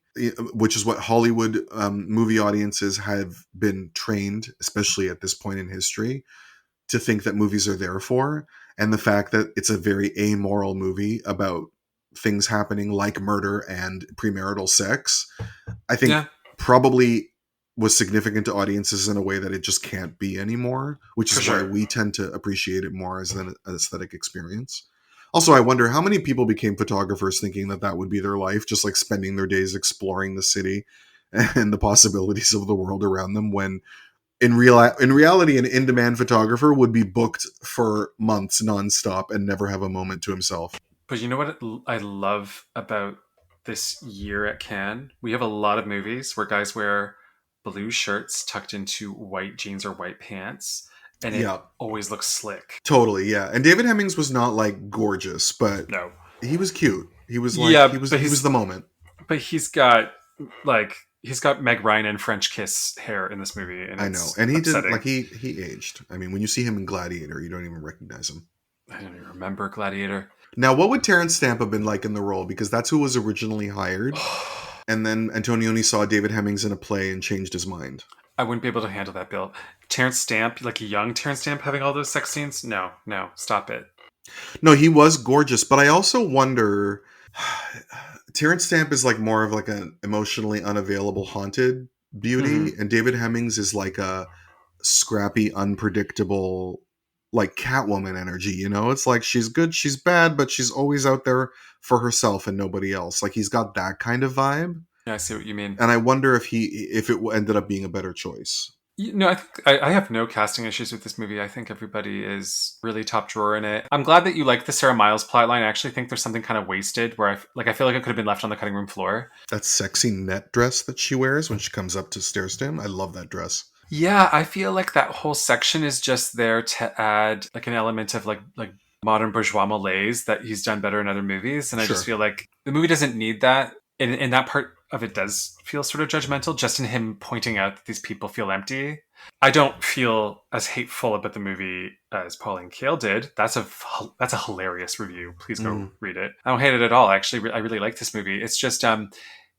which is what Hollywood movie audiences have been trained, especially at this point in history, to think that movies are there for. And the fact that it's a very amoral movie about things happening like murder and premarital sex, I think probably was significant to audiences in a way that it just can't be anymore, which is why we tend to appreciate it more as an aesthetic experience. Also, I wonder how many people became photographers thinking that would be their life, just like spending their days exploring the city and the possibilities of the world around them, when in reality, an in-demand photographer would be booked for months nonstop and never have a moment to himself. But you know what I love about this year at Cannes? We have a lot of movies where guys wear blue shirts tucked into white jeans or white pants, and it always looks slick. Totally, yeah. And David Hemmings was not like gorgeous, but no, he was cute. He was like he was the moment. But he's got like He's got Meg Ryan and French kiss hair in this movie, and I know, and he upsetting. did like he aged. I mean, when you see him in Gladiator, you don't even recognize him. I don't even remember Gladiator. Now, what would Terrence Stamp have been like in the role? Because that's who was originally hired, and then Antonioni saw David Hemmings in a play and changed his mind. I wouldn't be able to handle that, Bill. Terrence Stamp, like a young Terrence Stamp, having all those sex scenes? No, stop it. No, he was gorgeous, but I also wonder. Terrence Stamp is like more of like an emotionally unavailable, haunted beauty, and David Hemmings is like a scrappy, unpredictable, like Catwoman energy. You know, it's like she's good, she's bad, but she's always out there for herself and nobody else. Like he's got that kind of vibe. Yeah, I see what you mean. And I wonder if it ended up being a better choice. No, I think I have no casting issues with this movie. I think everybody is really top drawer in it. I'm glad that you like the Sarah Miles plotline. I actually think there's something kind of wasted where I feel like it could have been left on the cutting room floor. That sexy net dress that she wears when she comes up to stairs to him. I love that dress. Yeah, I feel like that whole section is just there to add like an element of like modern bourgeois malaise that he's done better in other movies. And I just feel like the movie doesn't need that. And that part of it does feel sort of judgmental, just in him pointing out that these people feel empty. I don't feel as hateful about the movie as Pauline Kael did. That's a hilarious review. Please go read it. I don't hate it at all. Actually, I really like this movie. It's just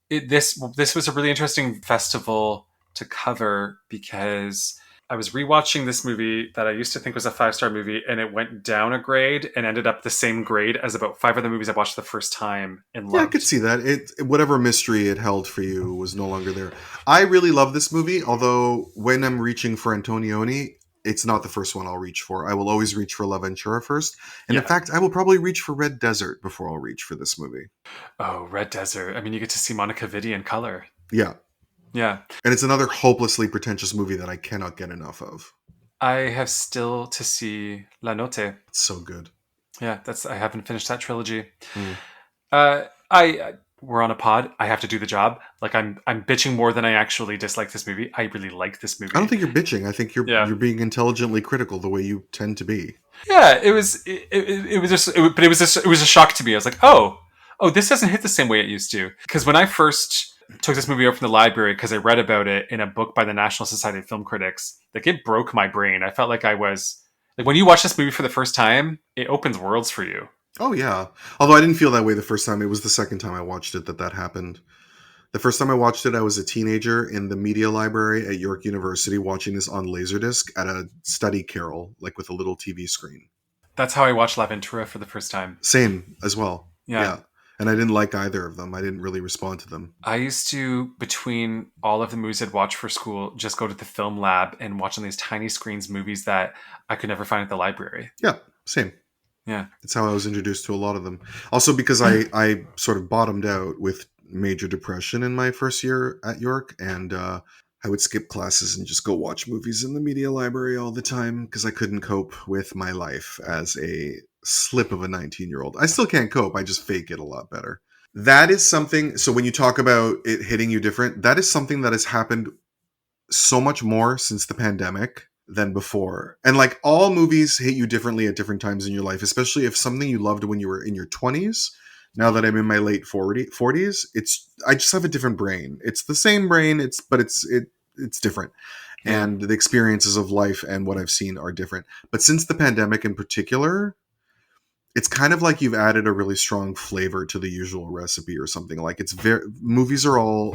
this was a really interesting festival to cover because I was rewatching this movie that I used to think was a 5-star movie, and it went down a grade and ended up the same grade as about 5 other movies I watched the first time and loved. Yeah, I could see that. Whatever mystery it held for you was no longer there. I really love this movie, although when I'm reaching for Antonioni, it's not the first one I'll reach for. I will always reach for La Ventura first. And in fact, I will probably reach for Red Desert before I'll reach for this movie. Oh, Red Desert. I mean, you get to see Monica Vitti in color. Yeah. Yeah. And it's another hopelessly pretentious movie that I cannot get enough of. I have still to see La Notte. It's so good. Yeah, I haven't finished that trilogy. We're on a pod. I have to do the job. Like I'm bitching more than I actually dislike this movie. I really like this movie. I don't think you're bitching. I think you're being intelligently critical the way you tend to be. Yeah, it was a shock to me. I was like, oh, this doesn't hit the same way it used to. Because when I first took this movie out from the library because I read about it in a book by the National Society of Film Critics, like it broke my brain. I felt like I was like, when you watch this movie for the first time, it opens worlds for you. Oh yeah. Although I didn't feel that way the first time. It was the second time I watched it that happened. The first time I watched it, I was a teenager in the media library at York University watching this on Laserdisc at a study carrel, like with a little TV screen. That's how I watched La Ventura for the first time. Same as well. Yeah. And I didn't like either of them. I didn't really respond to them. I used to, between all of the movies I'd watch for school, just go to the film lab and watch on these tiny screens movies that I could never find at the library. Yeah, same. Yeah. That's how I was introduced to a lot of them. Also because I sort of bottomed out with major depression in my first year at York, and I would skip classes and just go watch movies in the media library all the time because I couldn't cope with my life as a slip of a 19-year-old. I still can't cope. I just fake it a lot better. That is something. So when you talk about it hitting you different, that is something that has happened so much more since the pandemic than before. And like all movies hit you differently at different times in your life, especially if something you loved when you were in your 20s. Now that I'm in my late 40s, I just have a different brain. It's the same brain, it's different. And the experiences of life and what I've seen are different. But since the pandemic in particular, it's kind of like you've added a really strong flavor to the usual recipe or something. Like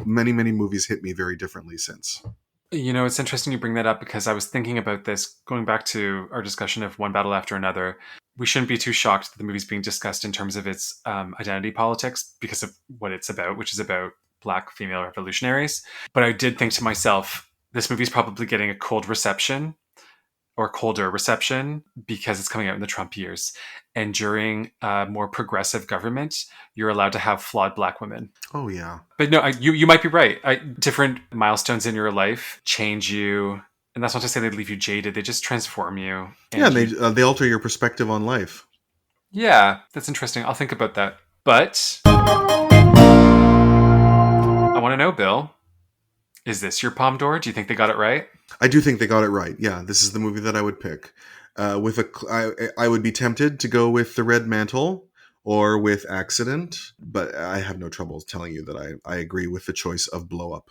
many movies hit me very differently since. You know, it's interesting you bring that up because I was thinking about this going back to our discussion of One Battle After Another. We shouldn't be too shocked that the movie's being discussed in terms of its identity politics because of what it's about, which is about Black female revolutionaries. But I did think to myself, this movie's probably getting a cold reception or colder reception because it's coming out in the Trump years. And during a more progressive government, you're allowed to have flawed Black women. Oh, yeah. But no, you might be right. Different milestones in your life change you. And that's not to say they leave you jaded. They just transform you. Yeah, they alter your perspective on life. Yeah, that's interesting. I'll think about that. But I want to know, Bill, is this your Palme d'Or? Do you think they got it right? I do think they got it right. Yeah, this is the movie that I would pick. I would be tempted to go with The Red Mantle or with Accident, but I have no trouble telling you that I agree with the choice of Blowup.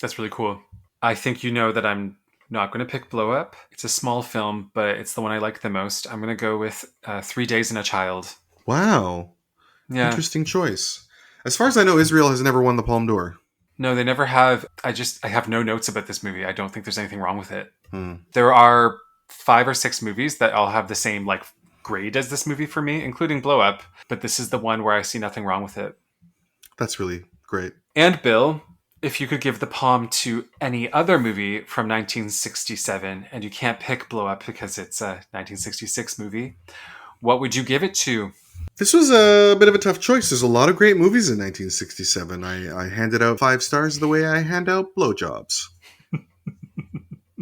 That's really cool. I think you know that I'm not going to pick Blowup. It's a small film, but it's the one I like the most. I'm going to go with 3 Days and a Child. Wow. Yeah. Interesting choice. As far as I know, Israel has never won the Palme d'Or. No, they never have. I have no notes about this movie. I don't think there's anything wrong with it. There are 5 or 6 movies that all have the same like grade as this movie for me, including Blowup. But this is the one where I see nothing wrong with it. That's really great. And Bill, if you could give the palm to any other movie from 1967, and you can't pick Blowup because it's a 1966 movie, what would you give it to? This was a bit of a tough choice. There's a lot of great movies in 1967. I handed out 5 stars the way I hand out blowjobs.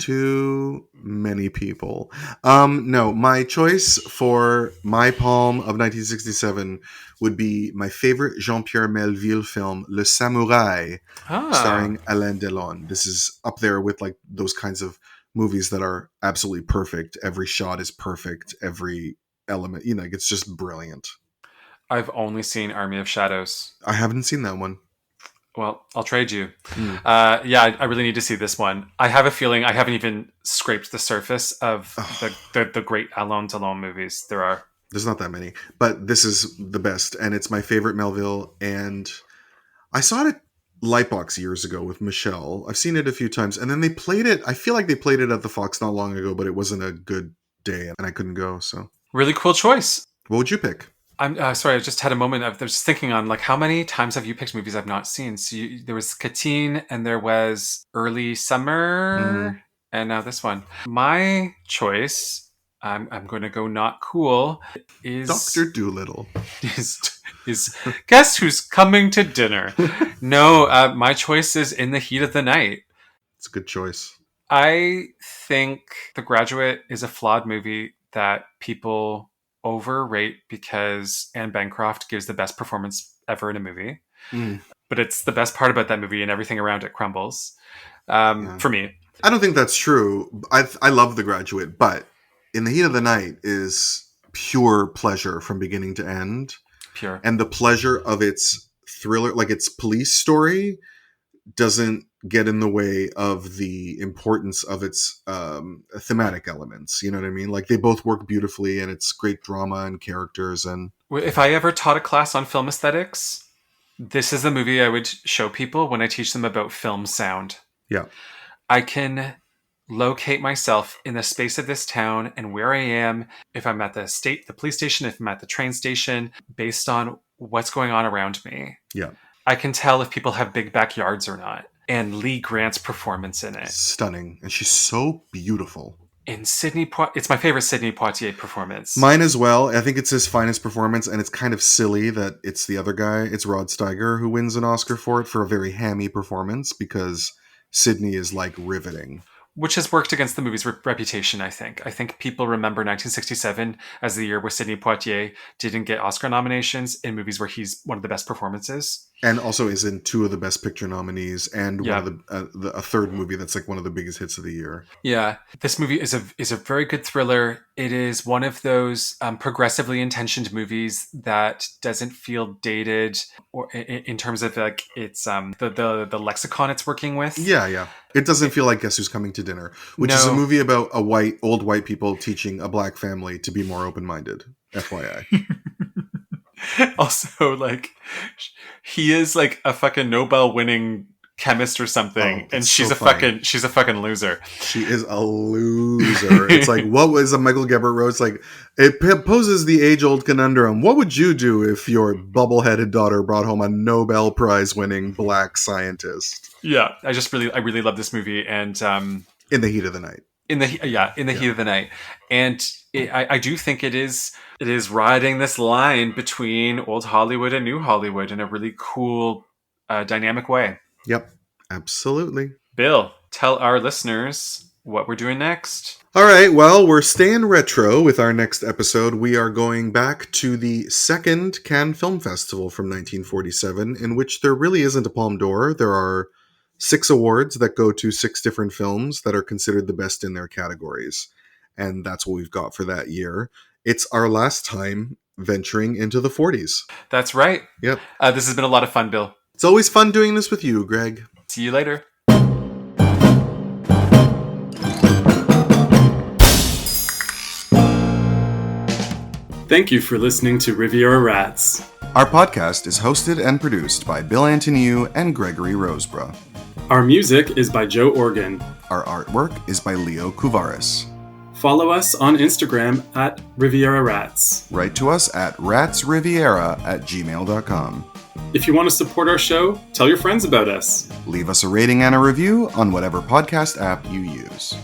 To many people. No, my choice for my palm of 1967 would be my favorite Jean-Pierre Melville film, Le Samouraï, starring Alain Delon. This is up there with like those kinds of movies that are absolutely perfect. Every shot is perfect. Every element, it's just brilliant. I've only seen Army of Shadows. I haven't seen that one. Well, I'll trade you. I really need to see this one. I have a feeling I haven't even scraped the surface of the great Alain Delon movies. There's not that many, but this is the best, and it's my favorite Melville. And I saw it at Lightbox years ago with Michelle. I've seen it a few times, and then they played it. I feel like they played it at the Fox not long ago, but it wasn't a good day, and I couldn't go. So really cool choice. What would you pick? I'm sorry. I just had a moment. I was just thinking on like how many times have you picked movies I've not seen? So there was Katerina, and there was Early Summer, and now this one. My choice, I'm going to go not cool. Is Dr. Dolittle? Is guess who's coming to dinner? No, my choice is In the Heat of the Night. It's a good choice. I think The Graduate is a flawed movie that people overrate because Anne Bancroft gives the best performance ever in a movie. But it's the best part about that movie, and everything around it crumbles. For me. I don't think that's true. I love The Graduate, but In the Heat of the Night is pure pleasure from beginning to end. Pure. And the pleasure of its thriller, like its police story, doesn't get in the way of the importance of its thematic elements. You know what I mean? Like they both work beautifully, and it's great drama and characters. And if I ever taught a class on film aesthetics, this is the movie I would show people when I teach them about film sound. Yeah. I can locate myself in the space of this town and where I am, if I'm at the police station, if I'm at the train station, based on what's going on around me. Yeah. I can tell if people have big backyards or not. And Lee Grant's performance in it. Stunning. And she's so beautiful. And it's my favorite Sidney Poitier performance. Mine as well. I think it's his finest performance, and it's kind of silly that it's the other guy. It's Rod Steiger who wins an Oscar for it, for a very hammy performance, because Sidney is like riveting. Which has worked against the movie's reputation, I think. I think people remember 1967 as the year where Sidney Poitier didn't get Oscar nominations in movies where he's one of the best performances. And also is in 2 of the Best Picture nominees, and one of a third movie that's like one of the biggest hits of the year. Yeah, this movie is a very good thriller. It is one of those progressively intentioned movies that doesn't feel dated, or in terms of like it's the lexicon it's working with. Yeah. It doesn't feel like Guess Who's Coming to Dinner, which is a movie about old white people teaching a black family to be more open-minded. FYI. Also, like, he is like a fucking Nobel-winning chemist or something, and she's a fucking loser. She is a loser. It's like, what was a Michael Gebert wrote? It's like, it poses the age-old conundrum. What would you do if your bubble-headed daughter brought home a Nobel Prize-winning black scientist? Yeah, I really love this movie, and In the Heat of the Night. In the heat of the night, and I do think it is riding this line between old Hollywood and new Hollywood in a really cool, dynamic way. Yep, absolutely. Bill, tell our listeners what we're doing next. All right, well, we're staying retro with our next episode. We are going back to the second Cannes Film Festival from 1947, in which there really isn't a Palme d'Or. There are 6 awards that go to 6 different films that are considered the best in their categories. And that's what we've got for that year. It's our last time venturing into the 40s. That's right. Yep. This has been a lot of fun, Bill. It's always fun doing this with you, Greg. See you later. Thank you for listening to Riviera Rats. Our podcast is hosted and produced by Bil Antonioni and Gregory Roseborough. Our music is by Joe Organ. Our artwork is by Leo Kuvaris. Follow us on Instagram at Riviera Rats. Write to us at ratsriviera@gmail.com. If you want to support our show, tell your friends about us. Leave us a rating and a review on whatever podcast app you use.